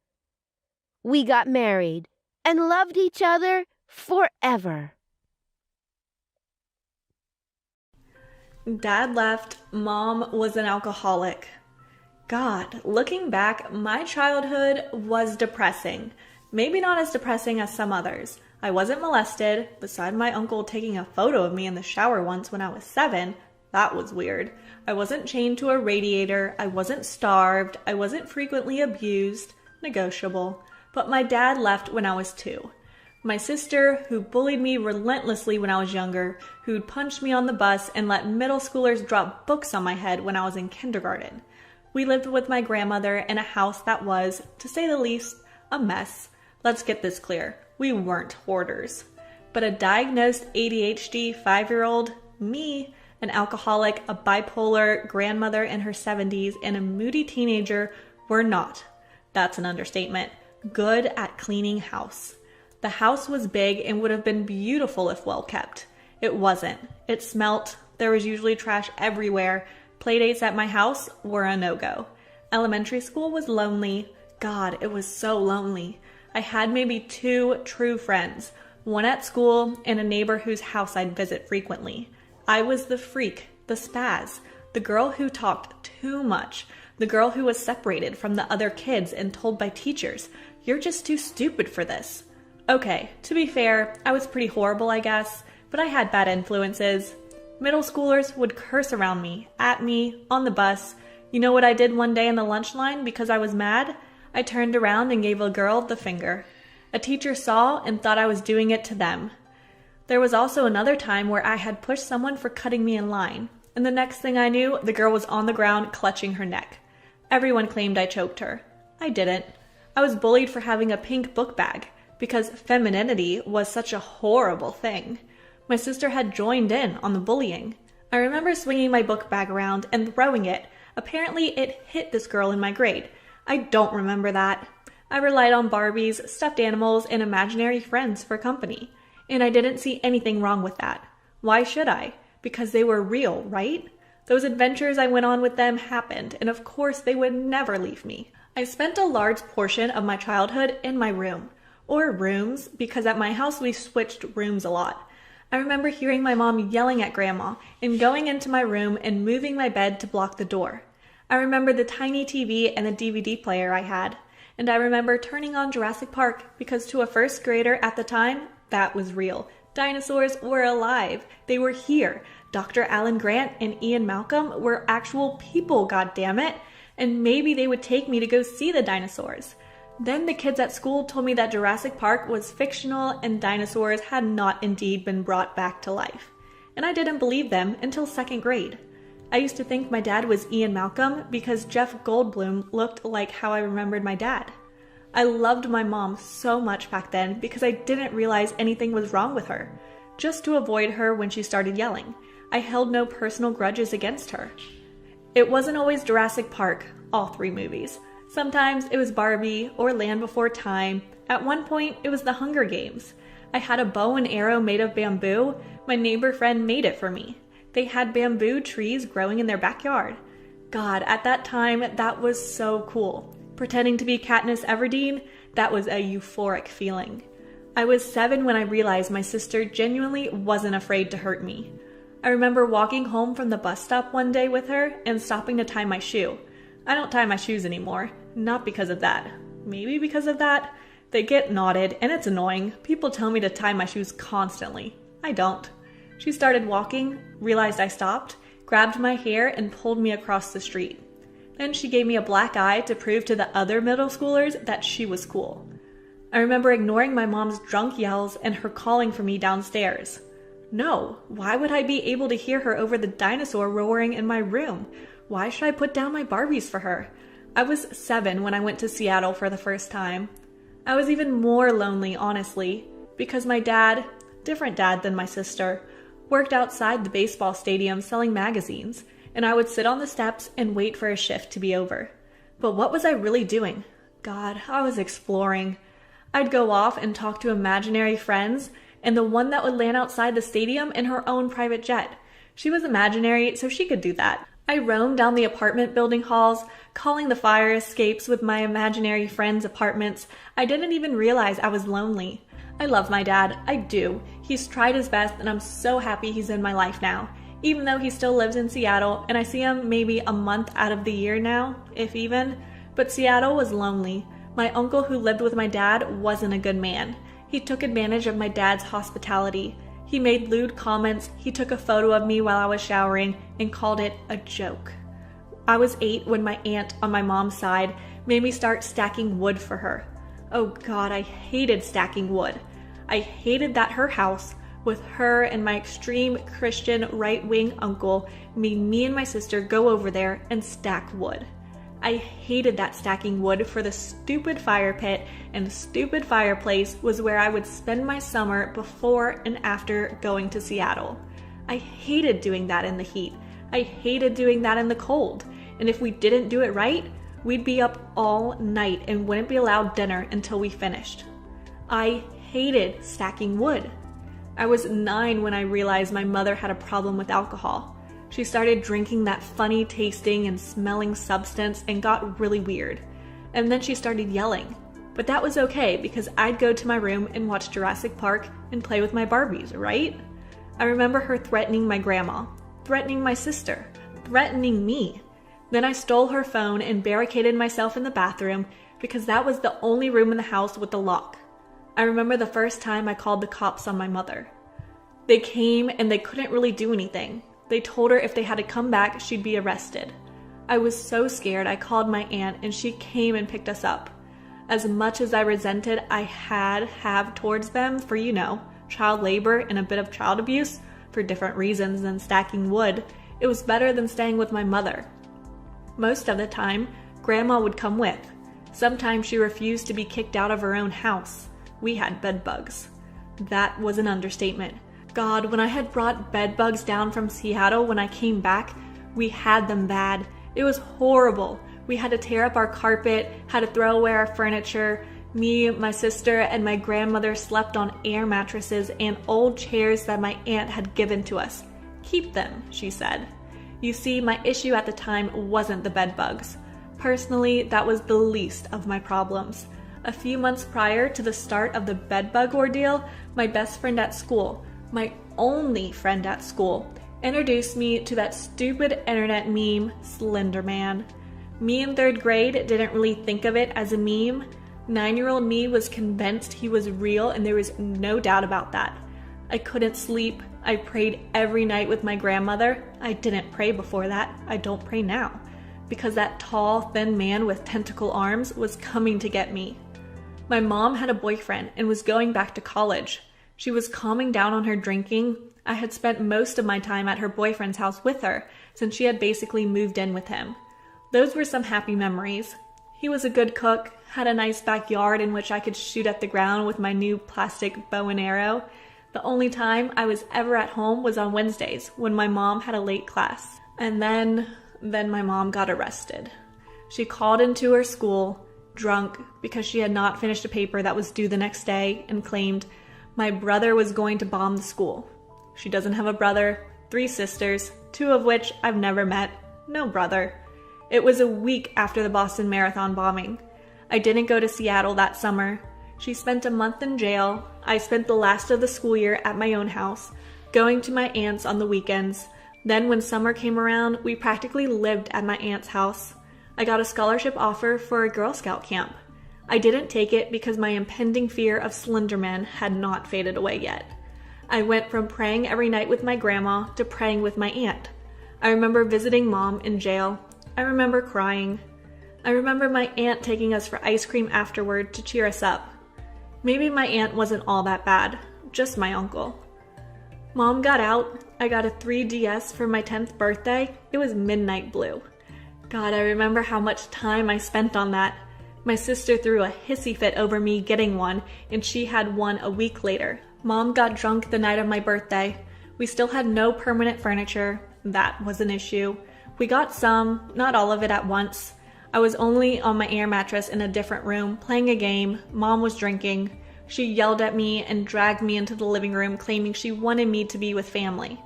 We got married and loved each other forever. Dad left. Mom was an alcoholic. God, looking back, my childhood was depressing. Maybe not as depressing as some others. I wasn't molested, beside my uncle taking a photo of me in the shower once when I was 7. That was weird. I wasn't chained to a radiator. I wasn't starved. I wasn't frequently abused. Negotiable. But my dad left when I was 2. My sister, who bullied me relentlessly when I was younger, who'd punched me on the bus and let middle schoolers drop books on my head when I was in kindergarten. We lived with my grandmother in a house that was, to say the least, a mess. Let's get this clear. We weren't hoarders. But a diagnosed ADHD 5-year-old, me, an alcoholic, a bipolar grandmother in her 70s, and a moody teenager were not, that's an understatement, good at cleaning house. The house was big and would have been beautiful if well kept. It wasn't. It smelt. There was usually trash everywhere. Playdates at my house were a no-go. Elementary school was lonely. God, it was so lonely. I had maybe 2 true friends, one at school and a neighbor whose house I'd visit frequently. I was the freak, the spaz, the girl who talked too much, the girl who was separated from the other kids and told by teachers, "You're just too stupid for this." Okay, to be fair, I was pretty horrible, I guess, but I had bad influences. Middle schoolers would curse around me, at me, on the bus. You know what I did one day in the lunch line because I was mad? I turned around and gave a girl the finger. A teacher saw and thought I was doing it to them. There was also another time where I had pushed someone for cutting me in line, and the next thing I knew, the girl was on the ground clutching her neck. Everyone claimed I choked her. I didn't. I was bullied for having a pink book bag because femininity was such a horrible thing. My sister had joined in on the bullying. I remember swinging my book bag around and throwing it. Apparently, it hit this girl in my grade. I don't remember that. I relied on Barbies, stuffed animals, and imaginary friends for company. And I didn't see anything wrong with that. Why should I? Because they were real, right? Those adventures I went on with them happened, and of course they would never leave me. I spent a large portion of my childhood in my room, or rooms, because at my house we switched rooms a lot. I remember hearing my mom yelling at Grandma and going into my room and moving my bed to block the door. I remember the tiny TV and the DVD player I had, and I remember turning on Jurassic Park because to a first grader at the time, that was real. Dinosaurs were alive. They were here. Dr. Alan Grant and Ian Malcolm were actual people, goddammit, and maybe they would take me to go see the dinosaurs. Then the kids at school told me that Jurassic Park was fictional and dinosaurs had not indeed been brought back to life. And I didn't believe them until second grade. I used to think my dad was Ian Malcolm because Jeff Goldblum looked like how I remembered my dad. I loved my mom so much back then because I didn't realize anything was wrong with her. Just to avoid her when she started yelling, I held no personal grudges against her. It wasn't always Jurassic Park, all 3 movies. Sometimes it was Barbie or Land Before Time. At one point, it was The Hunger Games. I had a bow and arrow made of bamboo. My neighbor friend made it for me. They had bamboo trees growing in their backyard. God, at that time, that was so cool. Pretending to be Katniss Everdeen, that was a euphoric feeling. I was 7 when I realized my sister genuinely wasn't afraid to hurt me. I remember walking home from the bus stop one day with her and stopping to tie my shoe. I don't tie my shoes anymore, not because of that. Maybe because of that. They get knotted and it's annoying. People tell me to tie my shoes constantly. I don't. She started walking, realized I stopped, grabbed my hair and pulled me across the street. Then she gave me a black eye to prove to the other middle schoolers that she was cool. I remember ignoring my mom's drunk yells and her calling for me downstairs. No, why would I be able to hear her over the dinosaur roaring in my room? Why should I put down my Barbies for her? I was 7 when I went to Seattle for the first time. I was even more lonely, honestly, because my dad, different dad than my sister, worked outside the baseball stadium selling magazines, and I would sit on the steps and wait for a shift to be over. But what was I really doing? God, I was exploring. I'd go off and talk to imaginary friends, and the one that would land outside the stadium in her own private jet. She was imaginary, so she could do that. I roamed down the apartment building halls, calling the fire escapes with my imaginary friends' apartments. I didn't even realize I was lonely. I love my dad, I do. He's tried his best and I'm so happy he's in my life now. Even though he still lives in Seattle and I see him maybe a month out of the year now, if even. But Seattle was lonely. My uncle who lived with my dad wasn't a good man. He took advantage of my dad's hospitality. He made lewd comments, he took a photo of me while I was showering and called it a joke. I was 8 when my aunt on my mom's side made me start stacking wood for her. Oh God, I hated stacking wood. I hated that her house, with her and my extreme Christian right-wing uncle, made me and my sister go over there and stack wood. I hated that stacking wood for the stupid fire pit, and the stupid fireplace was where I would spend my summer before and after going to Seattle. I hated doing that in the heat. I hated doing that in the cold. And if we didn't do it right, we'd be up all night and wouldn't be allowed dinner until we finished. I hated stacking wood. I was 9 when I realized my mother had a problem with alcohol. She started drinking that funny tasting and smelling substance and got really weird. And then she started yelling. But that was okay because I'd go to my room and watch Jurassic Park and play with my Barbies, right? I remember her threatening my grandma, threatening my sister, threatening me. Then I stole her phone and barricaded myself in the bathroom because that was the only room in the house with a lock. I remember the first time I called the cops on my mother. They came and they couldn't really do anything. They told her if they had to come back, she'd be arrested. I was so scared I called my aunt and she came and picked us up. As much as I resented I have towards them for, child labor and a bit of child abuse, for different reasons than stacking wood, it was better than staying with my mother. Most of the time, Grandma would come with. Sometimes she refused to be kicked out of her own house. We had bed bugs. That was an understatement. God, when I had brought bed bugs down from Seattle when I came back, we had them bad. It was horrible. We had to tear up our carpet, had to throw away our furniture. Me, my sister, and my grandmother slept on air mattresses and old chairs that my aunt had given to us. Keep them, she said. You see, my issue at the time wasn't the bed bugs. Personally, that was the least of my problems. A few months prior to the start of the bed bug ordeal, my best friend at school, my only friend at school, introduced me to that stupid internet meme, Slender Man. Me in 3rd grade didn't really think of it as a meme. 9-year-old me was convinced he was real, and there was no doubt about that. I couldn't sleep. I prayed every night with my grandmother. I didn't pray before that. I don't pray now. Because that tall, thin man with tentacle arms was coming to get me. My mom had a boyfriend and was going back to college. She was calming down on her drinking. I had spent most of my time at her boyfriend's house with her, since she had basically moved in with him. Those were some happy memories. He was a good cook, had a nice backyard in which I could shoot at the ground with my new plastic bow and arrow. The only time I was ever at home was on Wednesdays, when my mom had a late class. And then my mom got arrested. She called into her school, drunk, because she had not finished a paper that was due the next day, and claimed my brother was going to bomb the school. She doesn't have a brother, 3 sisters, 2 of which I've never met, no brother. It was a week after the Boston Marathon bombing. I didn't go to Seattle that summer. She spent a month in jail. I spent the last of the school year at my own house, going to my aunt's on the weekends. Then when summer came around, we practically lived at my aunt's house. I got a scholarship offer for a Girl Scout camp. I didn't take it because my impending fear of Slender Man had not faded away yet. I went from praying every night with my grandma to praying with my aunt. I remember visiting Mom in jail. I remember crying. I remember my aunt taking us for ice cream afterward to cheer us up. Maybe my aunt wasn't all that bad, just my uncle. Mom got out. I got a 3DS for my 10th birthday. It was midnight blue. God, I remember how much time I spent on that. My sister threw a hissy fit over me getting one, and she had one a week later. Mom got drunk the night of my birthday. We still had no permanent furniture. That was an issue. We got some, not all of it at once. I was only on my air mattress in a different room, playing a game. Mom was drinking. She yelled at me and dragged me into the living room, claiming she wanted me to be with family.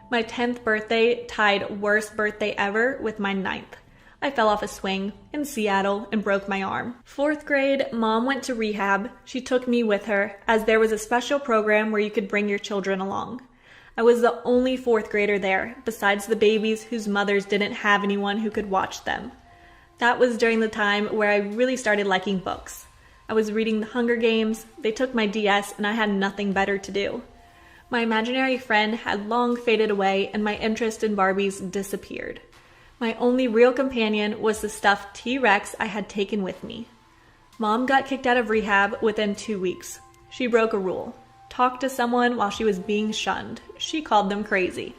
My 10th birthday tied worst birthday ever with my 9th. I fell off a swing in Seattle and broke my arm. 4th grade, Mom went to rehab. She took me with her, as there was a special program where you could bring your children along. I was the only 4th grader there, besides the babies whose mothers didn't have anyone who could watch them. That was during the time where I really started liking books. I was reading The Hunger Games, they took my DS, and I had nothing better to do. My imaginary friend had long faded away, and my interest in Barbies disappeared. My only real companion was the stuffed T-Rex I had taken with me. Mom got kicked out of rehab within 2 weeks. She broke a rule. Talked to someone while she was being shunned. She called them crazy.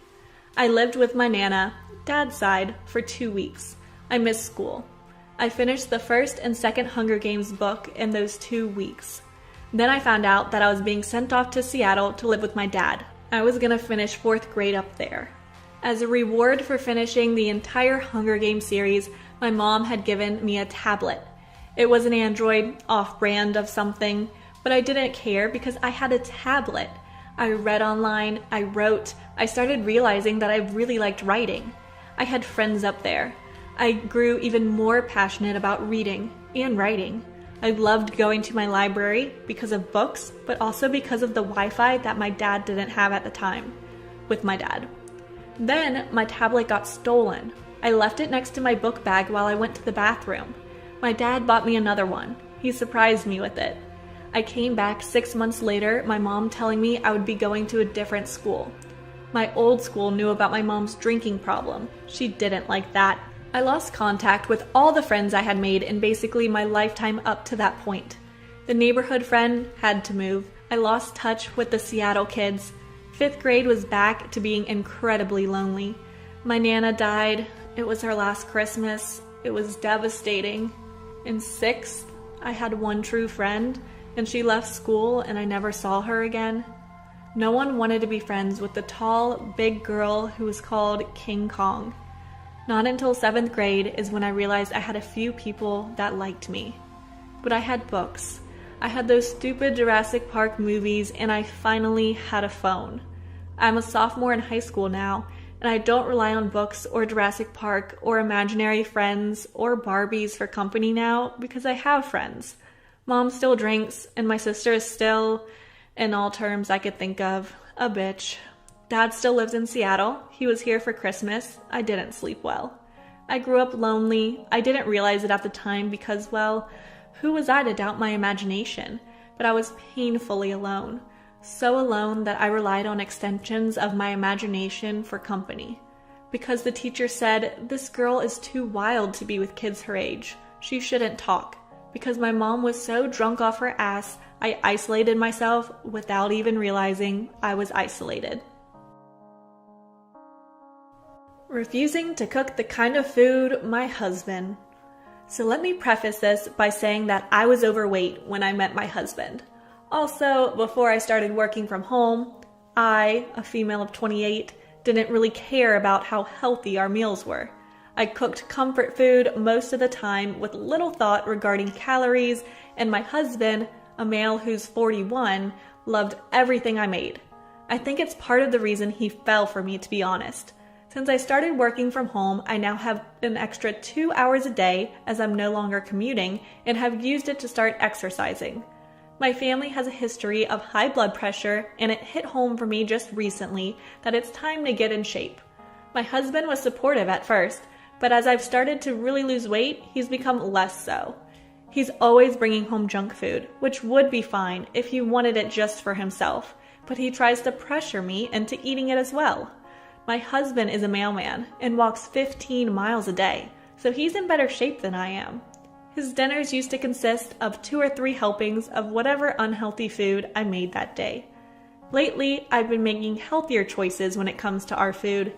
I lived with my Nana, Dad's side, for 2 weeks. I missed school. I finished the 1st and 2nd Hunger Games book in those 2 weeks. Then I found out that I was being sent off to Seattle to live with my dad. I was gonna finish 4th grade up there. As a reward for finishing the entire Hunger Games series, my mom had given me a tablet. It was an Android, off-brand of something, but I didn't care because I had a tablet. I read online, I wrote, I started realizing that I really liked writing. I had friends up there. I grew even more passionate about reading and writing. I loved going to my library because of books, but also because of the Wi-Fi that my dad didn't have at the time, with my dad. Then my tablet got stolen. I left it next to my book bag while I went to the bathroom. My dad bought me another one. He surprised me with it. I came back 6 months later, my mom telling me I would be going to a different school. My old school knew about my mom's drinking problem. She didn't like that. I lost contact with all the friends I had made in basically my lifetime up to that point. The neighborhood friend had to move. I lost touch with the Seattle kids. 5th grade was back to being incredibly lonely. My Nana died. It was her last Christmas. It was devastating. In 6th, I had one true friend, and she left school and I never saw her again. No one wanted to be friends with the tall, big girl who was called King Kong. Not until 7th grade is when I realized I had a few people that liked me. But I had books. I had those stupid Jurassic Park movies, and I finally had a phone. I'm a sophomore in high school now, and I don't rely on books or Jurassic Park or imaginary friends or Barbies for company now because I have friends. Mom still drinks, and my sister is still, in all terms I could think of, a bitch. Dad still lives in Seattle. He was here for Christmas. I didn't sleep well. I grew up lonely. I didn't realize it at the time because, well, who was I to doubt my imagination? But I was painfully alone. So alone that I relied on extensions of my imagination for company. Because the teacher said, this girl is too wild to be with kids her age. She shouldn't talk. Because my mom was so drunk off her ass, I isolated myself without even realizing I was isolated. Refusing to cook the kind of food my husband. So let me preface this by saying that I was overweight when I met my husband. Also, before I started working from home, I, a female of 28, didn't really care about how healthy our meals were. I cooked comfort food most of the time with little thought regarding calories, and my husband, a male who's 41, loved everything I made. I think it's part of the reason he fell for me, to be honest. Since I started working from home, I now have an extra 2 hours a day as I'm no longer commuting and have used it to start exercising. My family has a history of high blood pressure, and it hit home for me just recently that it's time to get in shape. My husband was supportive at first, but as I've started to really lose weight, he's become less so. He's always bringing home junk food, which would be fine if he wanted it just for himself, but he tries to pressure me into eating it as well. My husband is a mailman and walks 15 miles a day, so he's in better shape than I am. His dinners used to consist of 2 or 3 helpings of whatever unhealthy food I made that day. Lately, I've been making healthier choices when it comes to our food.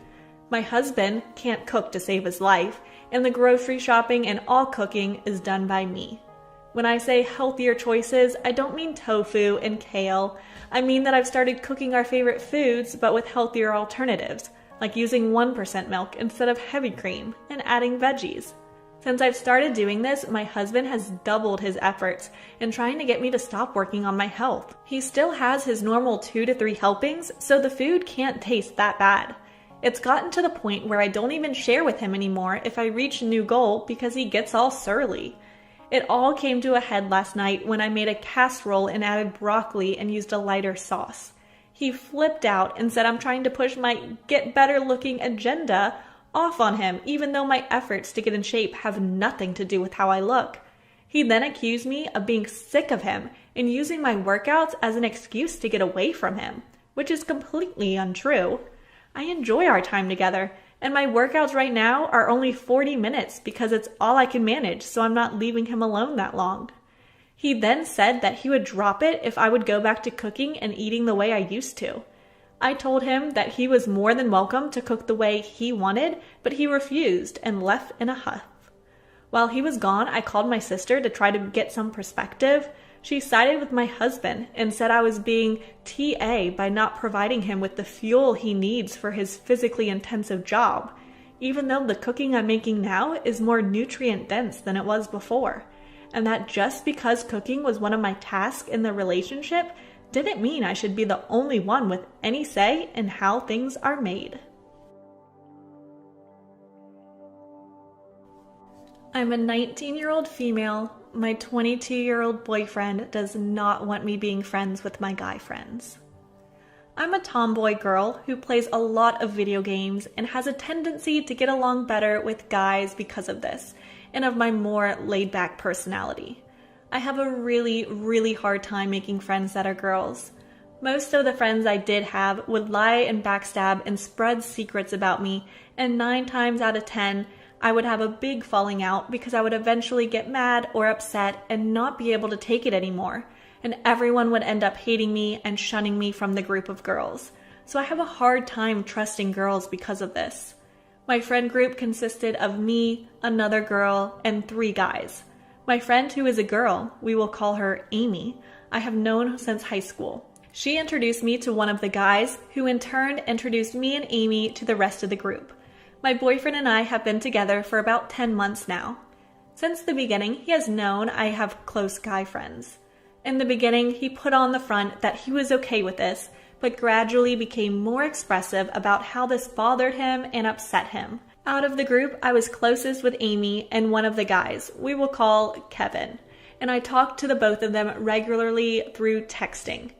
My husband can't cook to save his life, and the grocery shopping and all cooking is done by me. When I say healthier choices, I don't mean tofu and kale. I mean that I've started cooking our favorite foods but with healthier alternatives, like using 1% milk instead of heavy cream and adding veggies. Since I've started doing this, my husband has doubled his efforts in trying to get me to stop working on my health. He still has his normal 2 to 3 helpings, so the food can't taste that bad. It's gotten to the point where I don't even share with him anymore if I reach a new goal because he gets all surly. It all came to a head last night when I made a casserole and added broccoli and used a lighter sauce. He flipped out and said I'm trying to push my get better looking agenda off on him, even though my efforts to get in shape have nothing to do with how I look. He then accused me of being sick of him and using my workouts as an excuse to get away from him, which is completely untrue. I enjoy our time together, and my workouts right now are only 40 minutes because it's all I can manage, so I'm not leaving him alone that long. He then said that he would drop it if I would go back to cooking and eating the way I used to. I told him that he was more than welcome to cook the way he wanted, but he refused and left in a huff. While he was gone, I called my sister to try to get some perspective. She sided with my husband and said I was being TA by not providing him with the fuel he needs for his physically intensive job, even though the cooking I'm making now is more nutrient dense than it was before. And that just because cooking was one of my tasks in the relationship didn't mean I should be the only one with any say in how things are made. I'm a 19-year-old female. My 22-year-old boyfriend does not want me being friends with my guy friends. I'm a tomboy girl who plays a lot of video games and has a tendency to get along better with guys because of this, and of my more laid-back personality. I have a really hard time making friends that are girls. Most of the friends I did have would lie and backstab and spread secrets about me, and 9 times out of 10, I would have a big falling out because I would eventually get mad or upset and not be able to take it anymore, and everyone would end up hating me and shunning me from the group of girls. So I have a hard time trusting girls because of this. My friend group consisted of me, another girl, and 3 guys. My friend who is a girl, we will call her Amy, I have known since high school. She introduced me to one of the guys, who in turn introduced me and Amy to the rest of the group. My boyfriend and I have been together for about 10 months now. Since the beginning, he has known I have close guy friends. In the beginning, he put on the front that he was okay with this, but gradually became more expressive about how this bothered him and upset him. Out of the group, I was closest with Amy and one of the guys, we will call Kevin, and I talked to the both of them regularly through texting.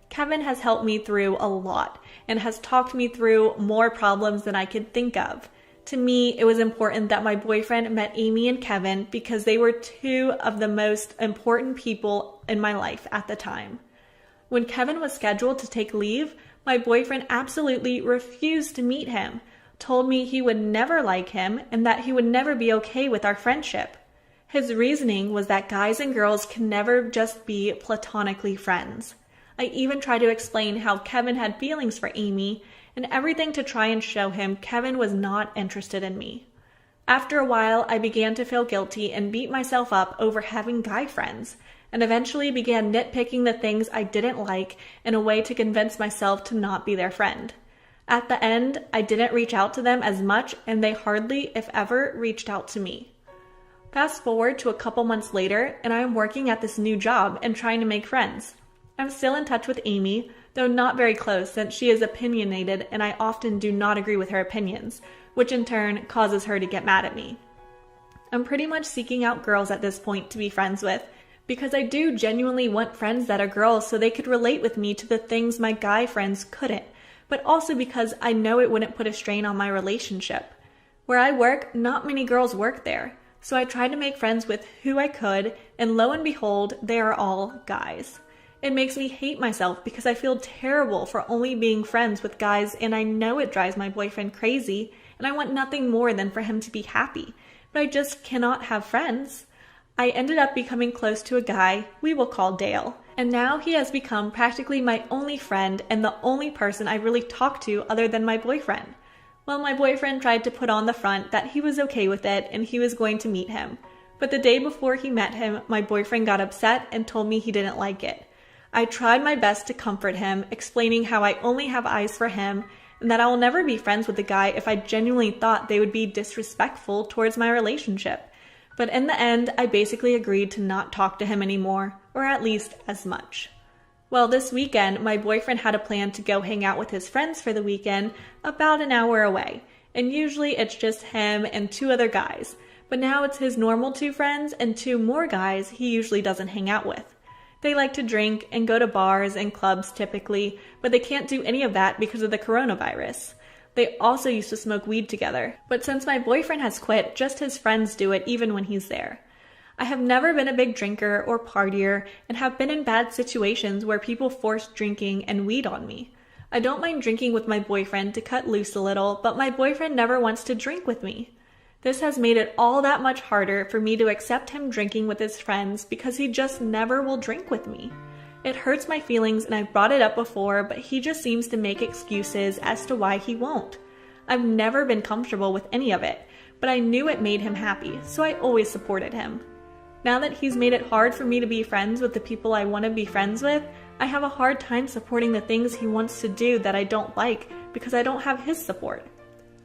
Kevin has helped me through a lot and has talked me through more problems than I could think of. To me, it was important that my boyfriend met Amy and Kevin because they were two of the most important people in my life at the time. When Kevin was scheduled to take leave, my boyfriend absolutely refused to meet him, told me he would never like him and that he would never be okay with our friendship. His reasoning was that guys and girls can never just be platonically friends. I even tried to explain how Kevin had feelings for Amy and everything to try and show him Kevin was not interested in me. After a while, I began to feel guilty and beat myself up over having guy friends, and eventually began nitpicking the things I didn't like in a way to convince myself to not be their friend. At the end, I didn't reach out to them as much, and they hardly, if ever, reached out to me. Fast forward to a couple months later, and I am working at this new job and trying to make friends. I'm still in touch with Amy, though not very close since she is opinionated and I often do not agree with her opinions, which in turn causes her to get mad at me. I'm pretty much seeking out girls at this point to be friends with, because I do genuinely want friends that are girls so they could relate with me to the things my guy friends couldn't, but also because I know it wouldn't put a strain on my relationship. Where I work, not many girls work there, so I tried to make friends with who I could, and lo and behold, they are all guys. It makes me hate myself because I feel terrible for only being friends with guys, and I know it drives my boyfriend crazy, and I want nothing more than for him to be happy, but I just cannot have friends. I ended up becoming close to a guy we will call Dale, and now he has become practically my only friend and the only person I really talk to other than my boyfriend. Well, my boyfriend tried to put on the front that he was okay with it and he was going to meet him, but the day before he met him, my boyfriend got upset and told me he didn't like it. I tried my best to comfort him, explaining how I only have eyes for him and that I will never be friends with a guy if I genuinely thought they would be disrespectful towards my relationship. But in the end, I basically agreed to not talk to him anymore, or at least as much. Well, this weekend, my boyfriend had a plan to go hang out with his friends for the weekend about an hour away, and usually it's just him and 2 other guys, but now it's his normal 2 friends and 2 more guys he usually doesn't hang out with. They like to drink and go to bars and clubs typically, but they can't do any of that because of the coronavirus. They also used to smoke weed together, but since my boyfriend has quit, just his friends do it even when he's there. I have never been a big drinker or partier and have been in bad situations where people force drinking and weed on me. I don't mind drinking with my boyfriend to cut loose a little, but my boyfriend never wants to drink with me. This has made it all that much harder for me to accept him drinking with his friends because he just never will drink with me. It hurts my feelings and I've brought it up before, but he just seems to make excuses as to why he won't. I've never been comfortable with any of it, but I knew it made him happy, so I always supported him. Now that he's made it hard for me to be friends with the people I want to be friends with, I have a hard time supporting the things he wants to do that I don't like because I don't have his support.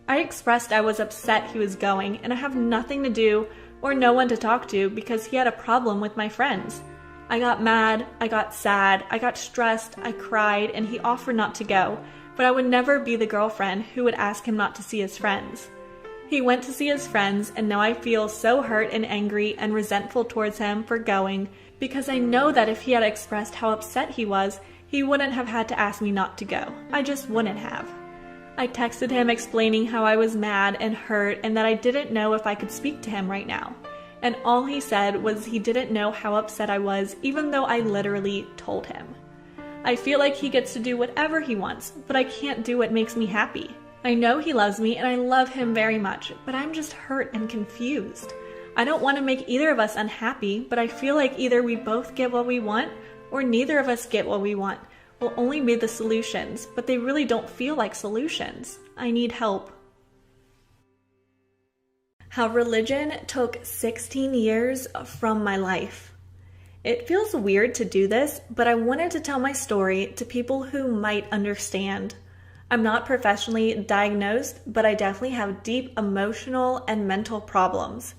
I expressed I was upset he was going, and I have nothing to do or no one to talk to because he had a problem with my friends. I got mad, I got sad, I got stressed, I cried, and he offered not to go, but I would never be the girlfriend who would ask him not to see his friends. He went to see his friends, and now I feel so hurt and angry and resentful towards him for going because I know that if he had expressed how upset he was, he wouldn't have had to ask me not to go. I just wouldn't have. I texted him explaining how I was mad and hurt and that I didn't know if I could speak to him right now. And all he said was he didn't know how upset I was, even though I literally told him. I feel like he gets to do whatever he wants, but I can't do what makes me happy. I know he loves me and I love him very much, but I'm just hurt and confused. I don't want to make either of us unhappy, but I feel like either we both get what we want or neither of us get what we want. Will only be the solutions, but they really don't feel like solutions. I need help. How religion took 16 years from my life. It feels weird to do this, but I wanted to tell my story to people who might understand. I'm not professionally diagnosed, but I definitely have deep emotional and mental problems.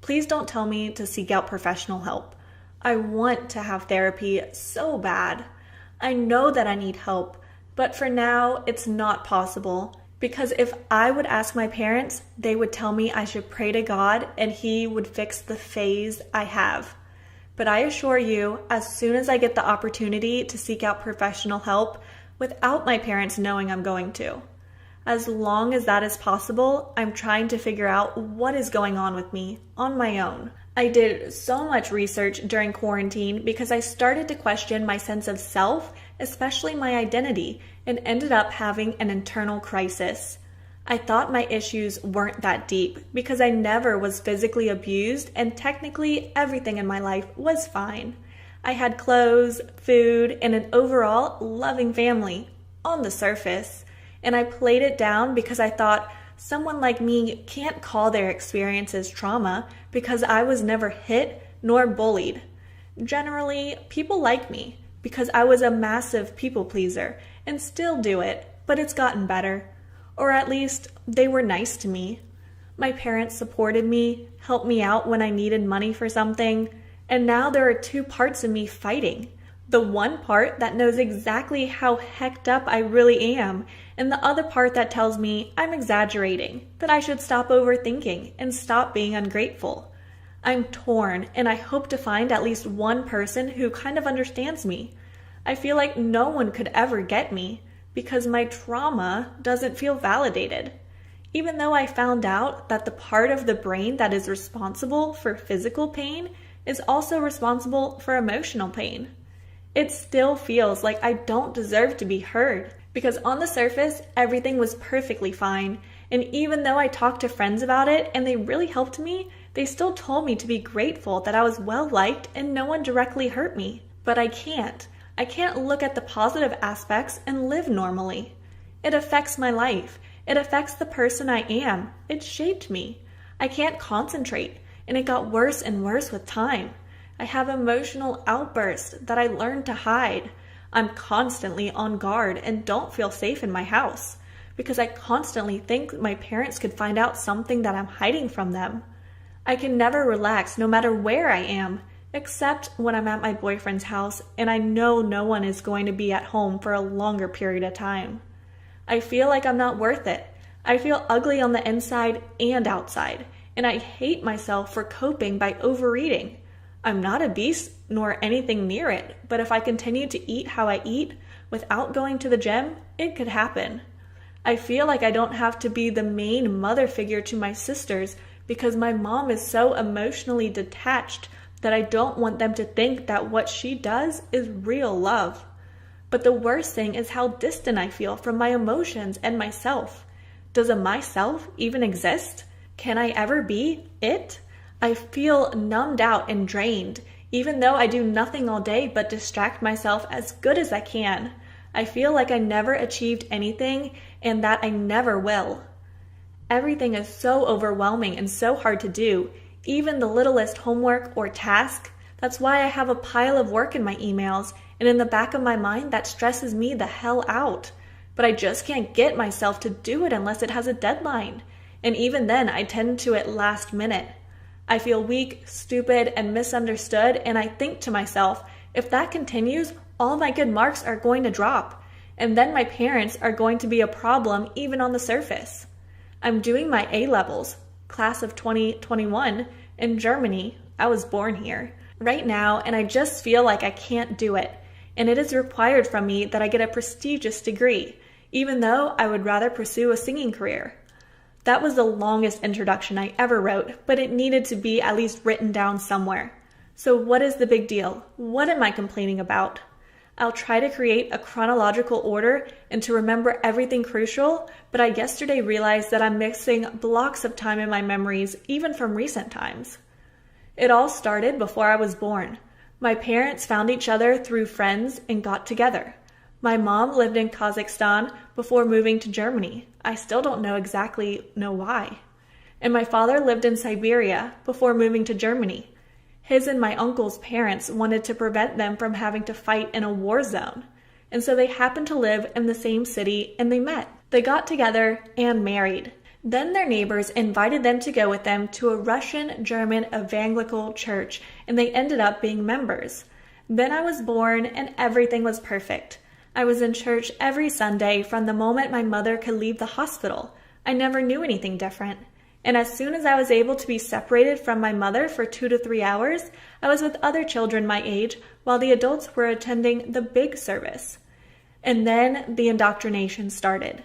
Please don't tell me to seek out professional help. I want to have therapy so bad. I know that I need help, but for now, it's not possible. Because if I would ask my parents, they would tell me I should pray to God and He would fix the phase I have. But I assure you, as soon as I get the opportunity to seek out professional help, without my parents knowing I'm going to. As long as that is possible, I'm trying to figure out what is going on with me on my own. I did so much research during quarantine because I started to question my sense of self, especially my identity, and ended up having an internal crisis. I thought my issues weren't that deep because I never was physically abused and technically everything in my life was fine. I had clothes, food, and an overall loving family on the surface, and I played it down because I thought someone like me can't call their experiences trauma because I was never hit nor bullied. Generally, people like me because I was a massive people pleaser and still do it, but it's gotten better. Or at least, they were nice to me. My parents supported me, helped me out when I needed money for something, and now there are two parts of me fighting. The one part that knows exactly how hecked up I really am, and the other part that tells me I'm exaggerating, that I should stop overthinking and stop being ungrateful. I'm torn, and I hope to find at least one person who kind of understands me. I feel like no one could ever get me, because my trauma doesn't feel validated. Even though I found out that the part of the brain that is responsible for physical pain is also responsible for emotional pain. It still feels like I don't deserve to be heard, because on the surface, everything was perfectly fine, and even though I talked to friends about it and they really helped me, they still told me to be grateful that I was well-liked and no one directly hurt me. But I can't. I can't look at the positive aspects and live normally. It affects my life. It affects the person I am. It shaped me. I can't concentrate, and it got worse and worse with time. I have emotional outbursts that I learned to hide. I'm constantly on guard and don't feel safe in my house because I constantly think my parents could find out something that I'm hiding from them. I can never relax no matter where I am, except when I'm at my boyfriend's house and I know no one is going to be at home for a longer period of time. I feel like I'm not worth it. I feel ugly on the inside and outside, and I hate myself for coping by overeating. I'm not a beast nor anything near it, but if I continue to eat how I eat without going to the gym, it could happen. I feel like I don't have to be the main mother figure to my sisters because my mom is so emotionally detached that I don't want them to think that what she does is real love. But the worst thing is how distant I feel from my emotions and myself. Does a myself even exist? Can I ever be it? I feel numbed out and drained, even though I do nothing all day but distract myself as good as I can. I feel like I never achieved anything and that I never will. Everything is so overwhelming and so hard to do, even the littlest homework or task. That's why I have a pile of work in my emails, and in the back of my mind that stresses me the hell out. But I just can't get myself to do it unless it has a deadline. And even then, I tend to it last minute. I feel weak, stupid, and misunderstood, and I think to myself, if that continues, all my good marks are going to drop, and then my parents are going to be a problem even on the surface. I'm doing my A-levels, class of 2021, in Germany. I was born here. Right now, and I just feel like I can't do it, and it is required from me that I get a prestigious degree, even though I would rather pursue a singing career. That was the longest introduction I ever wrote, but it needed to be at least written down somewhere. So what is the big deal? What am I complaining about? I'll try to create a chronological order and to remember everything crucial, but I yesterday realized that I'm missing blocks of time in my memories, even from recent times. It all started before I was born. My parents found each other through friends and got together. My mom lived in Kazakhstan before moving to Germany. I still don't know exactly why. and my father lived in Siberia before moving to Germany. His and my uncle's parents wanted to prevent them from having to fight in a war zone, and so they happened to live in the same city and they met. They got together and married. Then their neighbors invited them to go with them to a Russian-German evangelical church, and they ended up being members. Then I was born and everything was perfect. I was in church every Sunday from the moment my mother could leave the hospital. I never knew anything different. And as soon as I was able to be separated from my mother for 2 to 3 hours, I was with other children my age while the adults were attending the big service. And then the indoctrination started.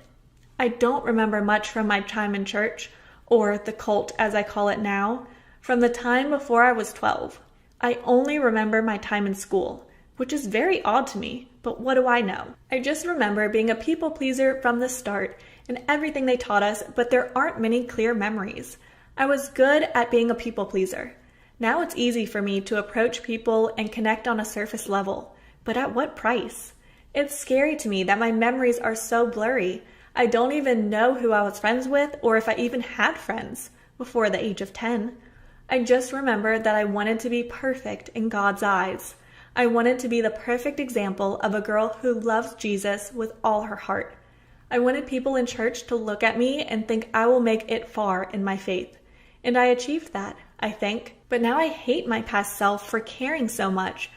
I don't remember much from my time in church, or the cult as I call it now, from the time before I was 12. I only remember my time in school, which is very odd to me, but what do I know? I just remember being a people pleaser from the start and everything they taught us, but there aren't many clear memories. I was good at being a people pleaser. Now it's easy for me to approach people and connect on a surface level, but at what price? It's scary to me that my memories are so blurry. I don't even know who I was friends with or if I even had friends before the age of 10. I just remember that I wanted to be perfect in God's eyes. I wanted to be the perfect example of a girl who loves Jesus with all her heart. I wanted people in church to look at me and think I will make it far in my faith. And I achieved that, I think. But now I hate my past self for caring so much.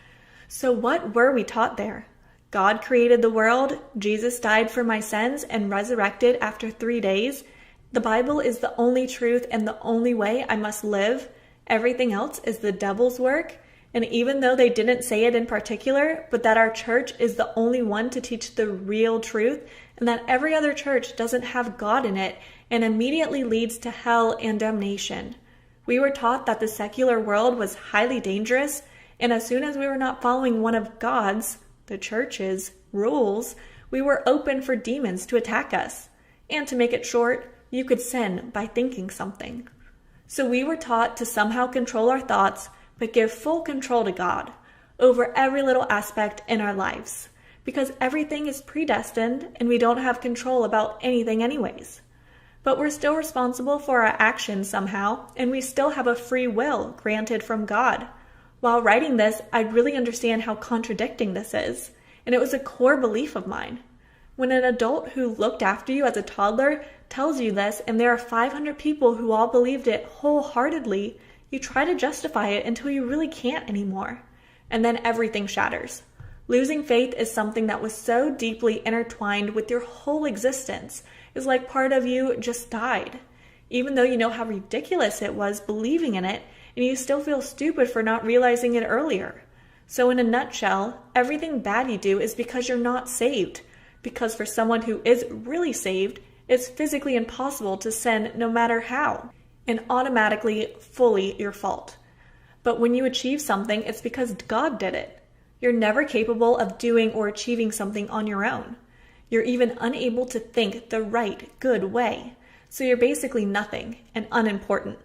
So what were we taught there? God created the world, Jesus died for my sins and resurrected after 3 days. The Bible is the only truth and the only way I must live. Everything else is the devil's work. And even though they didn't say it in particular, but that our church is the only one to teach the real truth, and that every other church doesn't have God in it and immediately leads to hell and damnation. We were taught that the secular world was highly dangerous, and as soon as we were not following one of God's, the church's, rules, we were open for demons to attack us. And to make it short, you could sin by thinking something. So we were taught to somehow control our thoughts, but give full control to God over every little aspect in our lives, because everything is predestined and we don't have control about anything anyways. But we're still responsible for our actions somehow, and we still have a free will granted from God. While writing this, I really understand how contradicting this is, and it was a core belief of mine. When an adult who looked after you as a toddler tells you this, and there are 500 people who all believed it wholeheartedly, you try to justify it until you really can't anymore. And then everything shatters. Losing faith is something that was so deeply intertwined with your whole existence. It's like part of you just died. Even though you know how ridiculous it was believing in it, and you still feel stupid for not realizing it earlier. So in a nutshell, everything bad you do is because you're not saved. Because for someone who is really saved, it's physically impossible to sin no matter how, and automatically fully your fault. But when you achieve something, it's because God did it. You're never capable of doing or achieving something on your own. You're even unable to think the right, good way. So you're basically nothing and unimportant.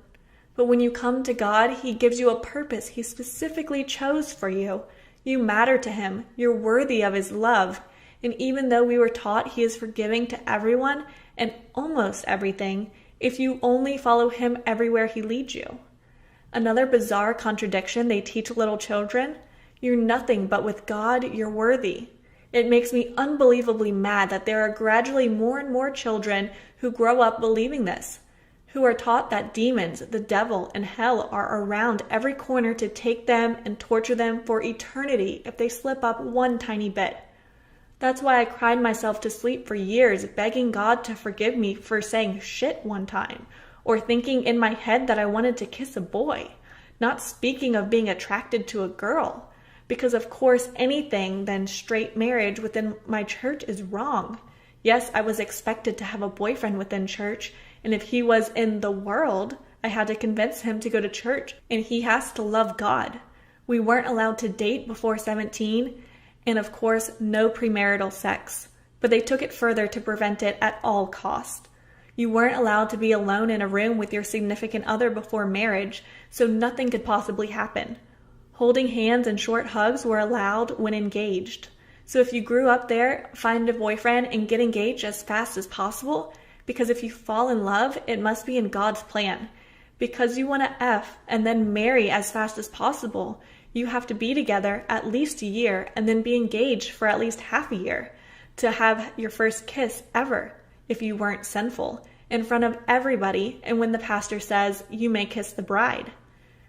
But when you come to God, He gives you a purpose He specifically chose for you. You matter to Him. You're worthy of His love. And even though we were taught He is forgiving to everyone and almost everything, if you only follow Him everywhere He leads you. Another bizarre contradiction they teach little children: you're nothing, but with God, you're worthy. It makes me unbelievably mad that there are gradually more and more children who grow up believing this, who are taught that demons, the devil, and hell are around every corner to take them and torture them for eternity if they slip up one tiny bit. That's why I cried myself to sleep for years, begging God to forgive me for saying shit one time, or thinking in my head that I wanted to kiss a boy, not speaking of being attracted to a girl, because of course anything than straight marriage within my church is wrong. Yes, I was expected to have a boyfriend within church, and if he was in the world, I had to convince him to go to church, and he has to love God. We weren't allowed to date before 17, and of course, no premarital sex, but they took it further to prevent it at all cost. You weren't allowed to be alone in a room with your significant other before marriage, so nothing could possibly happen. Holding hands and short hugs were allowed when engaged. So if you grew up there, find a boyfriend, and get engaged as fast as possible, Because if you fall in love, it must be in God's plan. Because you want to F and then marry as fast as possible, you have to be together at least a year and then be engaged for at least half a year to have your first kiss ever, if you weren't sinful, in front of everybody, and when the pastor says, you may kiss the bride.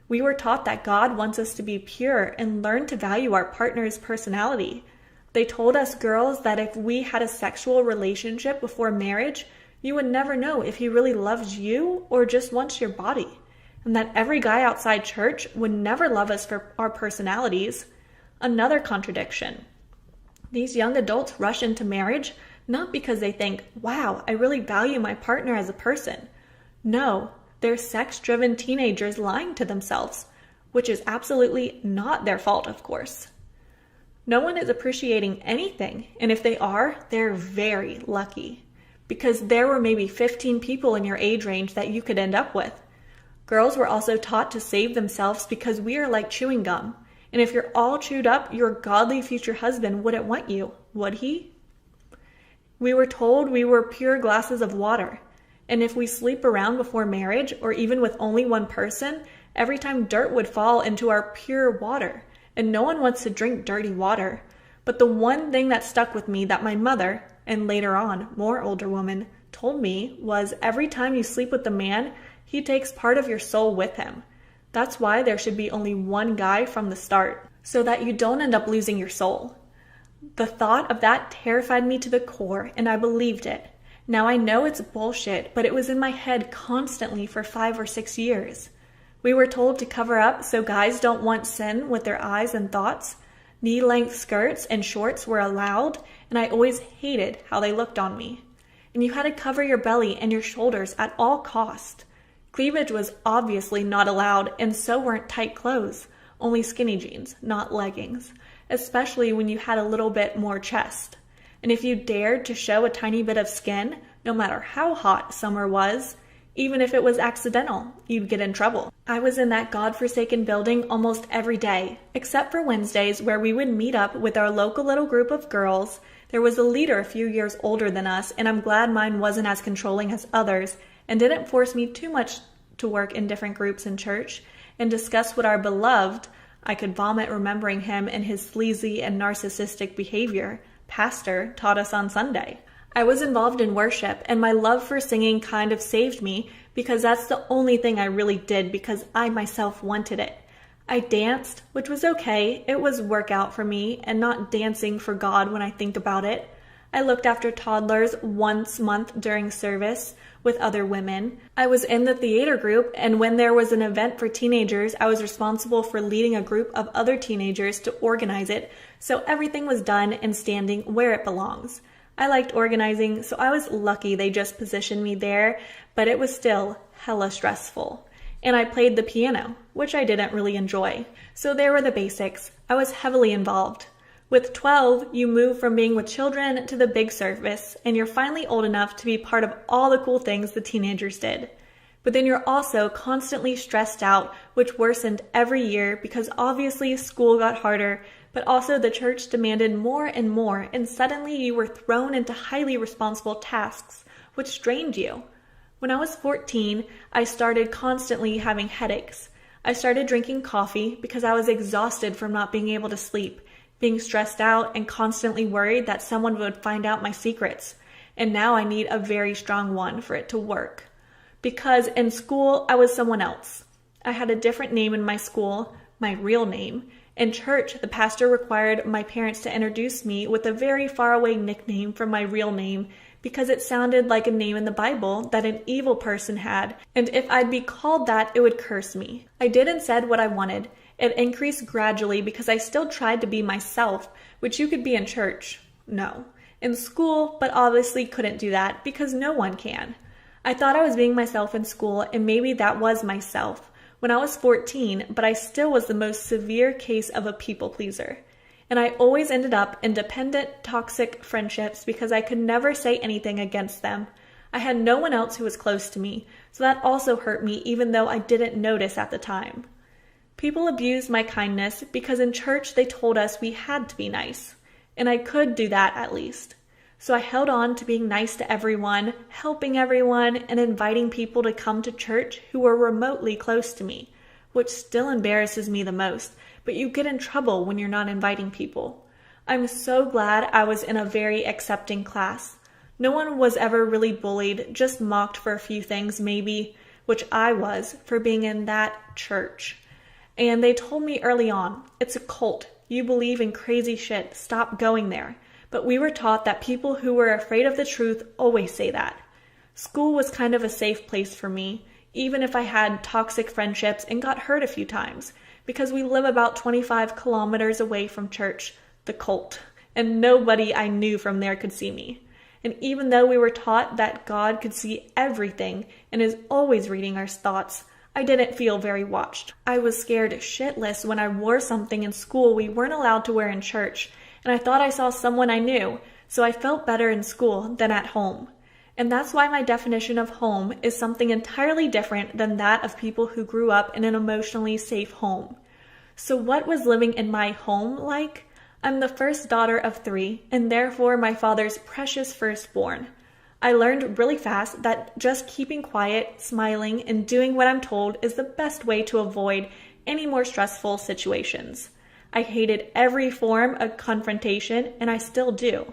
We were taught that God wants us to be pure and learn to value our partner's personality. They told us girls that if we had a sexual relationship before marriage, you would never know if he really loves you or just wants your body, and that every guy outside church would never love us for our personalities. Another contradiction. These young adults rush into marriage not because they think, wow, I really value my partner as a person. No, they're sex-driven teenagers lying to themselves, which is absolutely not their fault, of course. No one is appreciating anything, and if they are, they're very lucky, because there were maybe 15 people in your age range that you could end up with. Girls were also taught to save themselves because we are like chewing gum. And if you're all chewed up, your godly future husband wouldn't want you, would he? We were told we were pure glasses of water. And if we sleep around before marriage, or even with only one person, every time dirt would fall into our pure water. And no one wants to drink dirty water. But the one thing that stuck with me that my mother, and later on, more older woman, told me was every time you sleep with a man, he takes part of your soul with him. That's why there should be only one guy from the start, so that you don't end up losing your soul. The thought of that terrified me to the core, and I believed it. Now I know it's bullshit, but it was in my head constantly for 5 or 6 years. We were told to cover up so guys don't want sin with their eyes and thoughts. Knee-length skirts and shorts were allowed, and I always hated how they looked on me. And you had to cover your belly and your shoulders at all cost. Cleavage was obviously not allowed, and so weren't tight clothes, only skinny jeans, not leggings, especially when you had a little bit more chest. And if you dared to show a tiny bit of skin, no matter how hot summer was, even if it was accidental, you'd get in trouble. I was in that godforsaken building almost every day, except for Wednesdays where we would meet up with our local little group of girls. There was a leader a few years older than us, and I'm glad mine wasn't as controlling as others, and didn't force me too much to work in different groups in church and discuss what our beloved, I could vomit remembering him and his sleazy and narcissistic behavior, pastor taught us on Sunday. I was involved in worship, and my love for singing kind of saved me because that's the only thing I really did because I myself wanted it. I danced, which was okay. It was workout for me and not dancing for God when I think about it. I looked after toddlers once a month during service with other women. I was in the theater group, and when there was an event for teenagers, I was responsible for leading a group of other teenagers to organize it, so everything was done and standing where it belongs. I liked organizing, so I was lucky they just positioned me there, but it was still hella stressful. And I played the piano, which I didn't really enjoy. So there were the basics. I was heavily involved. With 12, you move from being with children to the big service, and you're finally old enough to be part of all the cool things the teenagers did. But then you're also constantly stressed out, which worsened every year because obviously school got harder, but also the church demanded more and more, and suddenly you were thrown into highly responsible tasks, which drained you. When I was 14, I started constantly having headaches. I started drinking coffee because I was exhausted from not being able to sleep, being stressed out and constantly worried that someone would find out my secrets. And now I need a very strong one for it to work. Because in school, I was someone else. I had a different name in my school, my real name. In church, the pastor required my parents to introduce me with a very faraway nickname from my real name because it sounded like a name in the Bible that an evil person had, and if I'd be called that, it would curse me. I did and said what I wanted. It increased gradually because I still tried to be myself, which you could be in church. No. In school, but obviously couldn't do that because no one can. I thought I was being myself in school, and maybe that was myself when I was 14, but I still was the most severe case of a people pleaser. And I always ended up in dependent, toxic friendships because I could never say anything against them. I had no one else who was close to me, so that also hurt me even though I didn't notice at the time. People abused my kindness because in church they told us we had to be nice, and I could do that at least. So I held on to being nice to everyone, helping everyone, and inviting people to come to church who were remotely close to me, which still embarrasses me the most, but you get in trouble when you're not inviting people. I'm so glad I was in a very accepting class. No one was ever really bullied, just mocked for a few things maybe, which I was, for being in that church. And they told me early on, it's a cult. You believe in crazy shit. Stop going there. But we were taught that people who were afraid of the truth always say that. School was kind of a safe place for me, even if I had toxic friendships and got hurt a few times, because we live about 25 kilometers away from church, the cult, and nobody I knew from there could see me. And even though we were taught that God could see everything and is always reading our thoughts, I didn't feel very watched. I was scared shitless when I wore something in school we weren't allowed to wear in church, and I thought I saw someone I knew, so I felt better in school than at home. And that's why my definition of home is something entirely different than that of people who grew up in an emotionally safe home. So what was living in my home like? I'm the first daughter of 3, and therefore my father's precious firstborn. I learned really fast that just keeping quiet, smiling, and doing what I'm told is the best way to avoid any more stressful situations. I hated every form of confrontation, and I still do.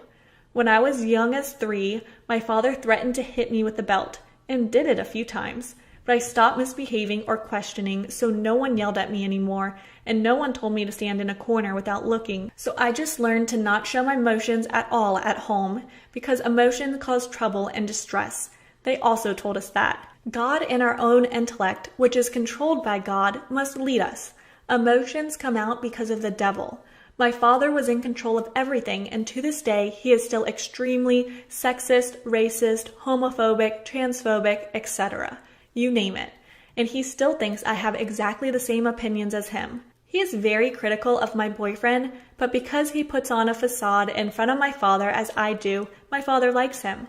When I was young as 3, my father threatened to hit me with a belt, and did it a few times, but I stopped misbehaving or questioning, so no one yelled at me anymore, and no one told me to stand in a corner without looking. So I just learned to not show my emotions at all at home, because emotions cause trouble and distress. They also told us that. God and our own intellect, which is controlled by God, must lead us. Emotions come out because of the devil. My father was in control of everything, and to this day, he is still extremely sexist, racist, homophobic, transphobic, etc. You name it. And he still thinks I have exactly the same opinions as him. He is very critical of my boyfriend, but because he puts on a facade in front of my father as I do, my father likes him.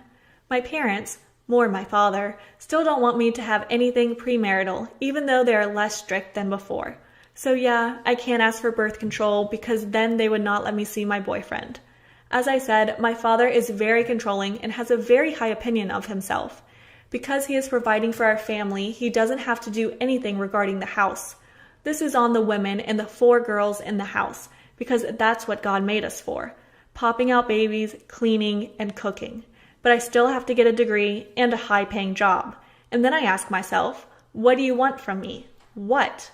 My parents, more my father, still don't want me to have anything premarital, even though they are less strict than before. So yeah, I can't ask for birth control because then they would not let me see my boyfriend. As I said, my father is very controlling and has a very high opinion of himself. Because he is providing for our family, he doesn't have to do anything regarding the house. This is on the women and the 4 girls in the house, because that's what God made us for. Popping out babies, cleaning, and cooking. But I still have to get a degree and a high-paying job. And then I ask myself, what do you want from me? What?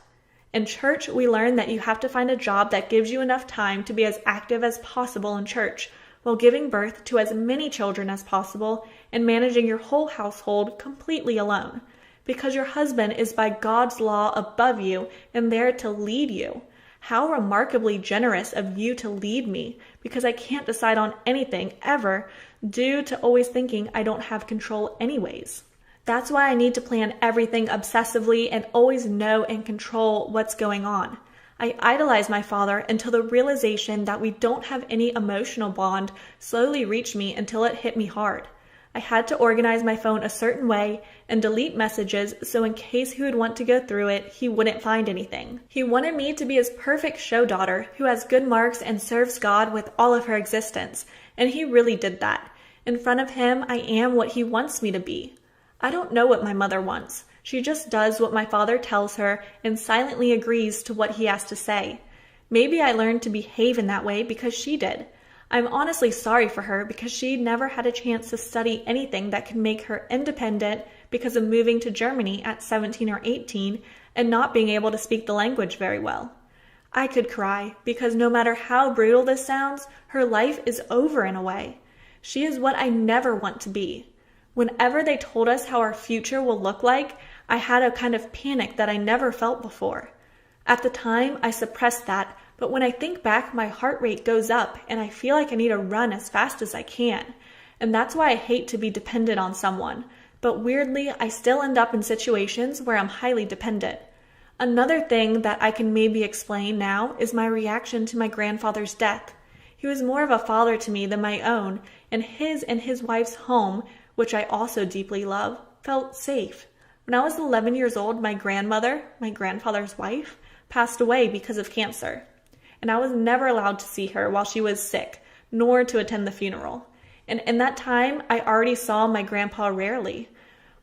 In church, we learn that you have to find a job that gives you enough time to be as active as possible in church, while giving birth to as many children as possible and managing your whole household completely alone, because your husband is by God's law above you and there to lead you. How remarkably generous of you to lead me, because I can't decide on anything ever due to always thinking I don't have control anyways. That's why I need to plan everything obsessively and always know and control what's going on. I idolized my father until the realization that we don't have any emotional bond slowly reached me until it hit me hard. I had to organize my phone a certain way and delete messages so in case he would want to go through it, he wouldn't find anything. He wanted me to be his perfect show daughter who has good marks and serves God with all of her existence, and he really did that. In front of him, I am what he wants me to be. I don't know what my mother wants. She just does what my father tells her and silently agrees to what he has to say. Maybe I learned to behave in that way because she did. I'm honestly sorry for her because she never had a chance to study anything that could make her independent because of moving to Germany at 17 or 18 and not being able to speak the language very well. I could cry because no matter how brutal this sounds, her life is over in a way. She is what I never want to be. Whenever they told us how our future will look like, I had a kind of panic that I never felt before. At the time, I suppressed that, but when I think back, my heart rate goes up and I feel like I need to run as fast as I can. And that's why I hate to be dependent on someone. But weirdly, I still end up in situations where I'm highly dependent. Another thing that I can maybe explain now is my reaction to my grandfather's death. He was more of a father to me than my own, and his wife's home, which I also deeply love, felt safe. When I was 11 years old, my grandmother, my grandfather's wife, passed away because of cancer. And I was never allowed to see her while she was sick, nor to attend the funeral. And in that time, I already saw my grandpa rarely.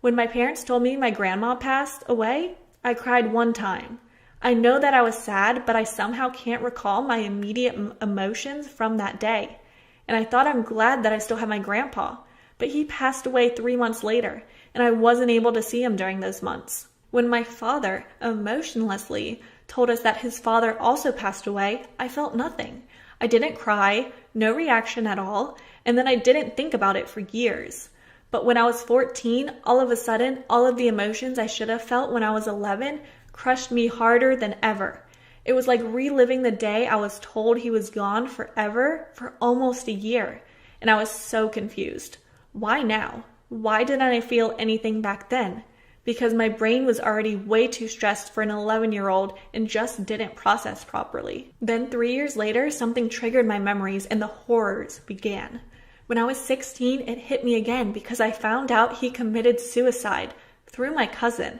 When my parents told me my grandma passed away, I cried one time. I know that I was sad, but I somehow can't recall my immediate emotions from that day. And I thought I'm glad that I still have my grandpa, but he passed away 3 months later, and I wasn't able to see him during those months. When my father emotionlessly told us that his father also passed away, I felt nothing. I didn't cry, no reaction at all, and then I didn't think about it for years. But when I was 14, all of a sudden, all of the emotions I should have felt when I was 11 crushed me harder than ever. It was like reliving the day I was told he was gone forever for almost a year, and I was so confused. Why now? Why didn't I feel anything back then? Because my brain was already way too stressed for an 11-year-old and just didn't process properly. Then 3 years later, something triggered my memories and the horrors began. When I was 16, it hit me again because I found out he committed suicide through my cousin.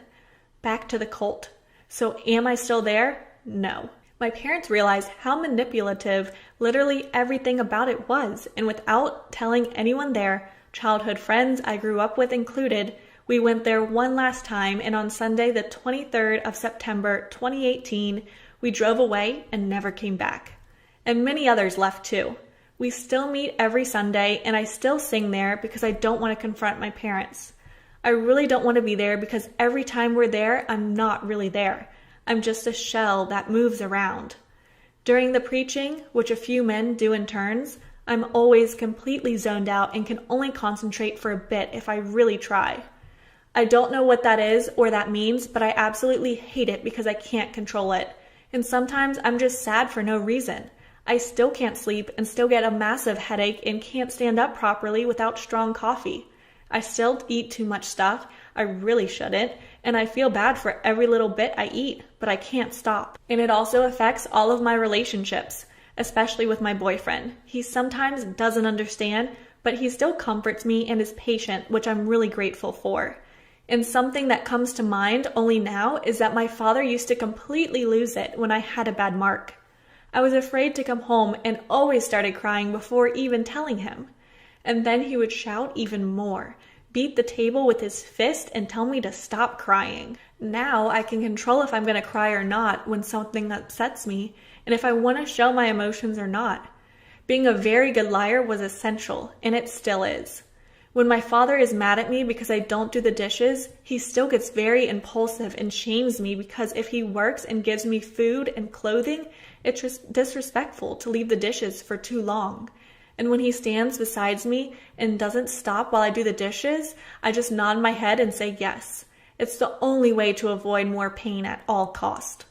Back to the cult. So am I still there? No. My parents realized how manipulative literally everything about it was, and without telling anyone there, childhood friends I grew up with included, we went there one last time, and on Sunday, the 23rd of September, 2018, we drove away and never came back. And many others left too. We still meet every Sunday, and I still sing there because I don't want to confront my parents. I really don't want to be there because every time we're there, I'm not really there. I'm just a shell that moves around. During the preaching, which a few men do in turns, I'm always completely zoned out and can only concentrate for a bit if I really try. I don't know what that is or that means, but I absolutely hate it because I can't control it. And sometimes I'm just sad for no reason. I still can't sleep and still get a massive headache and can't stand up properly without strong coffee. I still eat too much stuff. I really shouldn't. And I feel bad for every little bit I eat, but I can't stop. And it also affects all of my relationships, especially with my boyfriend. He sometimes doesn't understand, but he still comforts me and is patient, which I'm really grateful for. And something that comes to mind only now is that my father used to completely lose it when I had a bad mark. I was afraid to come home and always started crying before even telling him. And then he would shout even more, beat the table with his fist, and tell me to stop crying. Now I can control if I'm going to cry or not when something upsets me, and if I want to show my emotions or not. Being a very good liar was essential, and it still is. When my father is mad at me because I don't do the dishes, he still gets very impulsive and shames me because if he works and gives me food and clothing, it's just disrespectful to leave the dishes for too long. And when he stands beside me and doesn't stop while I do the dishes, I just nod my head and say yes. It's the only way to avoid more pain at all cost.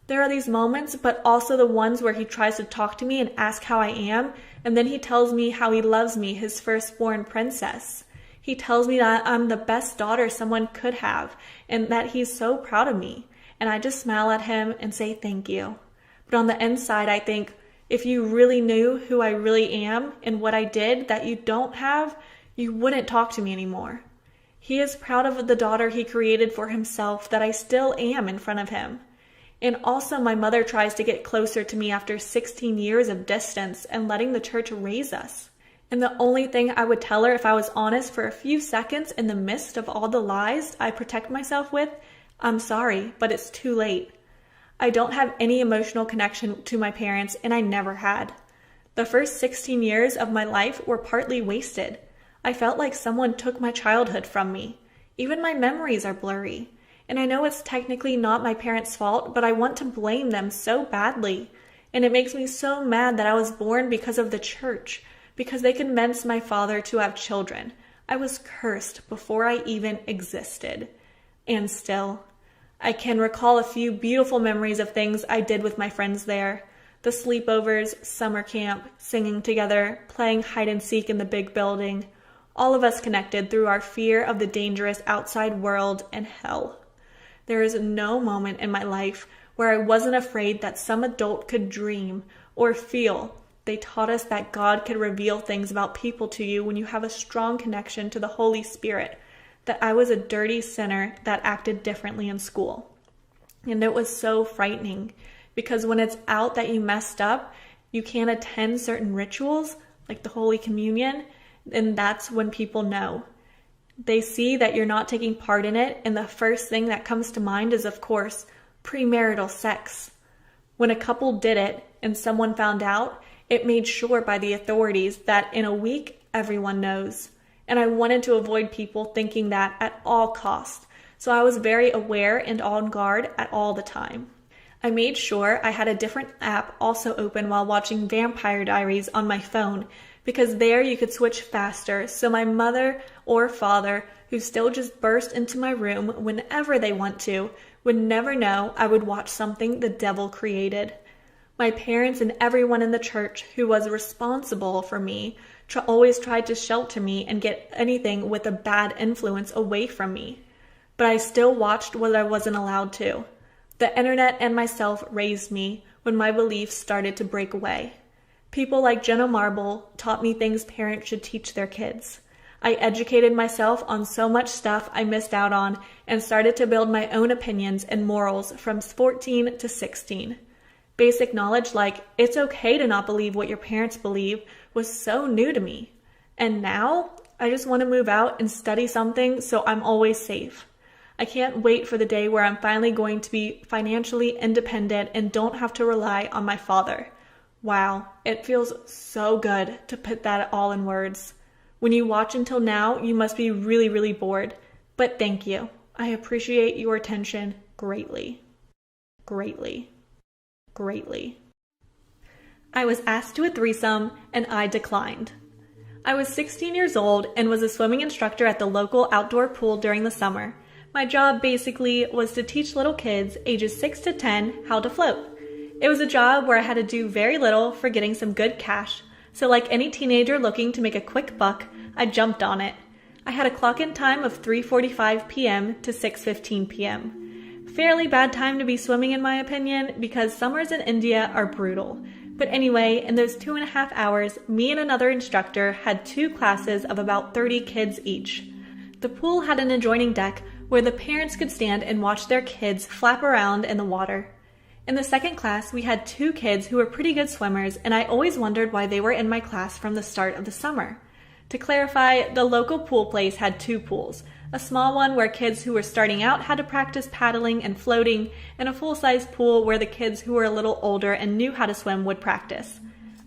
There are these moments, but also the ones where he tries to talk to me and ask how I am, and then he tells me how he loves me, his firstborn princess. He tells me that I'm the best daughter someone could have, and that he's so proud of me. And I just smile at him and say thank you. But on the inside, I think, if you really knew who I really am and what I did that you don't have, you wouldn't talk to me anymore. He is proud of the daughter he created for himself that I still am in front of him. And also my mother tries to get closer to me after 16 years of distance and letting the church raise us. And the only thing I would tell her if I was honest for a few seconds in the midst of all the lies I protect myself with, I'm sorry, but it's too late. I don't have any emotional connection to my parents, and I never had. The first 16 years of my life were partly wasted. I felt like someone took my childhood from me. Even my memories are blurry. And I know it's technically not my parents' fault, but I want to blame them so badly. And it makes me so mad that I was born because of the church, because they convinced my father to have children. I was cursed before I even existed. And still, I can recall a few beautiful memories of things I did with my friends there. The sleepovers, summer camp, singing together, playing hide and seek in the big building. All of us connected through our fear of the dangerous outside world and hell. There is no moment in my life where I wasn't afraid that some adult could dream or feel. They taught us that God could reveal things about people to you when you have a strong connection to the Holy Spirit. That I was a dirty sinner that acted differently in school. And it was so frightening because when it's out that you messed up, you can't attend certain rituals like the Holy Communion, and that's when people know. They see that you're not taking part in it, and the first thing that comes to mind is, of course, premarital sex. When a couple did it and someone found out, it made sure by the authorities that in a week, everyone knows. And I wanted to avoid people thinking that at all costs, so I was very aware and on guard at all the time. I made sure I had a different app also open while watching Vampire Diaries on my phone, because there you could switch faster, so my mother or father, who still just burst into my room whenever they want to, would never know I would watch something the devil created. My parents and everyone in the church who was responsible for me always tried to shelter me and get anything with a bad influence away from me. But I still watched what I wasn't allowed to. The internet and myself raised me when my beliefs started to break away. People like Jenna Marble taught me things parents should teach their kids. I educated myself on so much stuff I missed out on and started to build my own opinions and morals from 14 to 16. Basic knowledge like it's okay to not believe what your parents believe was so new to me. And now I just want to move out and study something so I'm always safe. I can't wait for the day where I'm finally going to be financially independent and don't have to rely on my father. Wow, it feels so good to put that all in words. When you watch until now, you must be really, really bored. But thank you. I appreciate your attention greatly. Greatly. Greatly. I was asked to a threesome and I declined. I was 16 years old and was a swimming instructor at the local outdoor pool during the summer. My job basically was to teach little kids ages 6 to 10 how to float. It was a job where I had to do very little for getting some good cash, so like any teenager looking to make a quick buck, I jumped on it. I had a clock-in time of 3:45 p.m. to 6:15 p.m. Fairly bad time to be swimming in my opinion, because summers in India are brutal. But anyway, in those 2.5 hours, me and another instructor had 2 classes of about 30 kids each. The pool had an adjoining deck where the parents could stand and watch their kids flap around in the water. In the second class, we had 2 kids who were pretty good swimmers, and I always wondered why they were in my class from the start of the summer. To clarify, the local pool place had 2 pools, a small one where kids who were starting out had to practice paddling and floating, and a full-size pool where the kids who were a little older and knew how to swim would practice.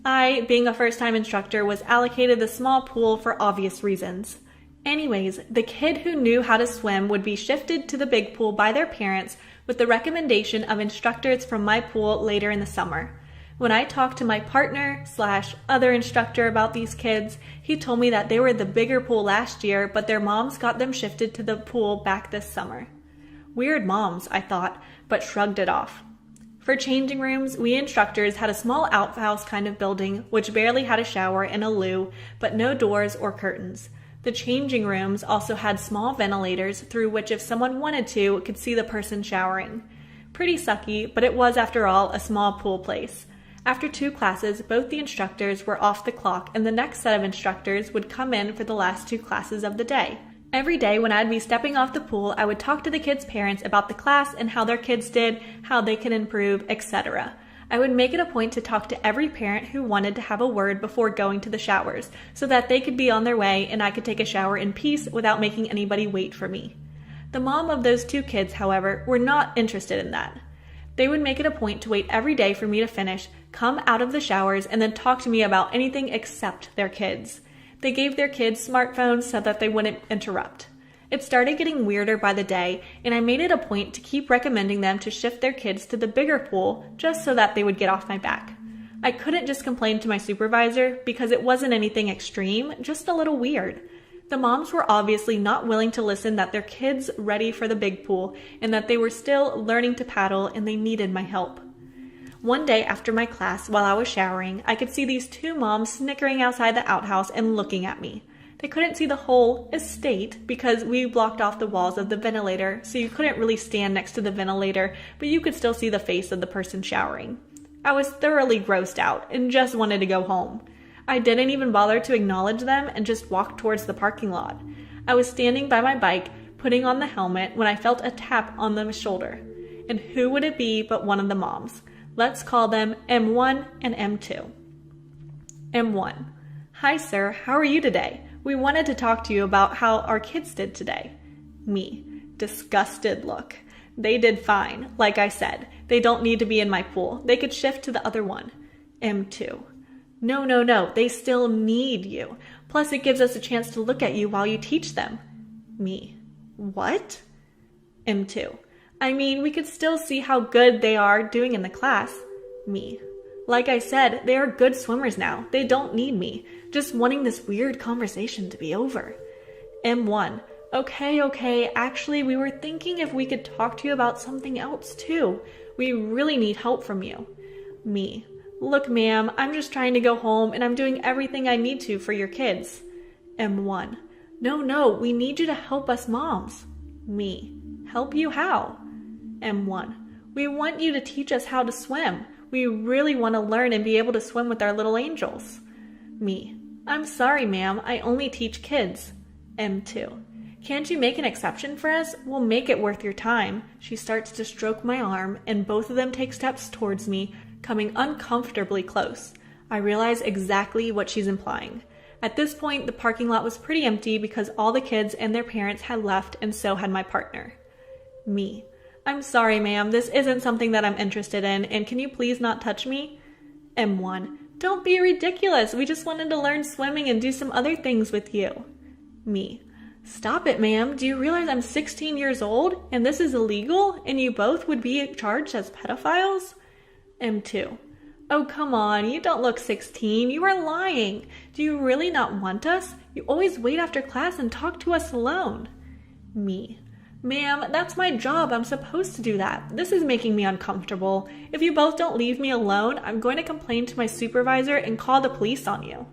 I, being a first-time instructor, was allocated the small pool for obvious reasons. Anyways, the kid who knew how to swim would be shifted to the big pool by their parents with the recommendation of instructors from my pool later in the summer. When I talked to my partner/other instructor about these kids, he told me that they were at the bigger pool last year, but their moms got them shifted to the pool back this summer. Weird moms, I thought, but shrugged it off. For changing rooms, we instructors had a small outhouse kind of building which barely had a shower and a loo, but no doors or curtains. The changing rooms also had small ventilators through which if someone wanted to could see the person showering. Pretty sucky, but it was after all a small pool place. After 2 classes, both the instructors were off the clock and the next set of instructors would come in for the last 2 classes of the day. Every day when I'd be stepping off the pool, I would talk to the kids' parents about the class and how their kids did, how they could improve, etc. I would make it a point to talk to every parent who wanted to have a word before going to the showers, so that they could be on their way and I could take a shower in peace without making anybody wait for me. The mom of those 2 kids, however, were not interested in that. They would make it a point to wait every day for me to finish, come out of the showers, and then talk to me about anything except their kids. They gave their kids smartphones so that they wouldn't interrupt. It started getting weirder by the day, and I made it a point to keep recommending them to shift their kids to the bigger pool just so that they would get off my back. I couldn't just complain to my supervisor because it wasn't anything extreme, just a little weird. The moms were obviously not willing to listen that their kids ready for the big pool and that they were still learning to paddle and they needed my help. One day after my class, while I was showering, I could see these 2 moms snickering outside the outhouse and looking at me. They couldn't see the whole estate because we blocked off the walls of the ventilator, so you couldn't really stand next to the ventilator, but you could still see the face of the person showering. I was thoroughly grossed out and just wanted to go home. I didn't even bother to acknowledge them and just walked towards the parking lot. I was standing by my bike, putting on the helmet, when I felt a tap on the shoulder. And who would it be but one of the moms? Let's call them M1 and M2. M1. Hi, sir. How are you today? We wanted to talk to you about how our kids did today. Me. Disgusted look. They did fine. Like I said, they don't need to be in my pool. They could shift to the other one. M2. No. They still need you. Plus, it gives us a chance to look at you while you teach them. Me. What? M2. I mean, we could still see how good they are doing in the class. Me. Like I said, they are good swimmers now. They don't need me. Just wanting this weird conversation to be over. M1. Okay. Actually, we were thinking if we could talk to you about something else too. We really need help from you. Me. Look, ma'am, I'm just trying to go home and I'm doing everything I need to for your kids. M1. No, we need you to help us moms. Me. Help you how? M1. We want you to teach us how to swim. We really want to learn and be able to swim with our little angels. Me. I'm sorry, ma'am. I only teach kids. M2. Can't you make an exception for us? We'll make it worth your time. She starts to stroke my arm, and both of them take steps towards me, coming uncomfortably close. I realize exactly what she's implying. At this point, the parking lot was pretty empty because all the kids and their parents had left, and so had my partner. Me. I'm sorry, ma'am. This isn't something that I'm interested in, and can you please not touch me? M1. Don't be ridiculous. We just wanted to learn swimming and do some other things with you. Me. Stop it, ma'am. Do you realize I'm 16 years old and this is illegal and you both would be charged as pedophiles? M2. Oh, come on. You don't look 16. You are lying. Do you really not want us? You always wait after class and talk to us alone. Me. Ma'am, that's my job. I'm supposed to do that. This is making me uncomfortable. If you both don't leave me alone, I'm going to complain to my supervisor and call the police on you.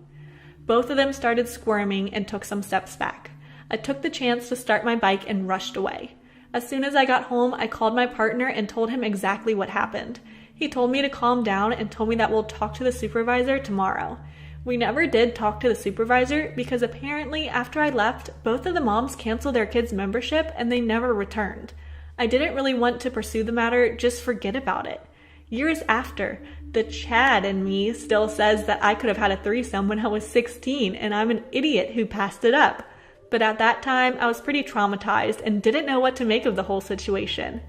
Both of them started squirming and took some steps back. I took the chance to start my bike and rushed away. As soon as I got home, I called my partner and told him exactly what happened. He told me to calm down and told me that we'll talk to the supervisor tomorrow. We never did talk to the supervisor because apparently after I left, both of the moms canceled their kids' membership and they never returned. I didn't really want to pursue the matter, just forget about it. Years after, the Chad in me still says that I could have had a threesome when I was 16 and I'm an idiot who passed it up. But at that time, I was pretty traumatized and didn't know what to make of the whole situation.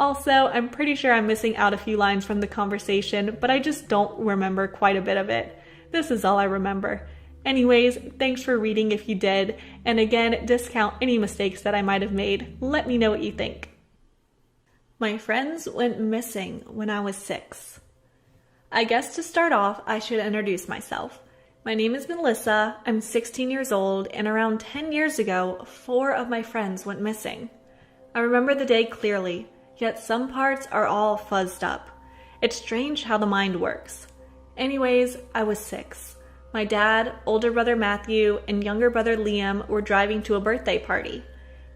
Also, I'm pretty sure I'm missing out a few lines from the conversation, but I just don't remember quite a bit of it. This is all I remember. Anyways, thanks for reading if you did, and again, discount any mistakes that I might have made. Let me know what you think. My friends went missing when I was 6. I guess to start off, I should introduce myself. My name is Melissa, I'm 16 years old, and around 10 years ago, 4 of my friends went missing. I remember the day clearly, yet some parts are all fuzzed up. It's strange how the mind works. Anyways, I was 6. My dad, older brother Matthew, and younger brother Liam were driving to a birthday party.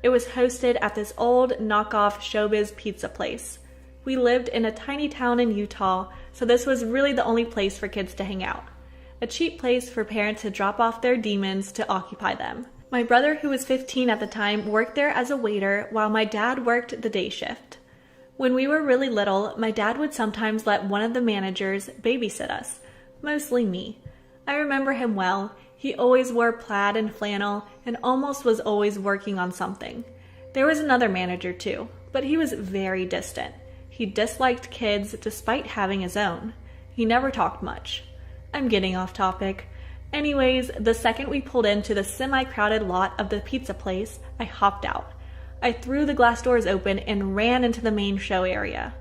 It was hosted at this old knockoff showbiz pizza place. We lived in a tiny town in Utah, so this was really the only place for kids to hang out. A cheap place for parents to drop off their demons to occupy them. My brother, who was 15 at the time, worked there as a waiter while my dad worked the day shift. When we were really little, my dad would sometimes let one of the managers babysit us, mostly me. I remember him well. He always wore plaid and flannel and almost was always working on something. There was another manager too, but he was very distant. He disliked kids despite having his own. He never talked much. I'm getting off topic. Anyways, the second we pulled into the semi-crowded lot of the pizza place, I hopped out. I threw the glass doors open and ran into the main show area.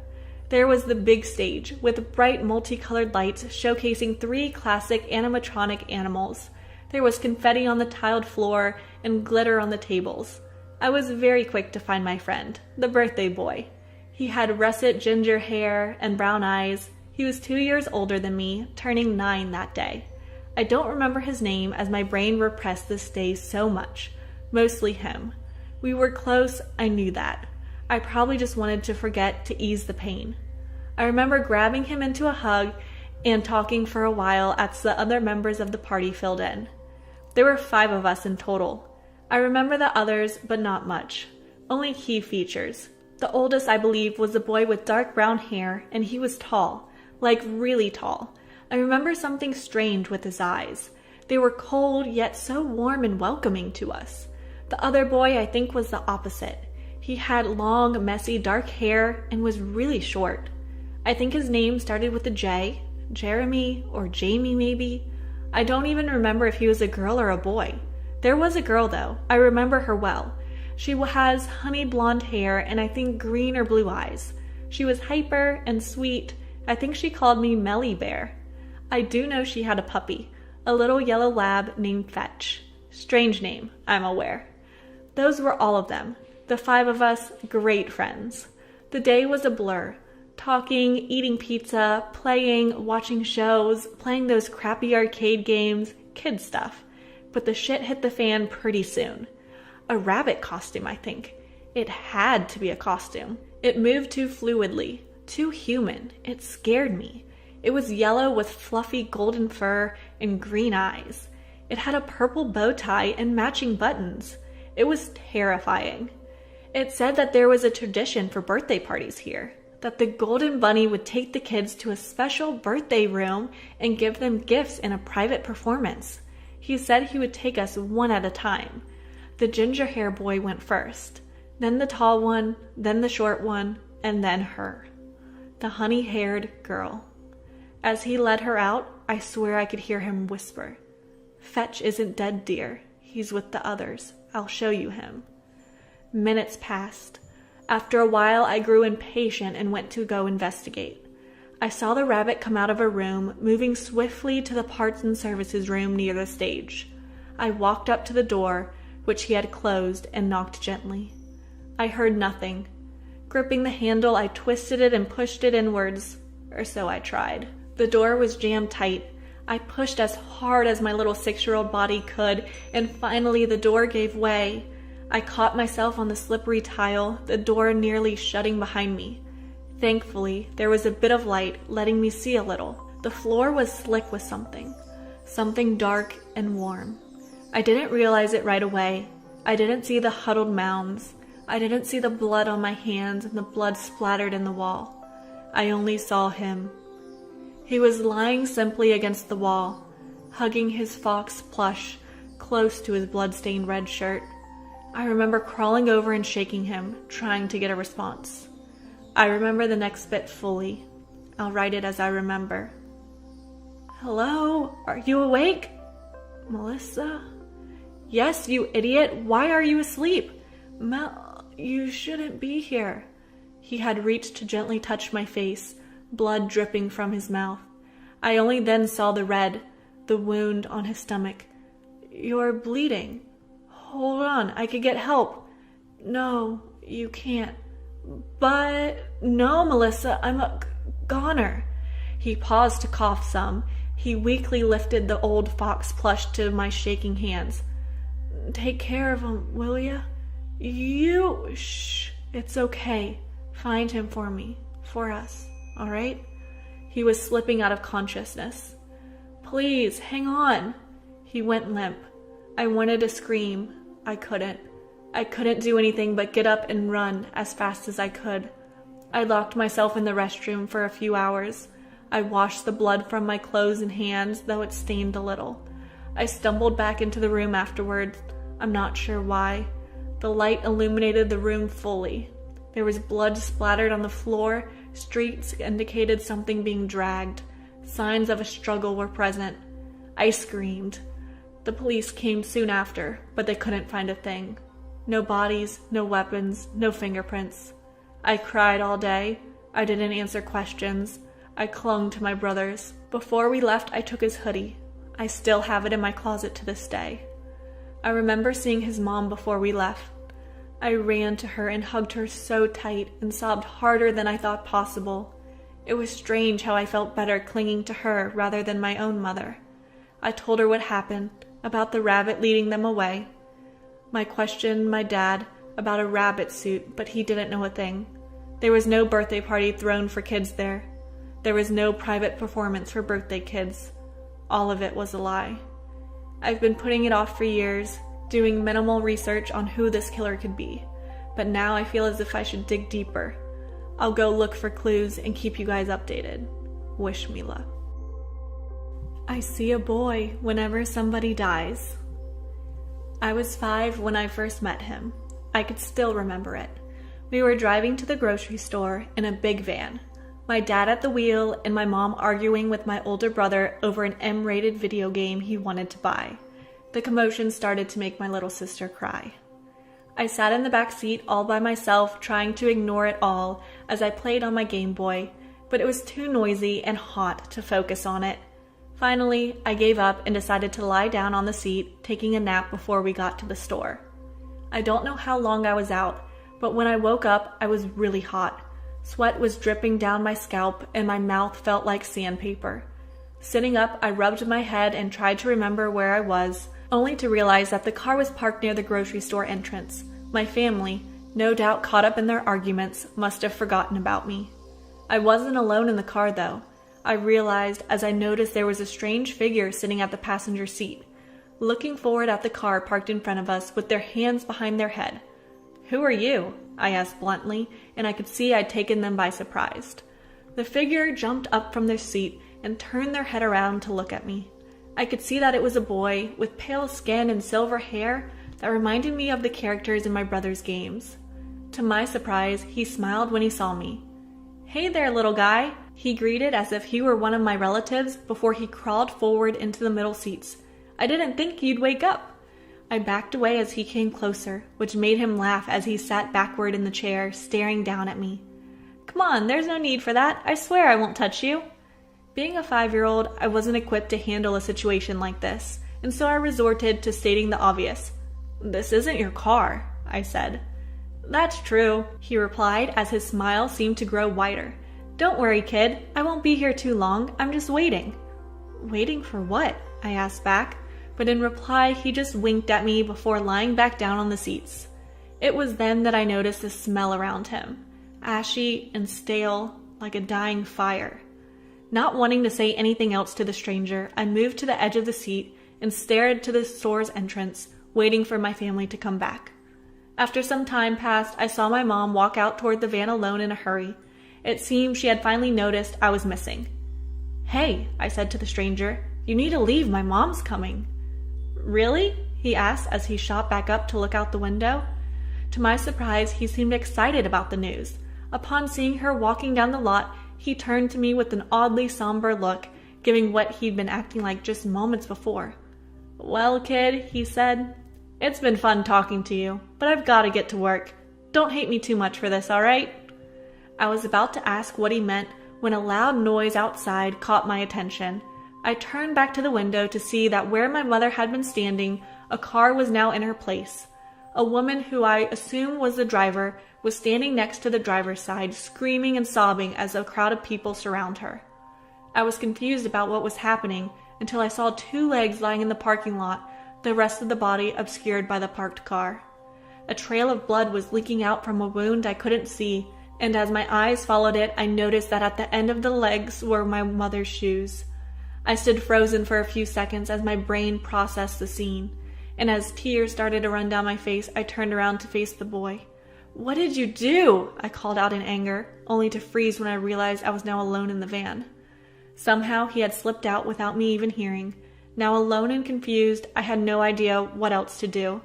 There was the big stage with bright multicolored lights showcasing 3 classic animatronic animals. There was confetti on the tiled floor and glitter on the tables. I was very quick to find my friend, the birthday boy. He had russet ginger hair and brown eyes. He was 2 years older than me, turning 9 that day. I don't remember his name as my brain repressed this day so much. Mostly him. We were close, I knew that. I probably just wanted to forget to ease the pain. I remember grabbing him into a hug and talking for a while as the other members of the party filled in. There were 5 of us in total. I remember the others, but not much. Only key features. The oldest, I believe, was a boy with dark brown hair, and he was tall. Like really tall. I remember something strange with his eyes. They were cold, yet so warm and welcoming to us. The other boy, I think, was the opposite. He had long, messy, dark hair and was really short. I think his name started with a J, Jeremy or Jamie maybe. I don't even remember if he was a girl or a boy. There was a girl though. I remember her well. She has honey blonde hair and I think green or blue eyes. She was hyper and sweet. I think she called me Melly Bear. I do know she had a puppy, a little yellow lab named Fetch. Strange name, I'm aware. Those were all of them. The 5 of us, great friends. The day was a blur. Talking, eating pizza, playing, watching shows, playing those crappy arcade games, kid stuff. But the shit hit the fan pretty soon. A rabbit costume, I think. It had to be a costume. It moved too fluidly, too human. It scared me. It was yellow with fluffy golden fur and green eyes. It had a purple bow tie and matching buttons. It was terrifying. It said that there was a tradition for birthday parties here, that the Golden Bunny would take the kids to a special birthday room and give them gifts in a private performance. He said he would take us one at a time. The ginger hair boy went first, then the tall one, then the short one, and then her, the honey-haired girl. As he led her out, I swear I could hear him whisper, "Fetch isn't dead, dear. He's with the others. I'll show you him." Minutes passed. After a while, I grew impatient and went to go investigate. I saw the rabbit come out of a room, moving swiftly to the parts and services room near the stage. I walked up to the door, which he had closed, and knocked gently. I heard nothing. Gripping the handle, I twisted it and pushed it inwards, or so I tried. The door was jammed tight. I pushed as hard as my little 6-year-old body could, and finally the door gave way. I caught myself on the slippery tile, the door nearly shutting behind me. Thankfully, there was a bit of light, letting me see a little. The floor was slick with something dark and warm. I didn't realize it right away. I didn't see the huddled mounds. I didn't see the blood on my hands and the blood splattered in the wall. I only saw him. He was lying simply against the wall, hugging his fox plush close to his blood-stained red shirt. I remember crawling over and shaking him, trying to get a response. I remember the next bit fully. I'll write it as I remember. "Hello? Are you awake? Melissa?" "Yes, you idiot. Why are you asleep?" "Mel, you shouldn't be here." He had reached to gently touch my face, blood dripping from his mouth. I only then saw the red, the wound on his stomach. "You're bleeding. Hold on, I could get help." "No, you can't." "But..." "No, Melissa, I'm a goner." He paused to cough some. He weakly lifted the old fox plush to my shaking hands. "Take care of him, will ya?" "You..." "Shh, it's okay. Find him for me, for us, all right?" He was slipping out of consciousness. "Please, hang on." He went limp. I wanted to scream. I couldn't. I couldn't do anything but get up and run as fast as I could. I locked myself in the restroom for a few hours. I washed the blood from my clothes and hands, though it stained a little. I stumbled back into the room afterwards. I'm not sure why. The light illuminated the room fully. There was blood splattered on the floor. Streaks indicated something being dragged. Signs of a struggle were present. I screamed. The police came soon after, but they couldn't find a thing. No bodies, no weapons, no fingerprints. I cried all day. I didn't answer questions. I clung to my brothers. Before we left, I took his hoodie. I still have it in my closet to this day. I remember seeing his mom before we left. I ran to her and hugged her so tight and sobbed harder than I thought possible. It was strange how I felt better clinging to her rather than my own mother. I told her what happened, about the rabbit leading them away. I questioned my dad about a rabbit suit, but he didn't know a thing. There was no birthday party thrown for kids there. There was no private performance for birthday kids. All of it was a lie. I've been putting it off for years, doing minimal research on who this killer could be, but now I feel as if I should dig deeper. I'll go look for clues and keep you guys updated. Wish me luck. I see a boy whenever somebody dies. I was 5 when I first met him. I could still remember it. We were driving to the grocery store in a big van. My dad at the wheel and my mom arguing with my older brother over an M-rated video game he wanted to buy. The commotion started to make my little sister cry. I sat in the back seat all by myself, trying to ignore it all as I played on my Game Boy, but it was too noisy and hot to focus on it. Finally, I gave up and decided to lie down on the seat, taking a nap before we got to the store. I don't know how long I was out, but when I woke up, I was really hot. Sweat was dripping down my scalp and my mouth felt like sandpaper. Sitting up, I rubbed my head and tried to remember where I was, only to realize that the car was parked near the grocery store entrance. My family, no doubt caught up in their arguments, must have forgotten about me. I wasn't alone in the car though. I realized as I noticed there was a strange figure sitting at the passenger seat, looking forward at the car parked in front of us with their hands behind their head. "Who are you?" I asked bluntly, and I could see I'd taken them by surprise. The figure jumped up from their seat and turned their head around to look at me. I could see that it was a boy with pale skin and silver hair that reminded me of the characters in my brother's games. To my surprise, he smiled when he saw me. "Hey there, little guy," he greeted as if he were one of my relatives before he crawled forward into the middle seats. "I didn't think you'd wake up." I backed away as he came closer, which made him laugh as he sat backward in the chair, staring down at me. "Come on, there's no need for that. I swear I won't touch you." Being a 5-year-old, I wasn't equipped to handle a situation like this, and so I resorted to stating the obvious. "This isn't your car," I said. "That's true," he replied as his smile seemed to grow wider. "Don't worry, kid. I won't be here too long. I'm just waiting." "Waiting for what?" I asked back, but in reply he just winked at me before lying back down on the seats. It was then that I noticed the smell around him, ashy and stale, like a dying fire. Not wanting to say anything else to the stranger, I moved to the edge of the seat and stared to the store's entrance, waiting for my family to come back. After some time passed, I saw my mom walk out toward the van alone in a hurry. It seemed she had finally noticed I was missing. "Hey," I said to the stranger, "you need to leave, my mom's coming." "Really?" he asked as he shot back up to look out the window. To my surprise, he seemed excited about the news. Upon seeing her walking down the lot, he turned to me with an oddly somber look, giving what he'd been acting like just moments before. "Well, kid," he said, "it's been fun talking to you, but I've got to get to work. Don't hate me too much for this, all right?" I was about to ask what he meant when a loud noise outside caught my attention. I turned back to the window to see that where my mother had been standing, a car was now in her place. A woman who I assumed was the driver was standing next to the driver's side, screaming and sobbing as a crowd of people surround her. I was confused about what was happening until I saw 2 legs lying in the parking lot, the rest of the body obscured by the parked car. A trail of blood was leaking out from a wound I couldn't see, and as my eyes followed it, I noticed that at the end of the legs were my mother's shoes. I stood frozen for a few seconds as my brain processed the scene, and as tears started to run down my face, I turned around to face the boy. "What did you do?" I called out in anger, only to freeze when I realized I was now alone in the van. Somehow he had slipped out without me even hearing. Now alone and confused, I had no idea what else to do.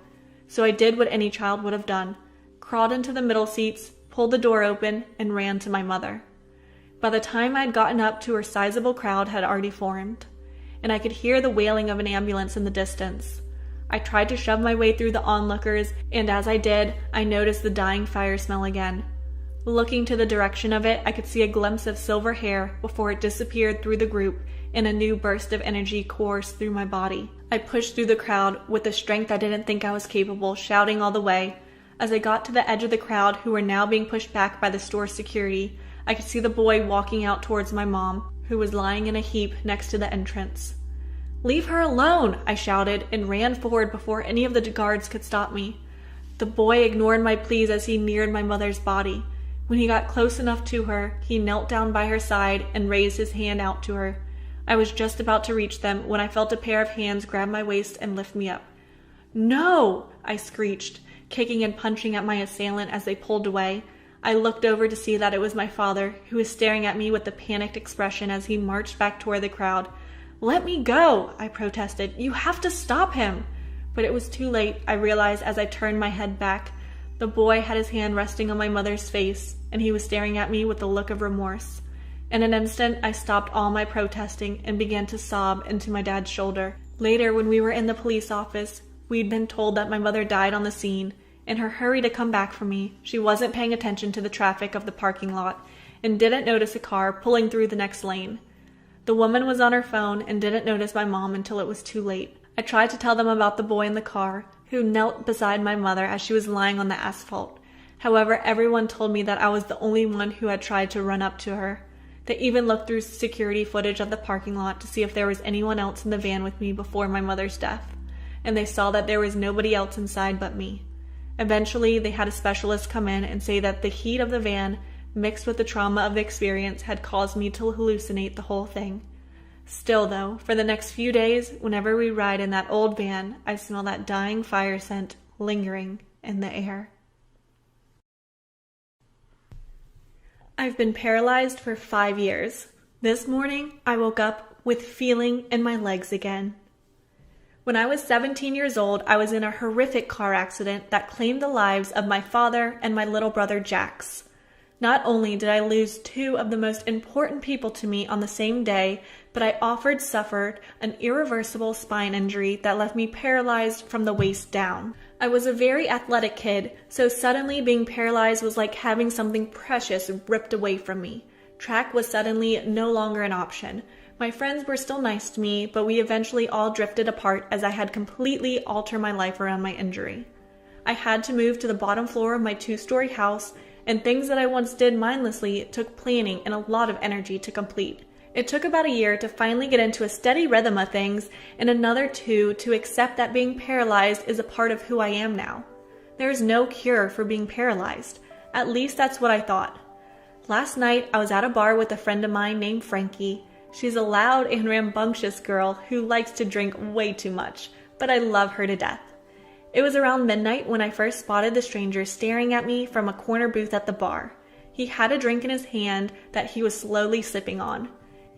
So I did what any child would have done, crawled into the middle seats, pulled the door open, and ran to my mother. By the time I had gotten up to her, sizable crowd had already formed, and I could hear the wailing of an ambulance in the distance. I tried to shove my way through the onlookers, and as I did, I noticed the dying fire smell again. Looking to the direction of it, I could see a glimpse of silver hair before it disappeared through the group, and a new burst of energy coursed through my body. I pushed through the crowd with a strength I didn't think I was capable, shouting all the way. As I got to the edge of the crowd, who were now being pushed back by the store security, I could see the boy walking out towards my mom, who was lying in a heap next to the entrance. "Leave her alone!" I shouted, and ran forward before any of the guards could stop me. The boy ignored my pleas as he neared my mother's body. When he got close enough to her, he knelt down by her side and raised his hand out to her. I was just about to reach them when I felt a pair of hands grab my waist and lift me up. "No!" I screeched, kicking and punching at my assailant as they pulled away. I looked over to see that it was my father, who was staring at me with a panicked expression as he marched back toward the crowd. "Let me go," I protested. "You have to stop him." But it was too late, I realized as I turned my head back. The boy had his hand resting on my mother's face, and he was staring at me with a look of remorse. In an instant, I stopped all my protesting and began to sob into my dad's shoulder. Later, when we were in the police office, we'd been told that my mother died on the scene. In her hurry to come back for me, she wasn't paying attention to the traffic of the parking lot and didn't notice a car pulling through the next lane. The woman was on her phone and didn't notice my mom until it was too late. I tried to tell them about the boy in the car, who knelt beside my mother as she was lying on the asphalt. However, everyone told me that I was the only one who had tried to run up to her. They even looked through security footage of the parking lot to see if there was anyone else in the van with me before my mother's death, and they saw that there was nobody else inside but me. Eventually, they had a specialist come in and say that the heat of the van, mixed with the trauma of the experience, had caused me to hallucinate the whole thing. Still though, for the next few days, whenever we ride in that old van, I smell that dying fire scent lingering in the air. I've been paralyzed for 5 years. This morning, I woke up with feeling in my legs again. When I was 17 years old, I was in a horrific car accident that claimed the lives of my father and my little brother Jax. Not only did I lose two of the most important people to me on the same day, but I suffered an irreversible spine injury that left me paralyzed from the waist down. I was a very athletic kid, so suddenly being paralyzed was like having something precious ripped away from me. Track was suddenly no longer an option. My friends were still nice to me, but we eventually all drifted apart as I had completely altered my life around my injury. I had to move to the bottom floor of my 2-story house, and things that I once did mindlessly took planning and a lot of energy to complete. It took about a year to finally get into a steady rhythm of things, and another 2 to accept that being paralyzed is a part of who I am now. There is no cure for being paralyzed. At least that's what I thought. Last night, I was at a bar with a friend of mine named Frankie. She's a loud and rambunctious girl who likes to drink way too much, but I love her to death. It was around midnight when I first spotted the stranger staring at me from a corner booth at the bar. He had a drink in his hand that he was slowly sipping on.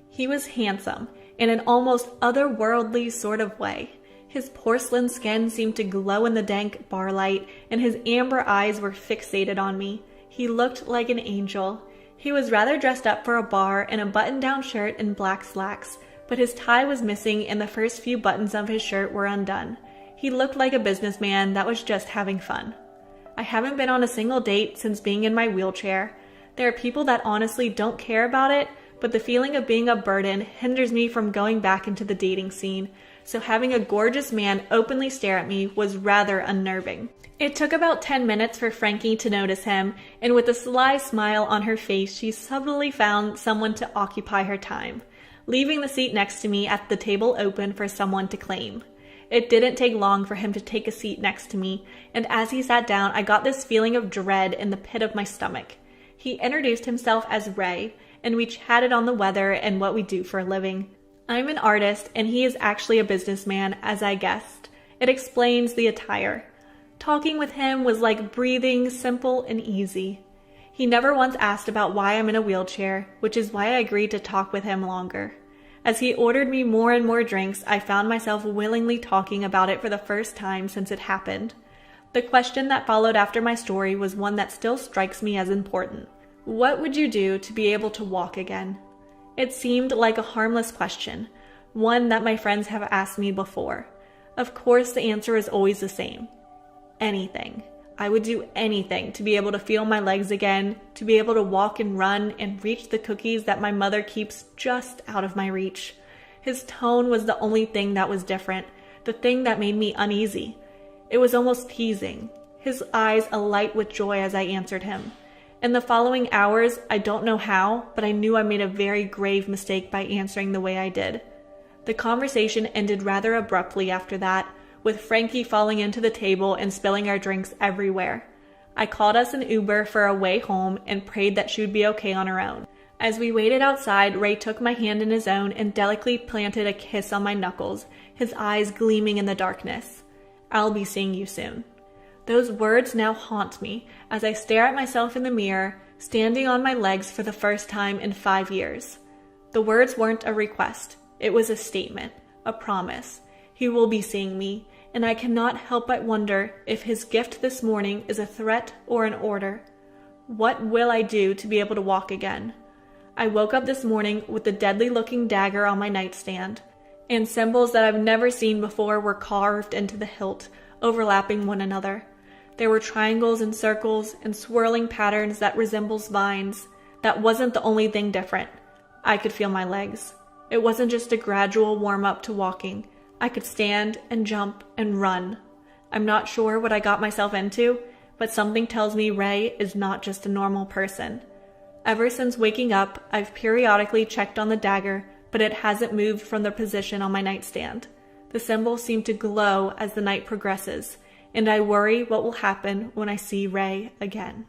He was handsome, in an almost otherworldly sort of way. His porcelain skin seemed to glow in the dank bar light, and his amber eyes were fixated on me. He looked like an angel. He was rather dressed up for a bar in a button-down shirt and black slacks, but his tie was missing and the first few buttons of his shirt were undone. He looked like a businessman that was just having fun. I haven't been on a single date since being in my wheelchair. There are people that honestly don't care about it, but the feeling of being a burden hinders me from going back into the dating scene, so having a gorgeous man openly stare at me was rather unnerving. It took about 10 minutes for Frankie to notice him, and with a sly smile on her face, she subtly found someone to occupy her time, leaving the seat next to me at the table open for someone to claim. It didn't take long for him to take a seat next to me, and as he sat down, I got this feeling of dread in the pit of my stomach. He introduced himself as Ray, and we chatted on the weather and what we do for a living. I'm an artist, and he is actually a businessman, as I guessed. It explains the attire. Talking with him was like breathing, simple and easy. He never once asked about why I'm in a wheelchair, which is why I agreed to talk with him longer. As he ordered me more and more drinks, I found myself willingly talking about it for the first time since it happened. The question that followed after my story was one that still strikes me as important. What would you do to be able to walk again? It seemed like a harmless question, one that my friends have asked me before. Of course, the answer is always the same. Anything. I would do anything to be able to feel my legs again, to be able to walk and run and reach the cookies that my mother keeps just out of my reach. His tone was the only thing that was different, the thing that made me uneasy. It was almost teasing, his eyes alight with joy as I answered him. In the following hours, I don't know how, but I knew I made a very grave mistake by answering the way I did. The conversation ended rather abruptly after that, with Frankie falling into the table and spilling our drinks everywhere. I called us an Uber for our way home and prayed that she would be okay on her own. As we waited outside, Ray took my hand in his own and delicately planted a kiss on my knuckles, his eyes gleaming in the darkness. "I'll be seeing you soon." Those words now haunt me as I stare at myself in the mirror, standing on my legs for the first time in 5 years. The words weren't a request. It was a statement, a promise. He will be seeing me, and I cannot help but wonder if his gift this morning is a threat or an order. What will I do to be able to walk again? I woke up this morning with the deadly-looking dagger on my nightstand, and symbols that I've never seen before were carved into the hilt, overlapping one another. There were triangles and circles and swirling patterns that resembles vines. That wasn't the only thing different. I could feel my legs. It wasn't just a gradual warm-up to walking. I could stand and jump and run. I'm not sure what I got myself into, but something tells me Ray is not just a normal person. Ever since waking up, I've periodically checked on the dagger, but it hasn't moved from the position on my nightstand. The symbols seem to glow as the night progresses, and I worry what will happen when I see Ray again.